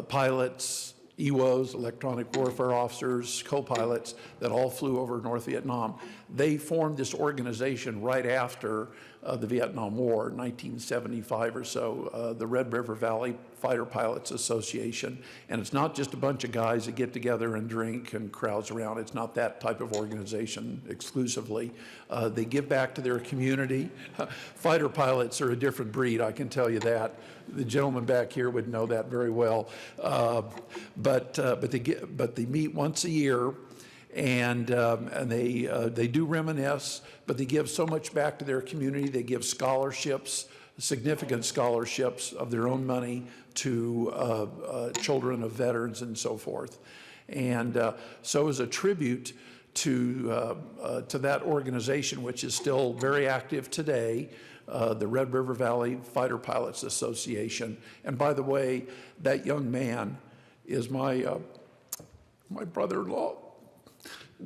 Speaker 8: pilots, EWOs, electronic warfare officers, co-pilots, that all flew over North Vietnam. They formed this organization right after the Vietnam War, 1975 or so, the Red River Valley Fighter Pilots Association. And it's not just a bunch of guys that get together and drink and crowds around. It's not that type of organization exclusively. They give back to their community. Fighter pilots are a different breed, I can tell you that. The gentleman back here would know that very well. But they meet once a year, and they do reminisce, but they give so much back to their community. They give scholarships, significant scholarships of their own money to children of veterans and so forth. And so as a tribute to that organization, which is still very active today, the Red River Valley Fighter Pilots Association. And by the way, that young man is my brother-in-law,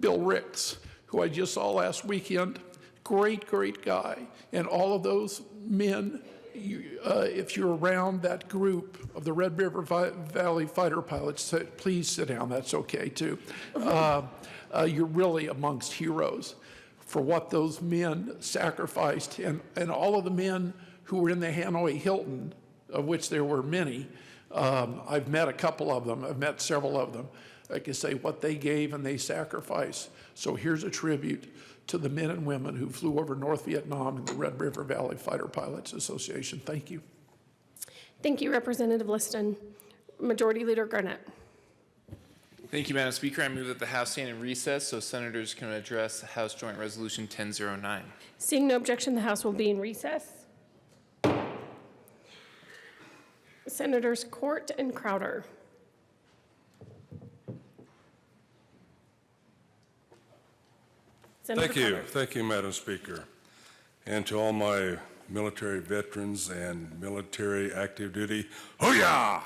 Speaker 8: Bill Ricks, who I just saw last weekend. Great, great guy. And all of those men, if you're around that group of the Red River Valley Fighter Pilots, please sit down, that's okay too. You're really amongst heroes for what those men sacrificed. And all of the men who were in the Hanoi Hilton, of which there were many, I've met a couple of them, I've met several of them. I can say what they gave and they sacrificed. So here's a tribute to the men and women who flew over North Vietnam in the Red River Valley Fighter Pilots Association. Thank you.
Speaker 1: Thank you, Representative Liston. Majority Leader Garnett.
Speaker 9: Thank you, Madam Speaker. I move that the House stand in recess so senators can address the House Joint Resolution 1009.
Speaker 1: Seeing no objection, the House will be in recess. Senators Court and Crowder.
Speaker 10: Thank you, Madam Speaker. And to all my military veterans and military active duty, hoo-yah!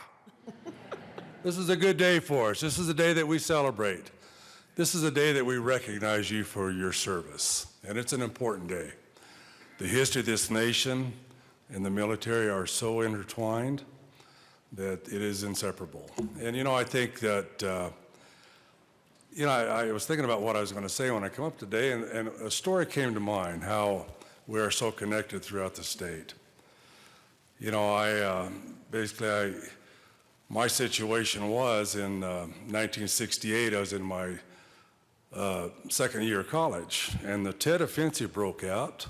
Speaker 10: This is a good day for us. This is a day that we celebrate. This is a day that we recognize you for your service, and it's an important day. The history of this nation and the military are so intertwined that it is inseparable. And I think that, I was thinking about what I was going to say when I come up today, and a story came to mind, how we are so connected throughout the state. My situation was in 1968, I was in my second year of college, and the Tet Offensive broke out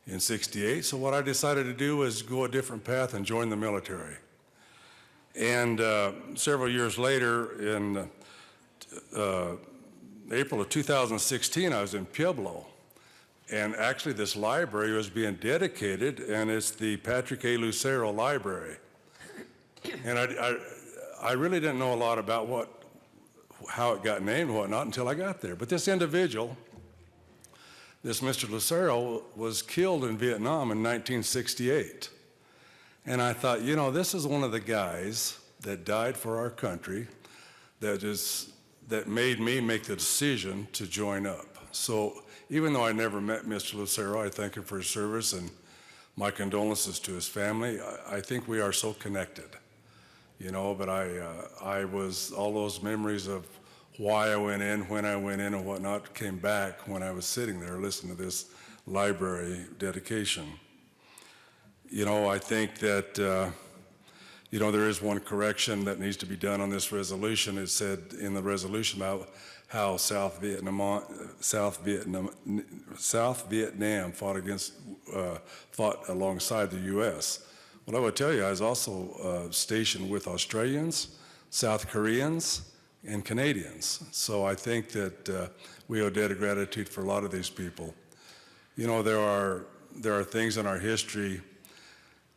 Speaker 10: in 68. So what I decided to do was go a different path and join the military. And several years later, in April of 2016, I was in Pueblo. And actually this library was being dedicated, and it's the Patrick A. Lucero Library. And I really didn't know a lot about how it got named and whatnot until I got there. But this individual, this Mr. Lucero, was killed in Vietnam in 1968. And I thought, you know, this is one of the guys that died for our country that made me make the decision to join up. So even though I never met Mr. Lucero, I thank him for his service and my condolences to his family. I think we are so connected, you know, but I was, all those memories of why I went in, when I went in and whatnot came back when I was sitting there listening to this library dedication. You know, I think that, you know, there is one correction that needs to be done on this resolution. It said in the resolution about how South Vietnam fought alongside the U.S. Well, I would tell you, I was also stationed with Australians, South Koreans, and Canadians. So I think that we owe a debt of gratitude for a lot of these people. You know, there are things in our history.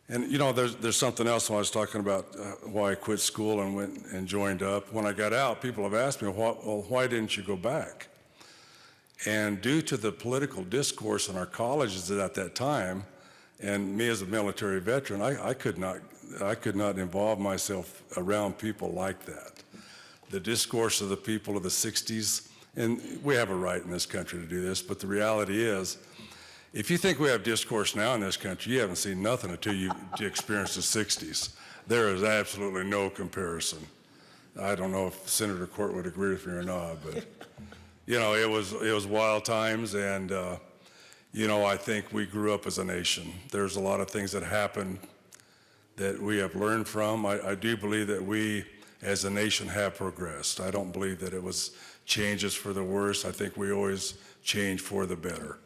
Speaker 10: And you know, there's something else when I was talking about why I quit school and went and joined up. When I got out, people have asked me, well, why didn't you go back? And due to the political discourse in our colleges at that time, and me as a military veteran, I could not involve myself around people like that. The discourse of the people of the 60s, and we have a right in this country to do this, but the reality is, if you think we have discourse now in this country, you haven't seen nothing until you experienced the 60s. There is absolutely no comparison. I don't know if Senator Court would agree with me or not, but you know, it was wild times, and you know, I think we grew up as a nation. There's a lot of things that happened that we have learned from. I do believe that we as a nation have progressed. I don't believe that it was changes for the worse. I think we always change for the better.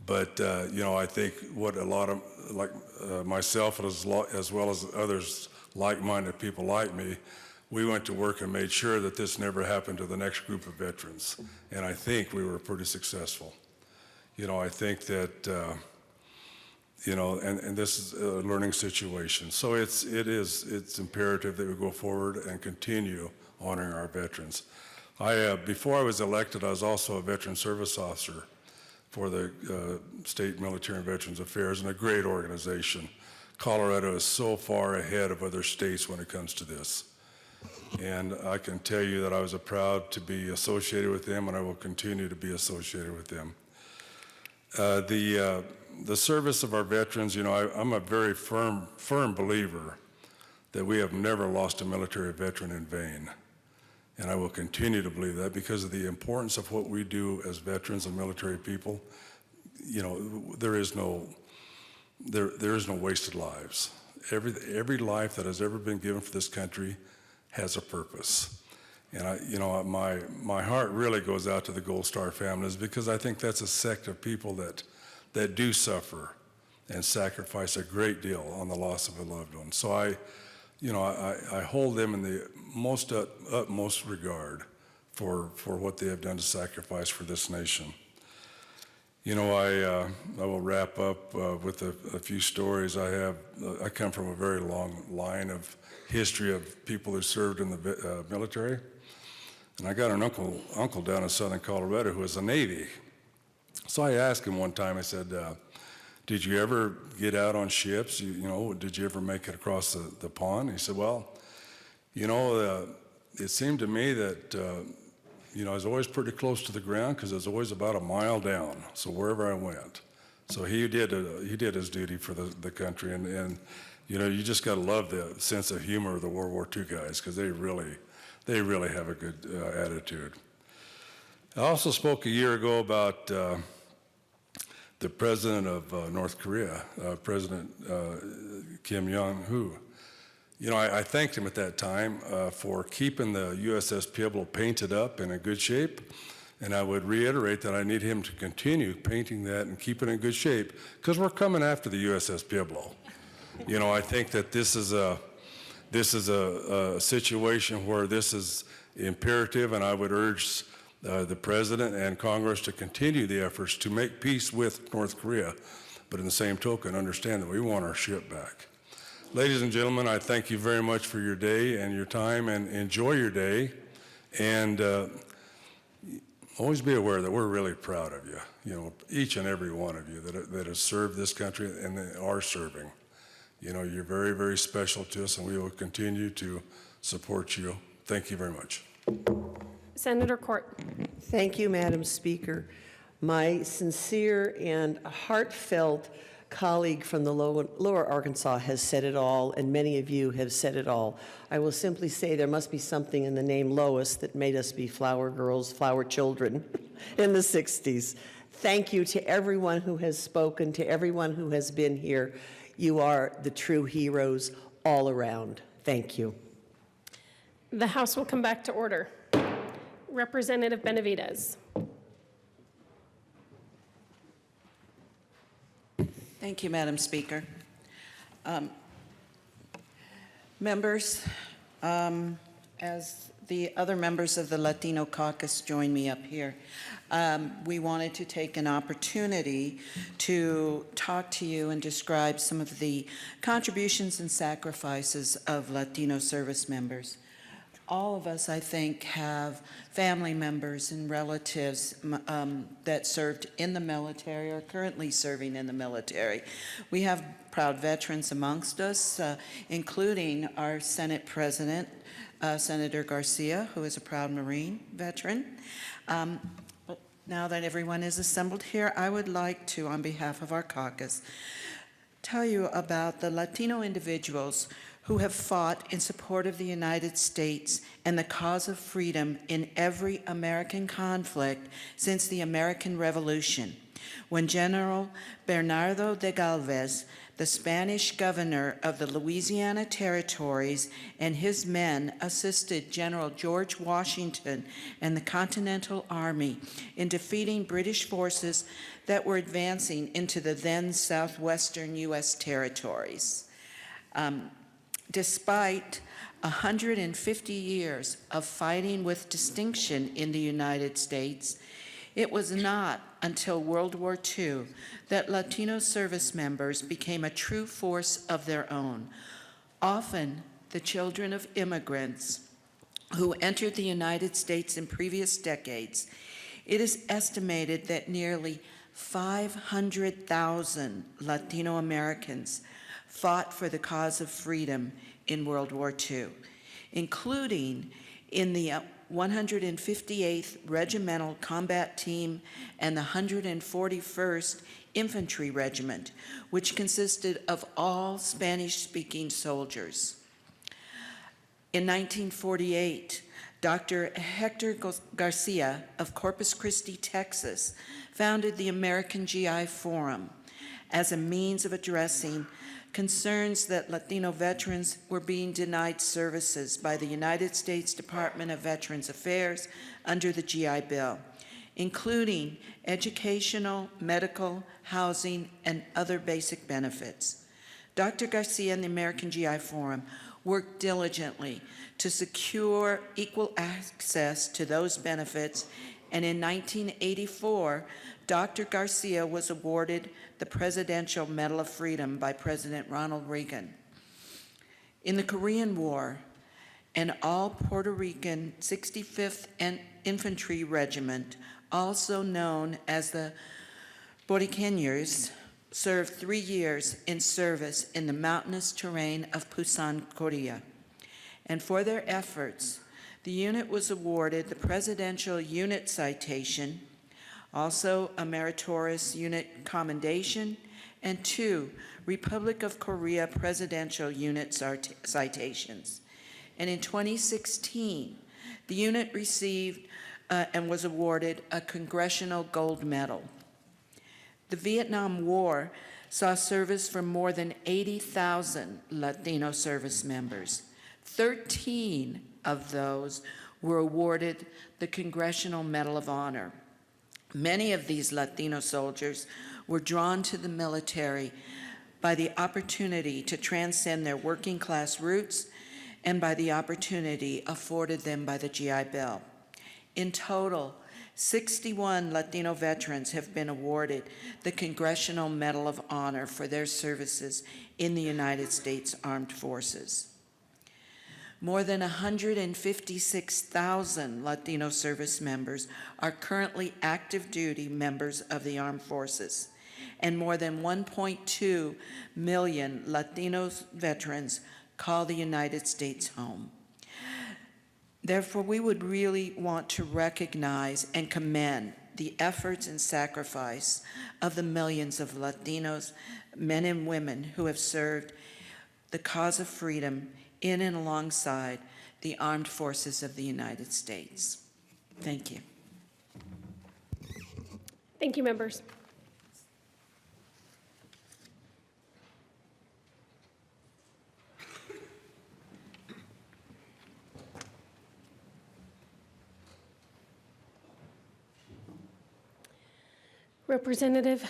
Speaker 10: But, you know, I think what a lot of, like myself as well as others like-minded people like me, we went to work and made sure that this never happened to the next group of veterans. And I think we were pretty successful. You know, I think that, you know, and this is a learning situation. So it's imperative that we go forward and continue honoring our veterans. Before I was elected, I was also a veteran service officer for the State Military and Veterans Affairs, and a great organization. Colorado is so far ahead of other states when it comes to this. And I can tell you that I was proud to be associated with them, and I will continue to be associated with them. The service of our veterans, you know, I'm a very firm believer that we have never lost a military veteran in vain. And I will continue to believe that because of the importance of what we do as veterans and military people. You know, there is no wasted lives. Every life that has ever been given for this country has a purpose. And you know, my heart really goes out to the Gold Star families, because I think that's a sect of people that do suffer and sacrifice a great deal on the loss of a loved one. So I hold them in the most utmost regard for what they have done to sacrifice for this nation. You know, I will wrap up with a few stories. I come from a very long line of history of people who served in the military, and I got an uncle down in southern Colorado who was a Navy. So I asked him one time. I said, did you ever get out on ships? You know, did you ever make it across the pond? He said, well, you know, it seemed to me that, you know, I was always pretty close to the ground because it was always about a mile down, so wherever I went. So he did his duty for the country, and you know, you just got to love the sense of humor of the World War II guys, because they really have a good attitude. I also spoke a year ago about the president of North Korea, President Kim Jong-un. You know, I thanked him at that time for keeping the USS Pueblo painted up and in good shape, And I would reiterate that I need him to continue painting that and keep it in good shape, because we're coming after the USS Pueblo. You know, I think that this is a situation where this is imperative, and I would urge the President and Congress to continue the efforts to make peace with North Korea, but in the same token, understand that we want our ship back. Ladies and gentlemen, I thank you very much for your day and your time, and enjoy your day. And always be aware that we're really proud of you, you know, each and every one of you that has served this country and that are serving. You know, you're very, very special to us, and we will continue to support you. Thank you very much.
Speaker 1: Senator Court.
Speaker 11: Thank you, Madam Speaker. My sincere and heartfelt colleague from the lower Arkansas has said it all, and many of you have said it all. I will simply say there must be something in the name Lois that made us be flower girls, flower children in the 60s. Thank you to everyone who has spoken, to everyone who has been here. You are the true heroes all around. Thank you.
Speaker 1: The House will come back to order. Representative Benavidez.
Speaker 12: Thank you, Madam Speaker. Members, as the other members of the Latino caucus join me up here, we wanted to take an opportunity to talk to you and describe some of the contributions and sacrifices of Latino service members. All of us, I think, have family members and relatives that served in the military or currently serving in the military. We have proud veterans amongst us, including our Senate President, Senator Garcia, who is a proud Marine veteran. But now that everyone is assembled here, I would like to, on behalf of our caucus, tell you about the Latino individuals who have fought in support of the United States and the cause of freedom in every American conflict since the American Revolution, when General Bernardo de Galvez, the Spanish governor of the Louisiana Territories, and his men assisted General George Washington and the Continental Army in defeating British forces that were advancing into the then southwestern U.S. territories. Despite 150 years of fighting with distinction in the United States, it was not until World War II that Latino service members became a true force of their own, often the children of immigrants who entered the United States in previous decades. It is estimated that nearly 500,000 Latino Americans fought for the cause of freedom in World War II, including in the 158th Regimental Combat Team and the 141st Infantry Regiment, which consisted of all Spanish-speaking soldiers. In 1948, Dr. Hector Garcia of Corpus Christi, Texas, founded the American GI Forum as a means of addressing concerns that Latino veterans were being denied services by the United States Department of Veterans Affairs under the GI Bill, including educational, medical, housing, and other basic benefits. Dr. Garcia and the American GI Forum worked diligently to secure equal access to those benefits, and in 1984, Dr. Garcia was awarded the Presidential Medal of Freedom by President Ronald Reagan. In the Korean War, an all-Puerto Rican 65th Infantry Regiment, also known as the Boriqueños, served 3 years in service in the mountainous terrain of Busan, Korea. And for their efforts, the unit was awarded the Presidential Unit Citation, also a Meritorious Unit Commendation, and 2 Republic of Korea Presidential Unit Citations. And in 2016, the unit received and was awarded a Congressional Gold Medal. The Vietnam War saw service from more than 80,000 Latino service members. 13 of those were awarded the Congressional Medal of Honor. Many of these Latino soldiers were drawn to the military by the opportunity to transcend their working class roots and by the opportunity afforded them by the GI Bill. In total, 61 Latino veterans have been awarded the Congressional Medal of Honor for their services in the United States Armed Forces. More than 156,000 Latino service members are currently active duty members of the armed forces, and more than 1.2 million Latino veterans call the United States home. Therefore, we would really want to recognize and commend the efforts and sacrifice of the millions of Latinos, men and women who have served the cause of freedom in and alongside the armed forces of the United States. Thank you.
Speaker 1: Thank you, members. Representative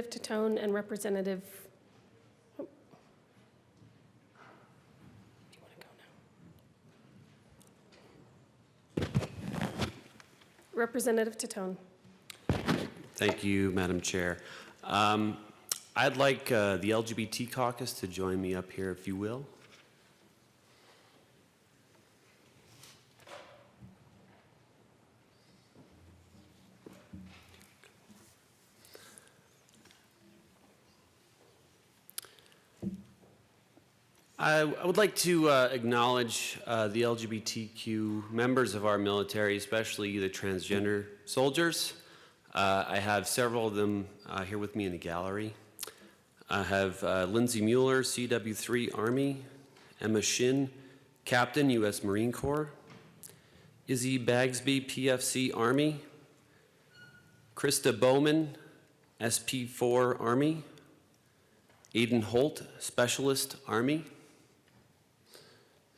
Speaker 1: Tatone and Representative, do you want to go now? Representative Tatone.
Speaker 7: Thank you, Madam Chair. I'd like the LGBT caucus to join me up here, if you will. I would like to acknowledge the LGBTQ members of our military, especially the transgender soldiers. I have several of them here with me in the gallery. I have Lindsay Mueller, CW3 Army, Emma Shin, Captain, U.S. Marine Corps, Izzy Bagsby, PFC Army, Krista Bowman, SP4 Army, Aiden Holt, Specialist Army,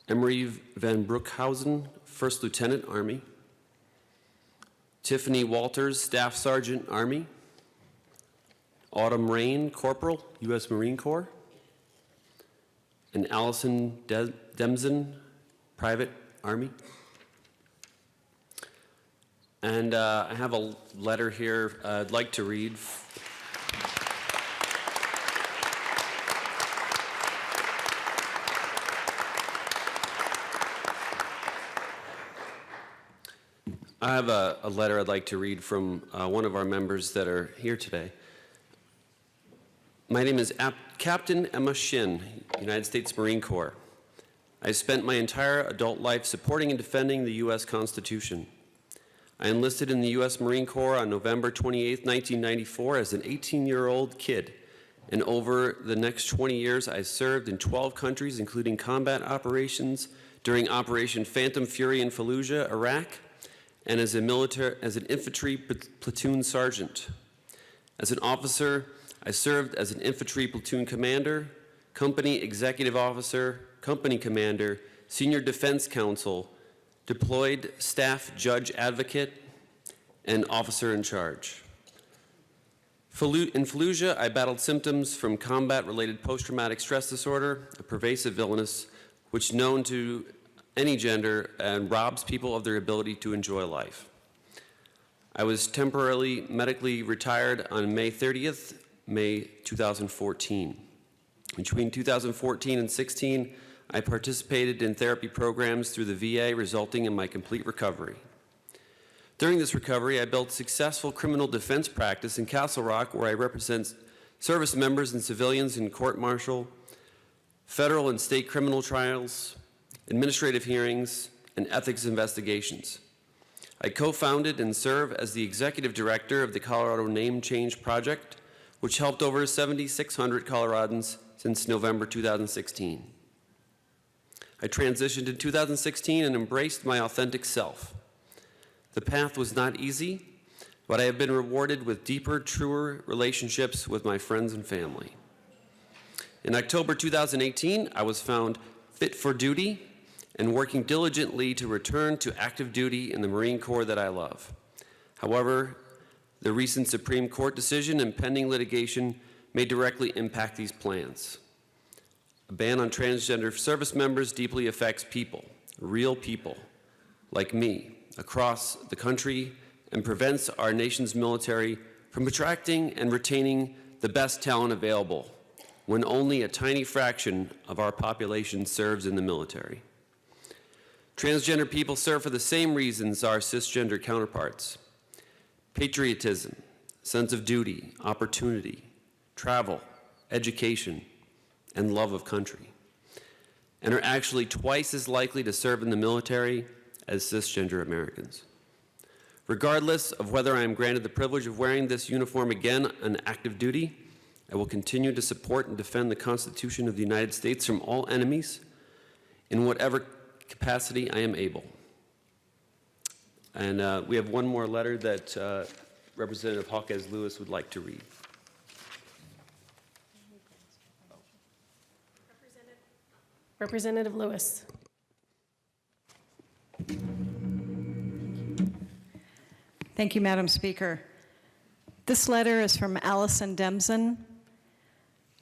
Speaker 7: Emery Van Brookhausen, First Lieutenant Army, Tiffany Walters, Staff Sergeant Army, Autumn Rain, Corporal, U.S. Marine Corps, and Allison Demsen, Private Army. And I have a letter here I'd like to read. I have a letter I'd like to read from one of our members that are here today. My name is Captain Emma Shin, United States Marine Corps. I spent my entire adult life supporting and defending the U.S. Constitution. I enlisted in the U.S. Marine Corps on November 28, 1994 as an 18-year-old kid, and over the next 20 years I served in 12 countries, including combat operations during Operation Phantom Fury in Fallujah, Iraq, and as an infantry platoon sergeant. As an officer, I served as an infantry platoon commander, company executive officer, company commander, senior defense counsel, deployed staff judge advocate, and officer in charge. In Fallujah, I battled symptoms from combat-related post-traumatic stress disorder, a pervasive illness which known to any gender and robs people of their ability to enjoy life. I was temporarily medically retired on May 30th, May 2014. Between 2014 and 16, I participated in therapy programs through the VA, resulting in my complete recovery. During this recovery, I built successful criminal defense practice in Castle Rock, where I represent service members and civilians in court-martial, federal and state criminal trials, administrative hearings, and ethics investigations. I co-founded and serve as the executive director of the Colorado Name Change Project, which helped over 7,600 Coloradans since November 2016. I transitioned in 2016 and embraced my authentic self. The path was not easy, but I have been rewarded with deeper, truer relationships with my friends and family. In October 2018, I was found fit for duty and working diligently to return to active duty in the Marine Corps that I love. However, the recent Supreme Court decision and pending litigation may directly impact these plans. A ban on transgender service members deeply affects people, real people, like me, across the country, and prevents our nation's military from attracting and retaining the best talent available when only a tiny fraction of our population serves in the military. Transgender people serve for the same reasons our cisgender counterparts: patriotism, sense of duty, opportunity, travel, education, and love of country, and are actually twice as likely to serve in the military as cisgender Americans. Regardless of whether I am granted the privilege of wearing this uniform again on active duty, I will continue to support and defend the Constitution of the United States from all enemies in whatever capacity I am able. And we have one more letter that Representative Hawkes Lewis would like to read.
Speaker 1: Representative Lewis.
Speaker 13: Thank you, Madam Speaker. This letter is from Allison Demsen.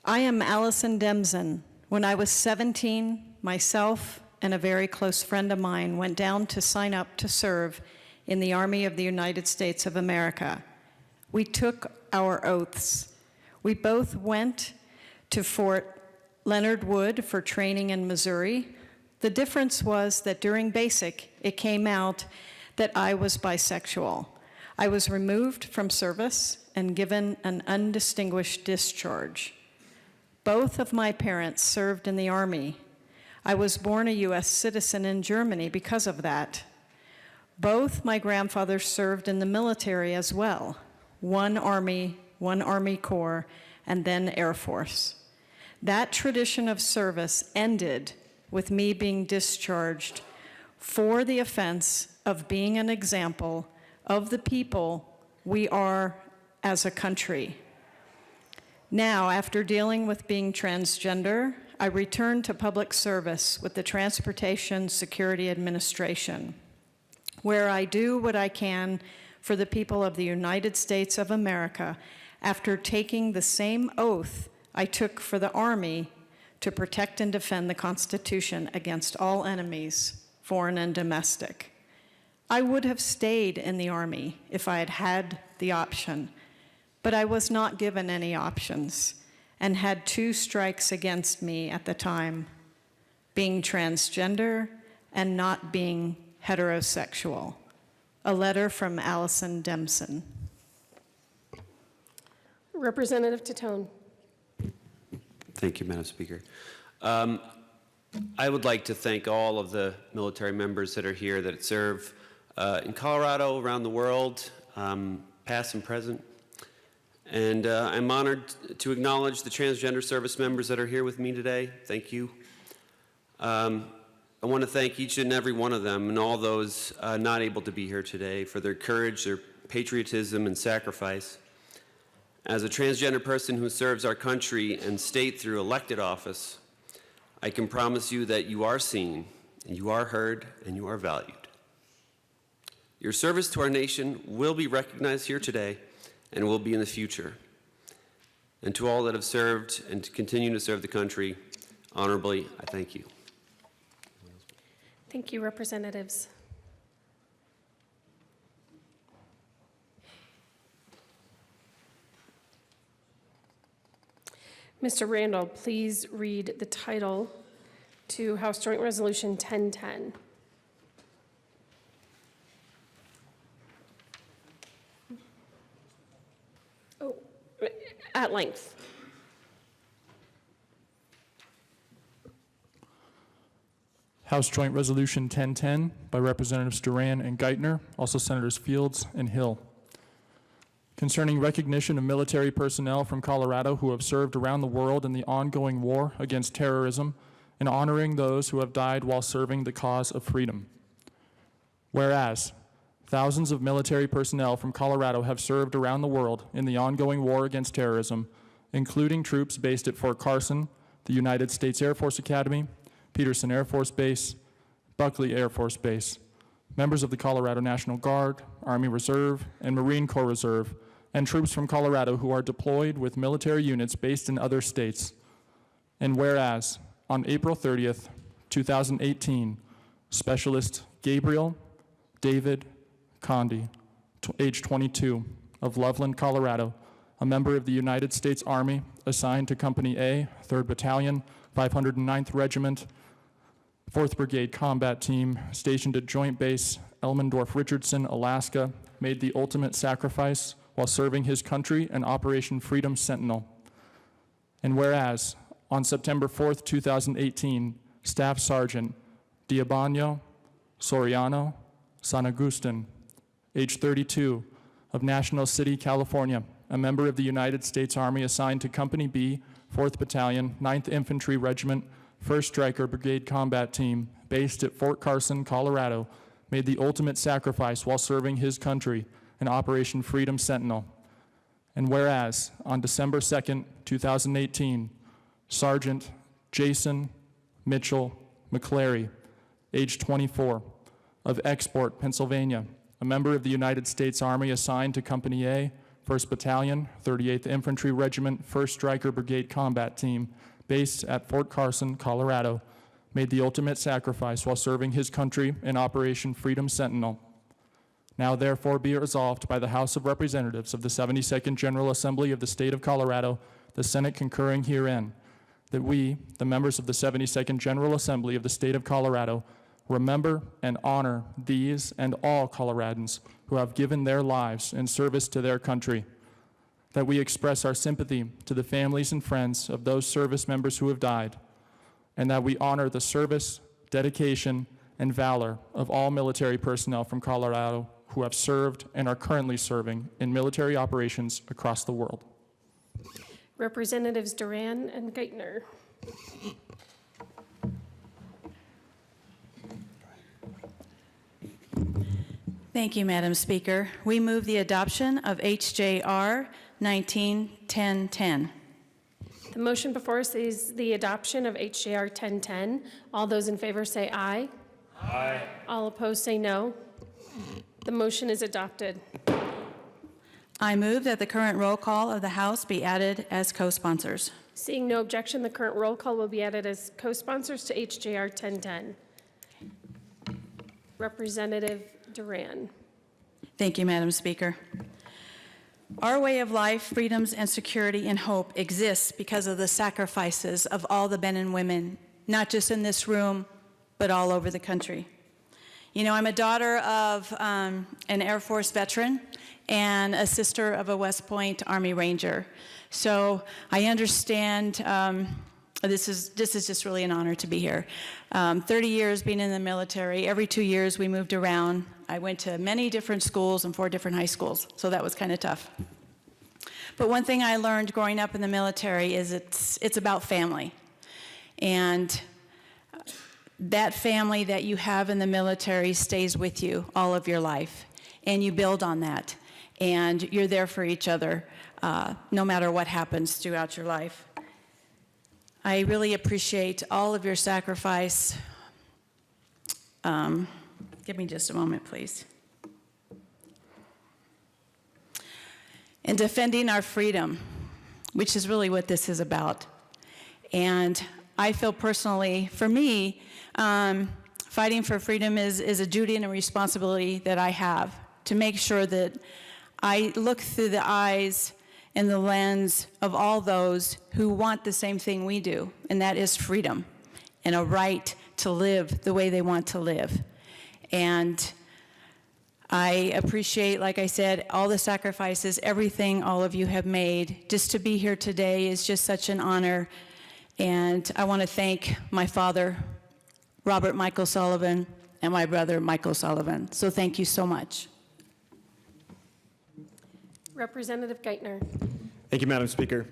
Speaker 13: I am Allison Demsen. When I was 17, myself and a very close friend of mine went down to sign up to serve in the Army of the United States of America. We took our oaths. We both went to Fort Leonard Wood for training in Missouri. The difference was that during basic, it came out that I was bisexual. I was removed from service and given an undistinguished discharge. Both of my parents served in the Army. I was born a U.S. citizen in Germany because of that. Both my grandfathers served in the military as well. One Army Corps, and then Air Force. That tradition of service ended with me being discharged for the offense of being an example of the people we are as a country. Now, after dealing with being transgender, I returned to public service with the Transportation Security Administration, where I do what I can for the people of the United States of America after taking the same oath I took for the Army to protect and defend the Constitution against all enemies, foreign and domestic. I would have stayed in the Army if I had had the option, but I was not given any options and had 2 strikes against me at the time: being transgender and not being heterosexual. A letter from Allison Demsen.
Speaker 1: Representative Titone.
Speaker 7: Thank you, Madam Speaker. I would like to thank all of the military members that are here that serve in Colorado, around the world, past and present. And I'm honored to acknowledge the transgender service members that are here with me today. Thank you. I want to thank each and every one of them and all those not able to be here today for their courage, their patriotism, and sacrifice. As a transgender person who serves our country and state through elected office, I can promise you that you are seen, and you are heard, and you are valued. Your service to our nation will be recognized here today and will be in the future. And to all that have served and continue to serve the country honorably, I thank you.
Speaker 1: Thank you, representatives. Mr. Randall, please read the title to House Joint Resolution 1010. Oh, at length.
Speaker 5: House Joint Resolution 1010 by Representatives Duran and Geithner, also Senators Fields and Hill. Concerning recognition of military personnel from Colorado who have served around the world in the ongoing war against terrorism and honoring those who have died while serving the cause of freedom. Whereas, Thousands of military personnel from Colorado have served around the world in the ongoing war against terrorism, including troops based at Fort Carson, the United States Air Force Academy, Peterson Air Force Base, Buckley Air Force Base, members of the Colorado National Guard, Army Reserve, and Marine Corps Reserve, and troops from Colorado who are deployed with military units based in other states. And whereas, on April 30th, 2018, Specialist Gabriel David Condi, age 22, of Loveland, Colorado, a member of the United States Army assigned to Company A, 3rd Battalion, 509th Regiment, 4th Brigade Combat Team, stationed at Joint Base Elmendorf-Richardson, Alaska, made the ultimate sacrifice while serving his country in Operation Freedom Sentinel. And whereas, on September 4th, 2018, Staff Sergeant Diabano Soriano San Agustin, age 32, of National City, California, a member of the United States Army assigned to Company B, 4th Battalion, 9th Infantry Regiment, 1st Stryker Brigade Combat Team, based at Fort Carson, Colorado, made the ultimate sacrifice while serving his country in Operation Freedom Sentinel. And whereas, on December 2nd, 2018, Sergeant Jason Mitchell McClary, age 24, of Export, Pennsylvania, a member of the United States Army assigned to Company A, 1st Battalion, 38th Infantry Regiment, 1st Stryker Brigade Combat Team, based at Fort Carson, Colorado, made the ultimate sacrifice while serving his country in Operation Freedom Sentinel. Now therefore be it resolved by the House of Representatives of the 72nd General Assembly of the State of Colorado, the Senate concurring herein, that we, the members of the 72nd General Assembly of the State of Colorado, remember and honor these and all Coloradans who have given their lives in service to their country, that we express our sympathy to the families and friends of those service members who have died, and that we honor the service, dedication, and valor of all military personnel from Colorado who have served and are currently serving in military operations across the world.
Speaker 1: Representatives Duran and Geithner.
Speaker 14: Thank you, Madam Speaker. We move the adoption of HJR 191010.
Speaker 1: The motion before us is the adoption of HJR 1010. All those in favor say aye. Aye. All opposed say no. The motion is adopted.
Speaker 14: I move that the current roll call of the House be added as co-sponsors.
Speaker 1: Seeing no objection, the current roll call will be added as co-sponsors to HJR 1010. Representative Duran.
Speaker 14: Thank you, Madam Speaker. Our way of life, freedoms, and security and hope exists because of the sacrifices of all the men and women, not just in this room, but all over the country. You know, I'm a daughter of an Air Force veteran and a sister of a West Point Army Ranger. So I understand this is just really an honor to be here. 30 years being in the military, every 2 years we moved around. I went to many different schools and 4 different high schools, so that was kind of tough. But one thing I learned growing up in the military is it's about family. And that family that you have in the military stays with you all of your life, and you build on that. And you're there for each other no matter what happens throughout your life. I really appreciate all of your sacrifice. Give me just a moment, please. In defending our freedom, which is really what this is about. And I feel personally, for me, fighting for freedom is a duty and a responsibility that I have to make sure that I look through the eyes and the lens of all those who want the same thing we do, and that is freedom and a right to live the way they want to live. And I appreciate, like I said, all the sacrifices, everything all of you have made. Just to be here today is just such an honor. And I want to thank my father, Robert Michael Sullivan, and my brother, Michael Sullivan. So thank you so much.
Speaker 1: Representative Geithner.
Speaker 15: Thank you, Madam Speaker.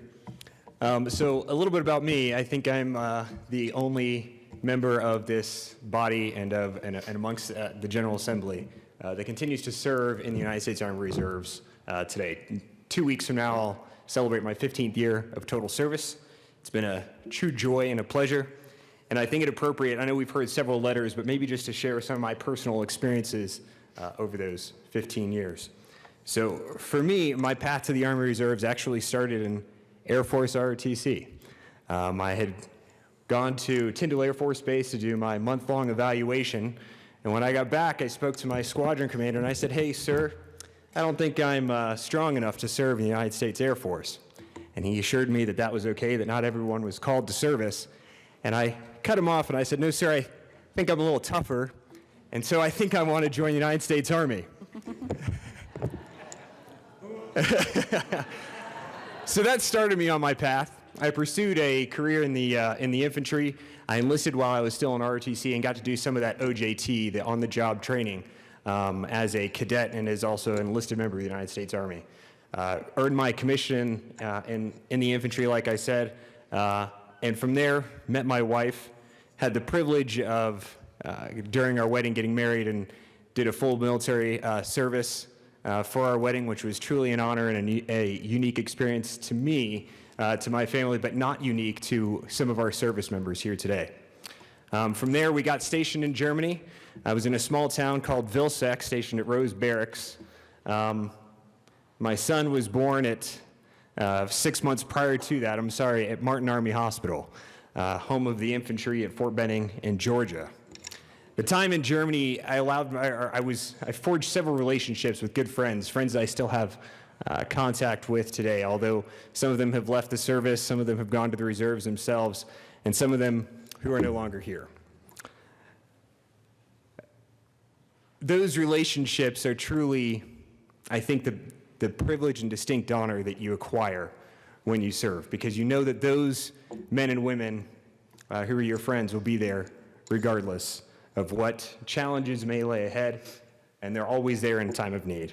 Speaker 15: So a little bit about me. I think I'm the only member of this body and amongst the General Assembly that continues to serve in the United States Army Reserves today. 2 weeks from now, I'll celebrate my 15th year of total service. It's been a true joy and a pleasure. And I think it appropriate, I know we've heard several letters, but maybe just to share some of my personal experiences over those 15 years. So for me, my path to the Army Reserves actually started in Air Force ROTC. I had gone to Tyndall Air Force Base to do my month-long evaluation. And when I got back, I spoke to my squadron commander and I said, "Hey, sir, I don't think I'm strong enough to serve in the United States Air Force." And he assured me that that was okay, that not everyone was called to service. And I cut him off and I said, "No, sir, I think I'm a little tougher. And so I think I want to join the United States Army." So that started me on my path. I pursued a career in the infantry. I enlisted while I was still in ROTC and got to do some of that OJT, the on-the-job training, as a cadet and as also an enlisted member of the United States Army. Earned my commission in the infantry, like I said, and from there met my wife, had the privilege of, during our wedding, getting married and did a full military service for our wedding, which was truly an honor and a unique experience to me, to my family, but not unique to some of our service members here today. From there, we got stationed in Germany. I was in a small town called Vilseck, stationed at Rose Barracks. My son was born at 6 months prior to that, at Martin Army Hospital, home of the infantry at Fort Benning in Georgia. The time in Germany, I forged several relationships with good friends I still have contact with today, although some of them have left the service, some of them have gone to the reserves themselves, and some of them who are no longer here. Those relationships are truly, I think, the privilege and distinct honor that you acquire when you serve, because you know that those men and women who are your friends will be there regardless of what challenges may lay ahead, and they're always there in time of need.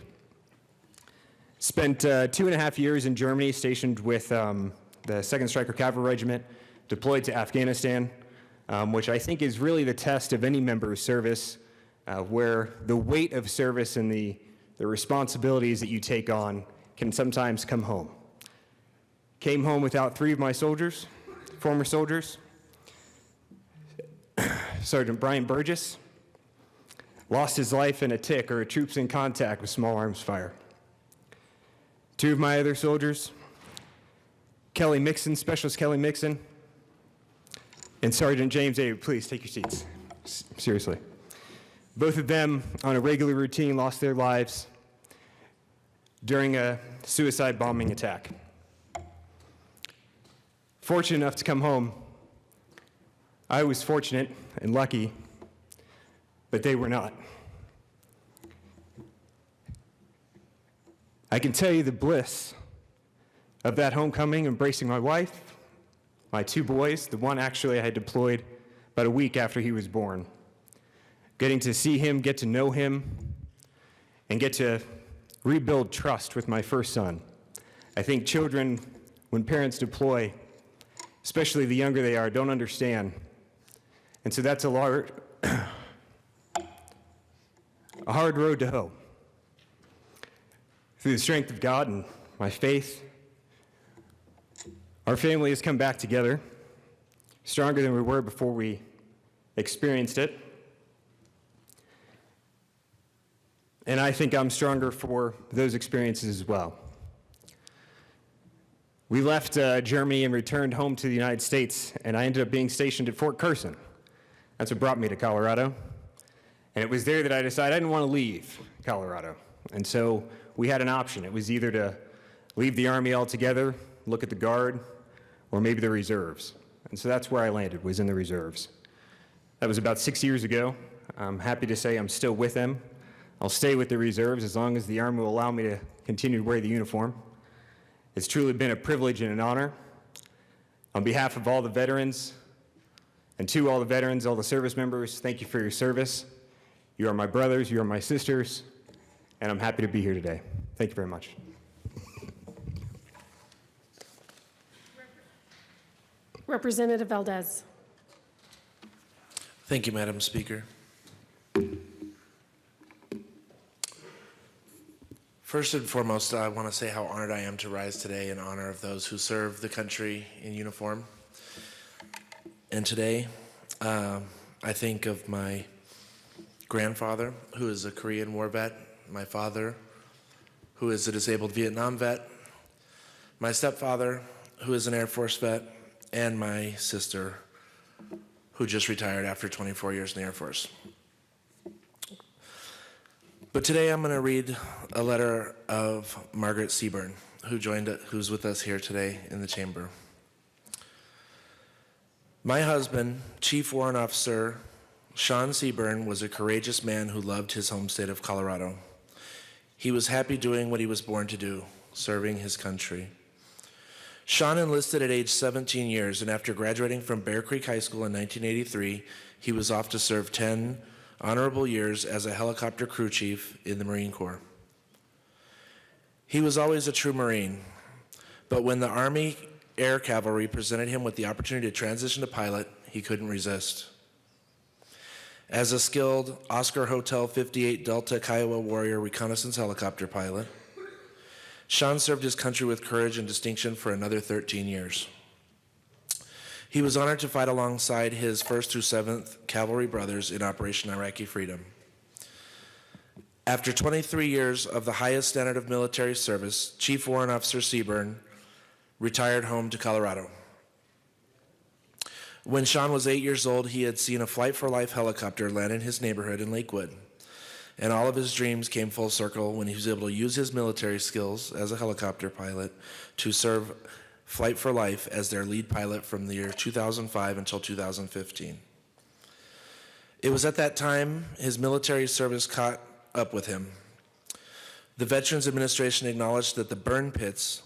Speaker 15: Spent 2.5 years in Germany, stationed with the 2nd Stryker Cavalry Regiment, deployed to Afghanistan, which I think is really the test of any member's service, where the weight of service and the responsibilities that you take on can sometimes come home. Came home without 3 of my soldiers, former soldiers. Sergeant Brian Burgess lost his life in a TIC, or a troops in contact with small arms fire. 2 of my other soldiers, Kelly Mixon, Specialist Kelly Mixon, and Sergeant James A. Please take your seats. Seriously. Both of them, on a regular routine, lost their lives during a suicide bombing attack. Fortunate enough to come home. I was fortunate and lucky, but they were not. I can tell you the bliss of that homecoming, embracing my wife, my 2 boys, the one actually I had deployed about a week after he was born. Getting to see him, get to know him, and get to rebuild trust with my first son. I think children, when parents deploy, especially the younger they are, don't understand. And so that's a hard road to hoe. Through the strength of God and my faith, our family has come back together, stronger than we were before we experienced it. And I think I'm stronger for those experiences as well. We left Germany and returned home to the United States, and I ended up being stationed at Fort Carson. That's what brought me to Colorado. And it was there that I decided I didn't want to leave Colorado. And so we had an option. It was either to leave the Army altogether, look at the Guard, or maybe the reserves. And so that's where I landed, was in the reserves. That was about 6 years ago. I'm happy to say I'm still with them. I'll stay with the reserves as long as the Army will allow me to continue to wear the uniform. It's truly been a privilege and an honor. On behalf of all the veterans, and to all the veterans, all the service members, thank you for your service. You are my brothers, you are my sisters, and I'm happy to be here today. Thank you very much.
Speaker 1: Representative Valdez.
Speaker 16: Thank you, Madam Speaker. First and foremost, I want to say how honored I am to rise today in honor of those who serve the country in uniform. And today, I think of my grandfather, who is a Korean War vet, my father, who is a disabled Vietnam vet, my stepfather, who is an Air Force vet, and my sister, who just retired after 24 years in the Air Force. But today I'm going to read a letter of Margaret Seaburn, who's with us here today in the chamber. My husband, Chief Warrant Officer Sean Seaburn, was a courageous man who loved his home state of Colorado. He was happy doing what he was born to do, serving his country. Sean enlisted at age 17 years, and after graduating from Bear Creek High School in 1983, he was off to serve 10 honorable years as a helicopter crew chief in the Marine Corps. He was always a true Marine, but when the Army Air Cavalry presented him with the opportunity to transition to pilot, he couldn't resist. As a skilled Oscar Hotel 58 Delta Kiowa Warrior reconnaissance helicopter pilot, Sean served his country with courage and distinction for another 13 years. He was honored to fight alongside his 1st through 7th Cavalry brothers in Operation Iraqi Freedom. After 23 years of the highest standard of military service, Chief Warrant Officer Seaburn retired home to Colorado. When Sean was 8 years old, he had seen a Flight for Life helicopter land in his neighborhood in Lakewood. And all of his dreams came full circle when he was able to use his military skills as a helicopter pilot to serve Flight for Life as their lead pilot from the year 2005 until 2015. It was at that time his military service caught up with him. The Veterans Administration acknowledged that the burn pits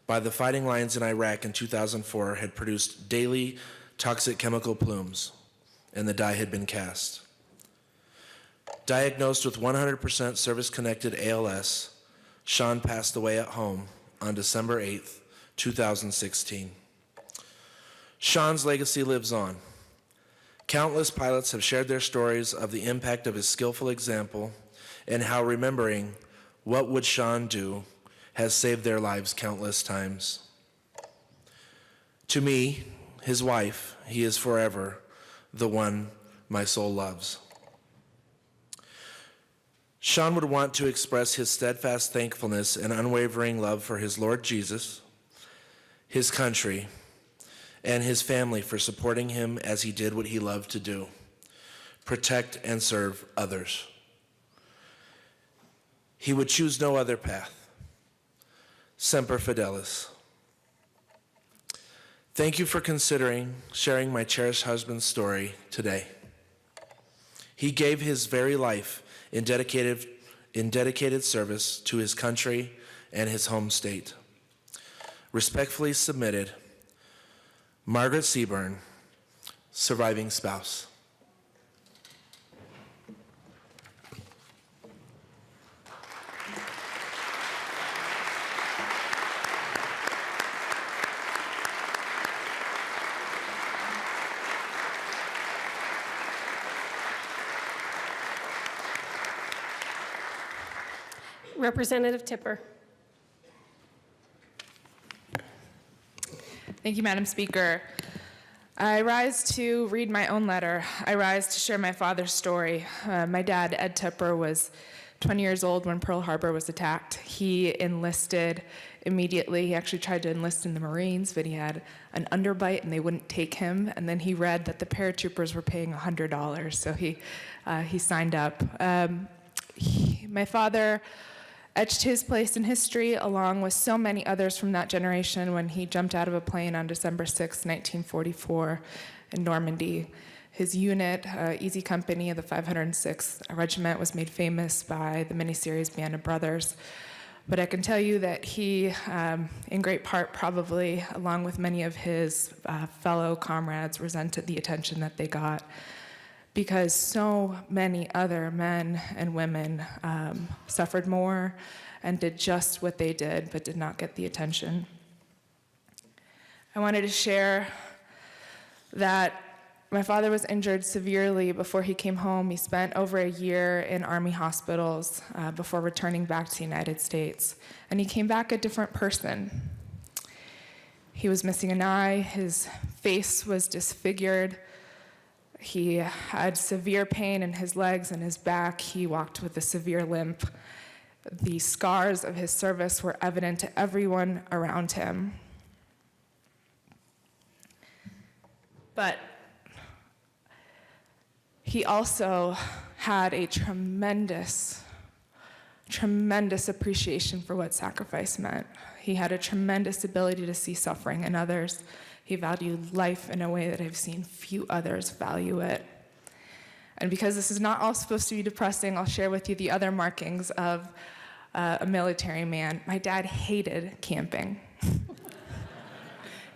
Speaker 16: by the fighting lines in Iraq in 2004 had produced daily toxic chemical plumes, and the die had been cast. Diagnosed with 100% service-connected ALS, Sean passed away at home on December 8th, 2016. Sean's legacy lives on. Countless pilots have shared their stories of the impact of his skillful example and how remembering what would Sean do has saved their lives countless times. To me, his wife, he is forever the one my soul loves. Sean would want to express his steadfast thankfulness and unwavering love for his Lord Jesus, his country, and his family for supporting him as he did what he loved to do, protect and serve others. He would choose no other path. Semper Fidelis. Thank you for considering sharing my cherished husband's story today. He gave his very life in dedicated service to his country and his home state. Respectfully submitted, Margaret Seaburn, surviving spouse.
Speaker 1: Representative Tipper.
Speaker 19: Thank you, Madam Speaker. I rise to read my own letter. I rise to share my father's story. My dad, Ed Tipper, was 20 years old when Pearl Harbor was attacked. He enlisted immediately. He actually tried to enlist in the Marines, but he had an underbite and they wouldn't take him. And then he read that the paratroopers were paying $100, so he signed up. My father etched his place in history along with so many others from that generation when he jumped out of a plane on December 6, 1944 in Normandy. His unit, Easy Company of the 506th Regiment, was made famous by the miniseries Band of Brothers. But I can tell you that he, in great part probably, along with many of his fellow comrades, resented the attention that they got, because so many other men and women suffered more and did just what they did, but did not get the attention. I wanted to share that My father was injured severely before he came home. He spent over a year in Army hospitals before returning back to the United States. And he came back a different person. He was missing an eye, his face was disfigured, he had severe pain in his legs and his back, he walked with a severe limp. The scars of his service were evident to everyone around him. But he also had a tremendous appreciation for what sacrifice meant. He had a tremendous ability to see suffering in others. He valued life in a way that I've seen few others value it. And because this is not all supposed to be depressing, I'll share with you the other markings of a military man. My dad hated camping.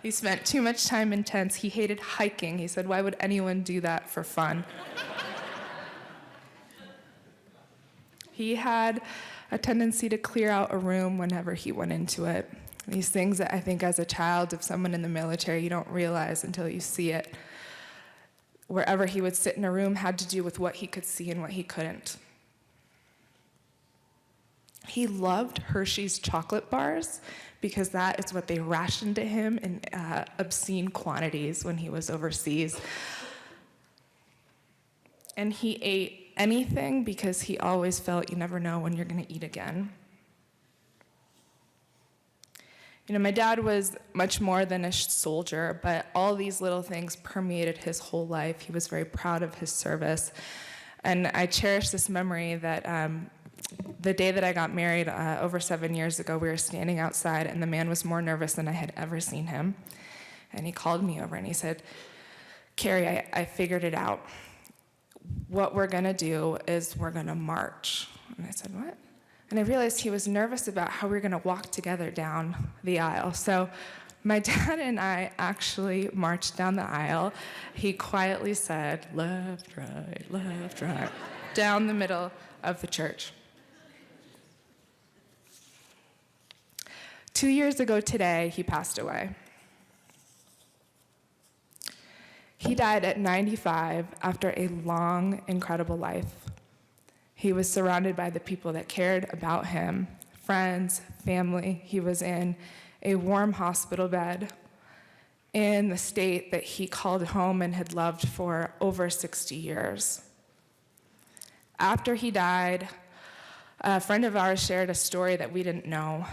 Speaker 19: He spent too much time in tents. He hated hiking. He said, why would anyone do that for fun? He had a tendency to clear out a room whenever he went into it. These things that I think as a child of someone in the military, you don't realize until you see it. Wherever he would sit in a room had to do with what he could see and what he couldn't. He loved Hershey's chocolate bars because that is what they rationed to him in obscene quantities when he was overseas. And he ate anything because he always felt you never know when you're going to eat again. You know, my dad was much more than a soldier, but all these little things permeated his whole life. He was very proud of his service. And I cherish this memory that the day that I got married over 7 years ago, we were standing outside, and the man was more nervous than I had ever seen him. And he called me over, and he said, Carrie, I figured it out. What we're going to do is we're going to march. And I said, what? And I realized he was nervous about how we were going to walk together down the aisle. So my dad and I actually marched down the aisle. He quietly said, left, right, down the middle of the church. 2 years ago today, he passed away. He died at 95 after a long, incredible life. He was surrounded by the people that cared about him, friends, family. He was in a warm hospital bed in the state that he called home and had loved for over 60 years. After he died, a friend of ours shared a story that we didn't know.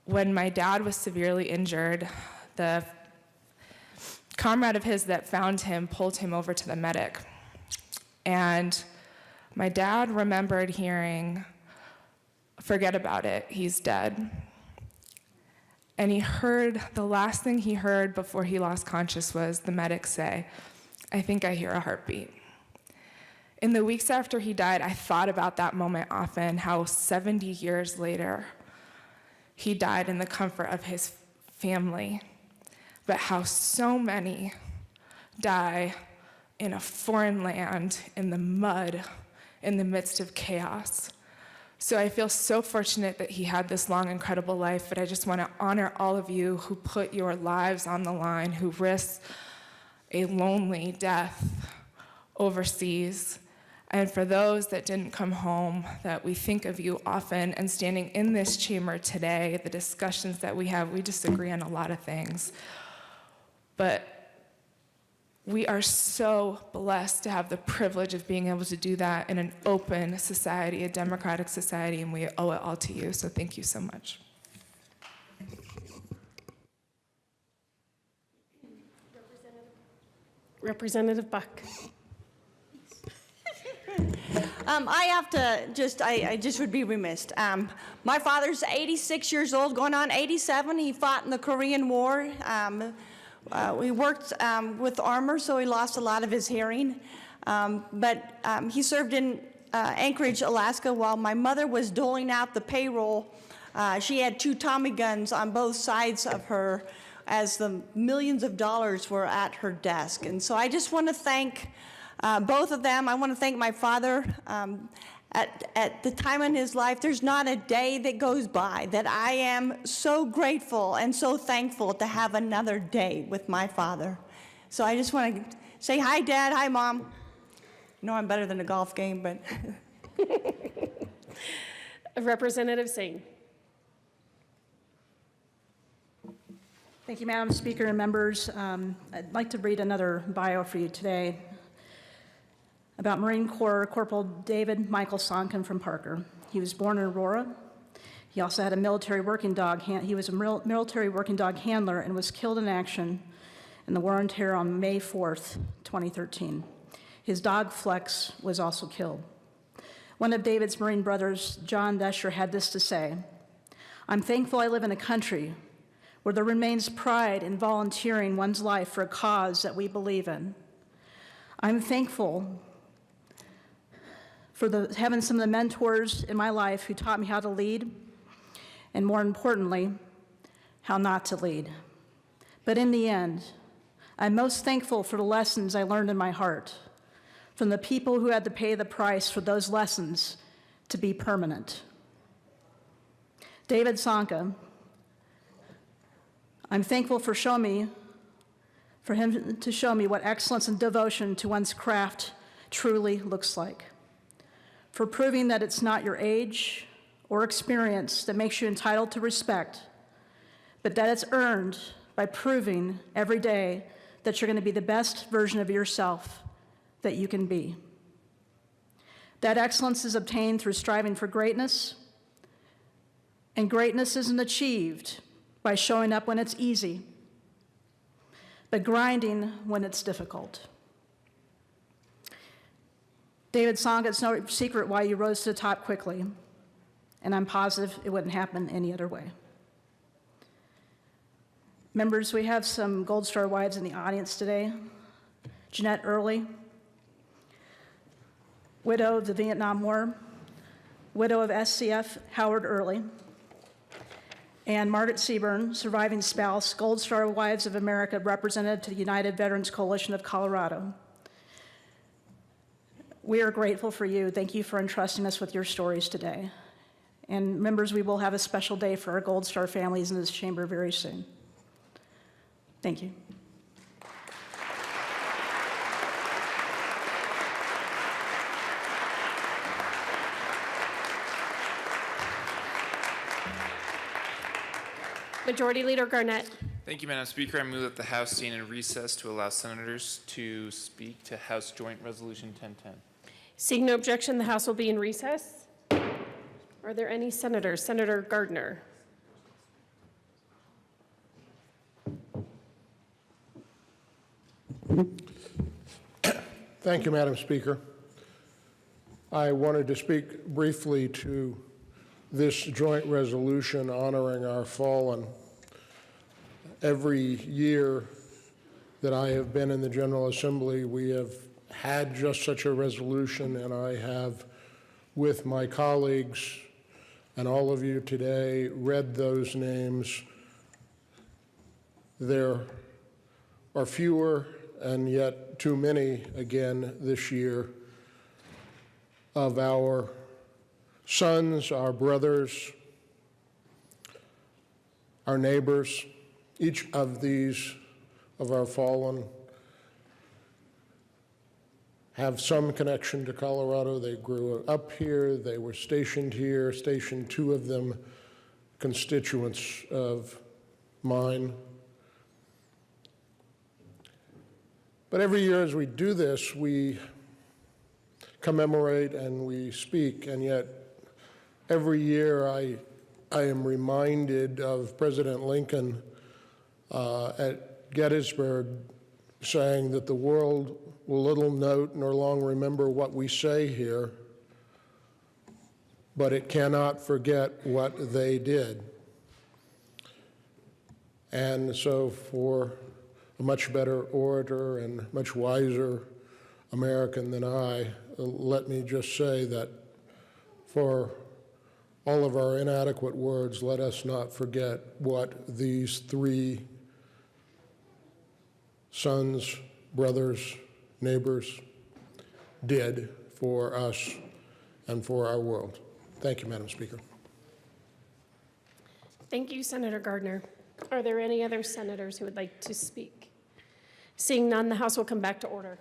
Speaker 19: When my dad was severely injured, the comrade of his that found him pulled him over to the medic. And my dad remembered hearing, forget about it, he's dead. And he heard, the last thing he heard before he lost conscious was the medic say, I think I hear a heartbeat. In the weeks after he died, I thought about that moment often, how 70 years later, he died in the comfort of his family, but how so many die in a foreign land, in the mud, in the midst of chaos. So I feel so fortunate that he had this long, incredible life, but I just want to honor all of you who put your lives on the line, who risked a lonely death overseas. And for those that didn't come home, that we think of you often, and standing in this chamber today, the discussions that we have, we disagree on a lot of things. But we are so blessed to have the privilege of being able to do that in an open society, a democratic society, and we owe it all to you. So thank you so much.
Speaker 1: Representative Buck.
Speaker 17: I have to I just would be remiss. My father's 86 years old, going on 87. He fought in the Korean War. We worked with armor, so he lost a lot of his hearing. But he served in Anchorage, Alaska, while my mother was doling out the payroll. She had 2 Tommy guns on both sides of her as the millions of dollars were at her desk. And so I just want to thank both of them. I want to thank my father. At the time in his life, there's not a day that goes by that I am so grateful and so thankful to have another day with my father. So I just want to say hi, Dad, hi, Mom. No, I'm better than a golf game, but
Speaker 1: Representative Singh.
Speaker 18: Thank you, Madam Speaker and members. I'd like to read another bio for you today about Marine Corps Corporal David Michael Sonkin from Parker. He was born in Aurora. He also had a military working dog. He was a military working dog handler and was killed in action in the War on Terror on May 4th, 2013. His dog Flex was also killed. One of David's Marine brothers, John Desher, had this to say: "I'm thankful I live in a country where there remains pride in volunteering one's life for a cause that we believe in. I'm thankful for having some of the mentors in my life who taught me how to lead, and more importantly, how not to lead. But in the end, I'm most thankful for the lessons I learned in my heart from the people who had to pay the price for those lessons to be permanent." David Sonka, I'm thankful for him to show me what excellence and devotion to one's craft truly looks like, for proving that it's not your age or experience that makes you entitled to respect, but that it's earned by proving every day that you're going to be the best version of yourself that you can be. That excellence is obtained through striving for greatness, and greatness isn't achieved by showing up when it's easy, but grinding when it's difficult. David Sonka, it's no secret why you rose to the top quickly, and I'm positive it wouldn't happen any other way. Members, we have some Gold Star wives in the audience today. Jeanette Early, widow of the Vietnam War, widow of SCF Howard Early, and Margaret Seaburn, surviving spouse, Gold Star Wives of America representative to the United Veterans Coalition of Colorado. We are grateful for you. Thank you for entrusting us with your stories today. And members, we will have a special day for our Gold Star families in this chamber very soon. Thank you.
Speaker 1: Majority Leader Garnett.
Speaker 9: Thank you, Madam Speaker. I move that the House stand in recess to allow senators to speak to House Joint Resolution 1010.
Speaker 1: Seeing no objection, the House will be in recess. Are there any senators? Senator Gardner.
Speaker 20: Thank you, Madam Speaker. I wanted to speak briefly to this joint resolution honoring our fallen. Every year that I have been in the General Assembly, we have had just such a resolution, and I have, with my colleagues and all of you today, read those names. There are fewer and yet too many again this year of our sons, our brothers, our neighbors. Each of these of our fallen have some connection to Colorado. They grew up here, they were stationed here, stationed, two of them constituents of mine. But every year as we do this, we commemorate and we speak, and yet every year I am reminded of President Lincoln at Gettysburg saying that the world will little note nor long remember what we say here, but it cannot forget what they did. And so for a much better orator and much wiser American than I, let me just say that for all of our inadequate words, let us not forget what these three sons, brothers, neighbors did for us and for our world. Thank you, Madam Speaker.
Speaker 1: Thank you, Senator Gardner. Are there any other senators who would like to speak? Seeing none, the House will come back to order.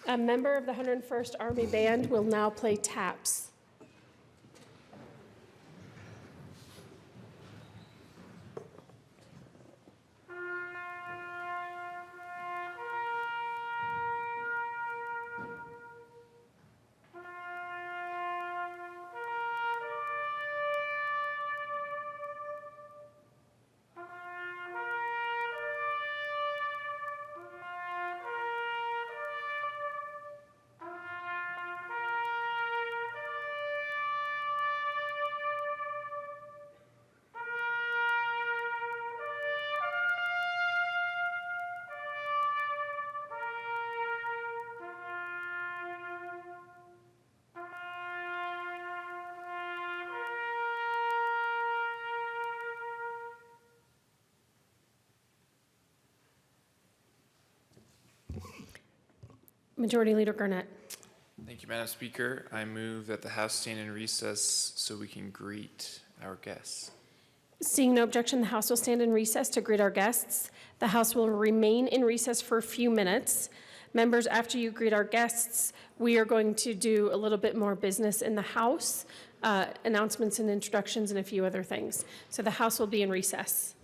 Speaker 1: A member of the 101st Army Band will now play taps. Majority Leader Garnett.
Speaker 9: Thank you, Madam Speaker. I move that the House stand in recess so we can greet our guests.
Speaker 1: Seeing no objection, the House will stand in recess to greet our guests. The House will remain in recess for a few minutes. Members, after you greet our guests, we are going to do a little bit more business in the House, announcements and introductions and a few other things. So the House will be in recess.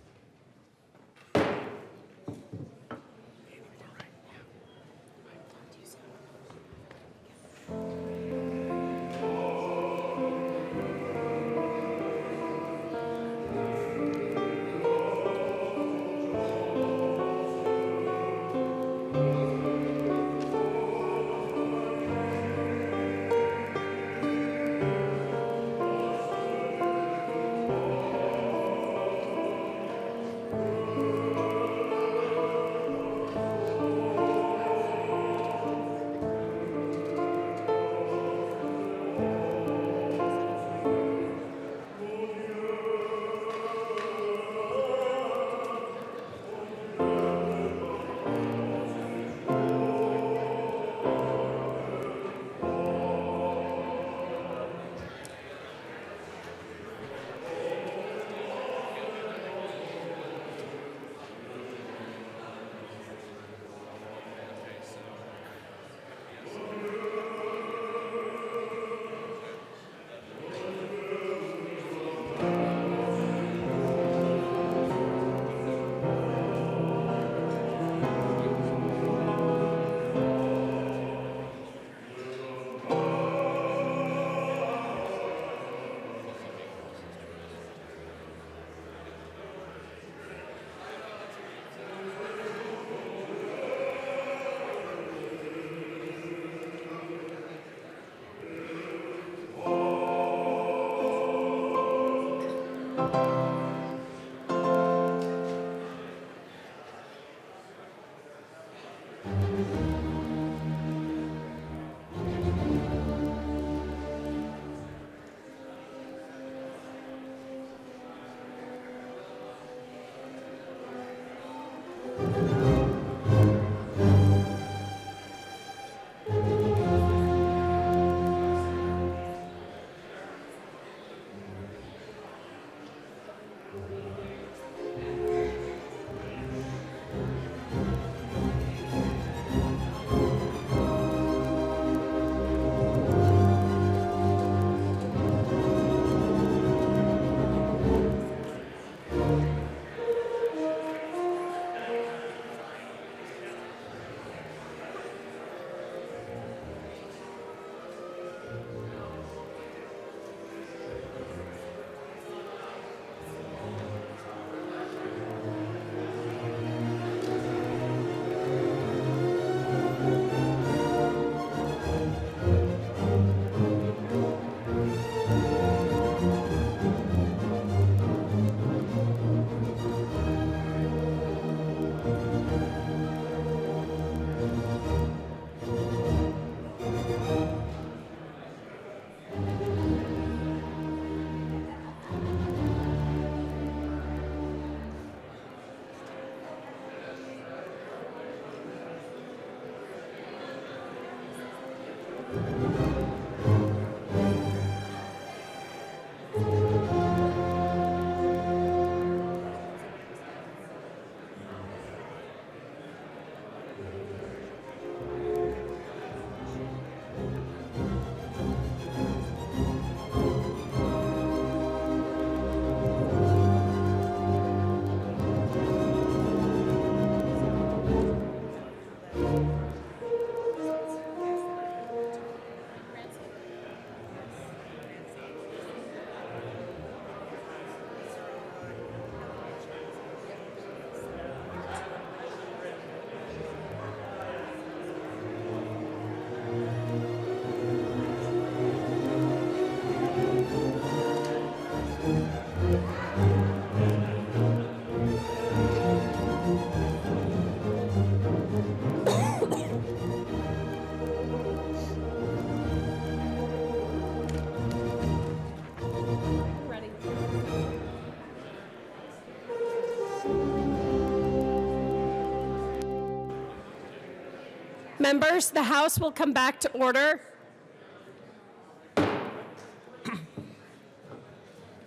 Speaker 1: Members, the House will come back to order.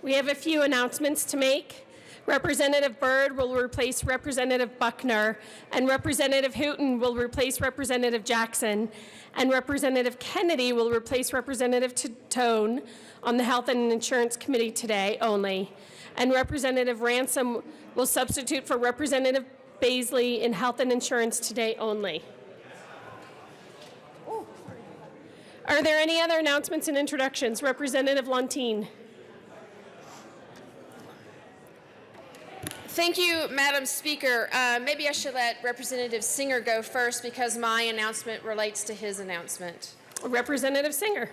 Speaker 1: We have a few announcements to make. Representative Byrd will replace Representative Buckner, and Representative Houghton will replace Representative Jackson, and Representative Kennedy will replace Representative Tone on the Health and Insurance Committee today only, and Representative Ransom will substitute for Representative Baisley in Health and Insurance today only. Are there any other announcements and introductions? Representative Lontine.
Speaker 21: Thank you, Madam Speaker. Maybe I should let Representative Singer go first because my announcement relates to his announcement.
Speaker 1: Representative Singer.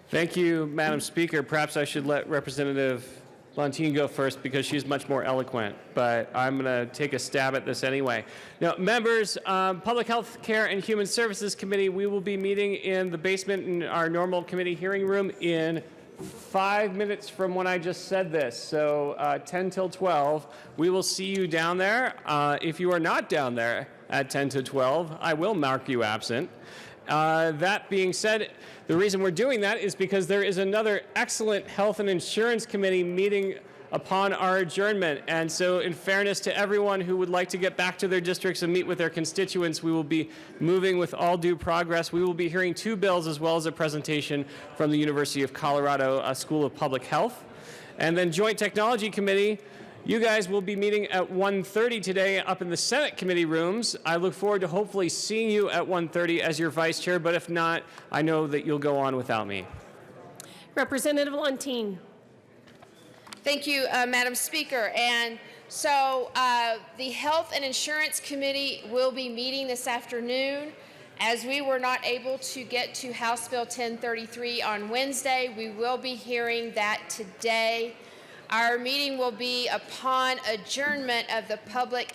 Speaker 22: Thank you, Madam Speaker. Perhaps I should let Representative Lontine go first because she's much more eloquent, but I'm going to take a stab at this anyway. Now, members, Public Health Care and Human Services Committee, we will be meeting in the basement in our normal committee hearing room in 5 minutes from when I just said this, so 10 till 12. We will see you down there. If you are not down there at 10 to 12, I will mark you absent. That being said, the reason we're doing that is because there is another excellent Health and Insurance Committee meeting upon our adjournment. And so in fairness to everyone who would like to get back to their districts and meet with their constituents, we will be moving with all due progress. We will be hearing 2 bills as well as a presentation from the University of Colorado School of Public Health. And then Joint Technology Committee, you guys will be meeting at 1:30 today up in the Senate committee rooms. I look forward to hopefully seeing you at 1:30 as your vice chair, but if not, I know that you'll go on without me.
Speaker 1: Representative Lontine.
Speaker 21: Thank you, Madam Speaker. And so the Health and Insurance Committee will be meeting this afternoon. As we were not able to get to House Bill 1033 on Wednesday, we will be hearing that today. Our meeting will be upon adjournment of the Public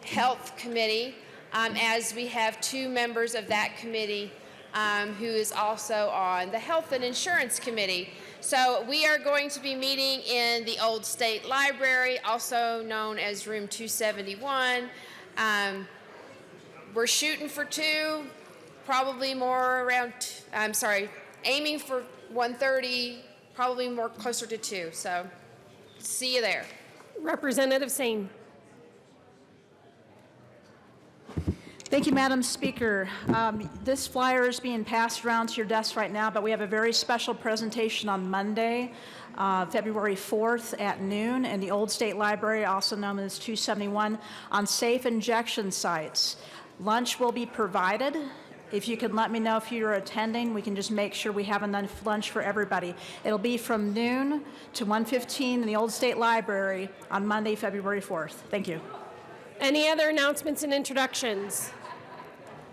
Speaker 21: Health Committee, as we have 2 members of that committee who is also on the Health and Insurance Committee. So we are going to be meeting in the Old State Library, also known as Room 271. We're shooting for 2, probably more around, aiming for 1:30, probably more closer to 2. So see you there.
Speaker 1: Representative Singh.
Speaker 18: Thank you, Madam Speaker. This flyer is being passed around to your desk right now, but we have a very special presentation on Monday, February 4th at noon in the Old State Library, also known as 271, on safe injection sites. Lunch will be provided. If you could let me know if you're attending, we can just make sure we have enough lunch for everybody. It'll be from noon to 1:15 in the Old State Library on Monday, February 4th. Thank you.
Speaker 1: Any other announcements and introductions?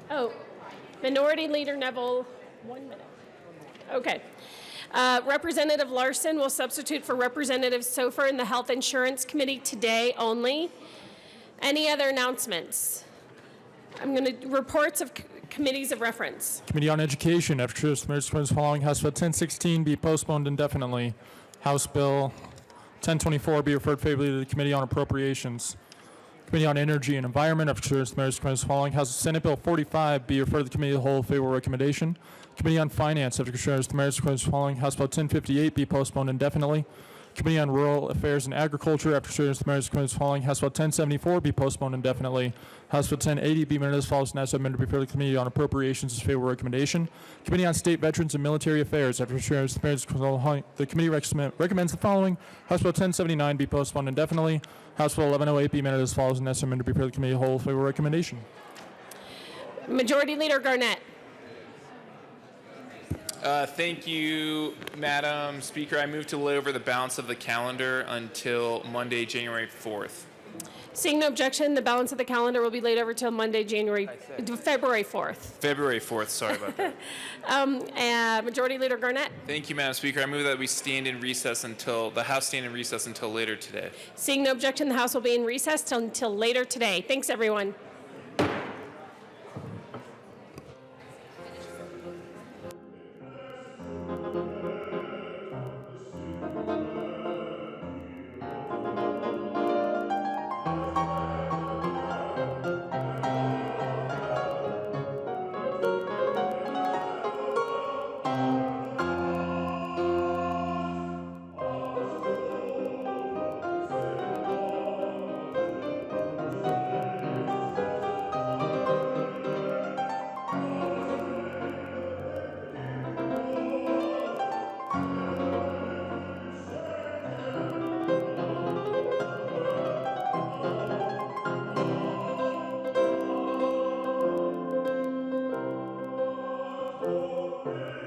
Speaker 1: Oh, Minority Leader Neville, 1 minute. Okay. Representative Larson will substitute for Representative Sofer in the Health Insurance Committee today only. Any other announcements? I'm going to reports of committees of reference.
Speaker 5: Committee on Education, after Truths, Merits, Claims following House Bill 1016 be postponed indefinitely. House Bill 1024 be referred favorably to the Committee on Appropriations. Committee on Energy and Environment, after Truths, Merits, Claims following House Senate Bill 45 be referred to the Committee of the Whole, favorable recommendation. Committee on Finance, after Truths, Merits, Claims following House Bill 1058 be postponed indefinitely. Committee on Rural Affairs and Agriculture, after Truths, Merits, Claims following House Bill 1074 be postponed indefinitely. House Bill 1080 be amended as follows, and as amended to be referred to the Committee on Appropriations as favorable recommendation. Committee on State Veterans and Military Affairs, after Truths, Merits, the Committee recommends the following. House Bill 1079 be postponed indefinitely. House Bill 1108 be amended as follows, and as amended to be referred to the Committee of the Whole, favorable recommendation.
Speaker 1: Majority Leader Garnett.
Speaker 9: Thank you, Madam Speaker. I move to lay over the balance of the calendar until Monday, January 4th.
Speaker 1: Seeing no objection, the balance of the calendar will be laid over till Monday, February 4th.
Speaker 9: February 4th, sorry about that.
Speaker 1: Majority Leader Garnett.
Speaker 9: Thank you, Madam Speaker. I move that we stand in recess until, the House stand in recess until later today.
Speaker 1: Seeing no objection, the House will be in recess until later today. Thanks, everyone.
Speaker 2: Amen.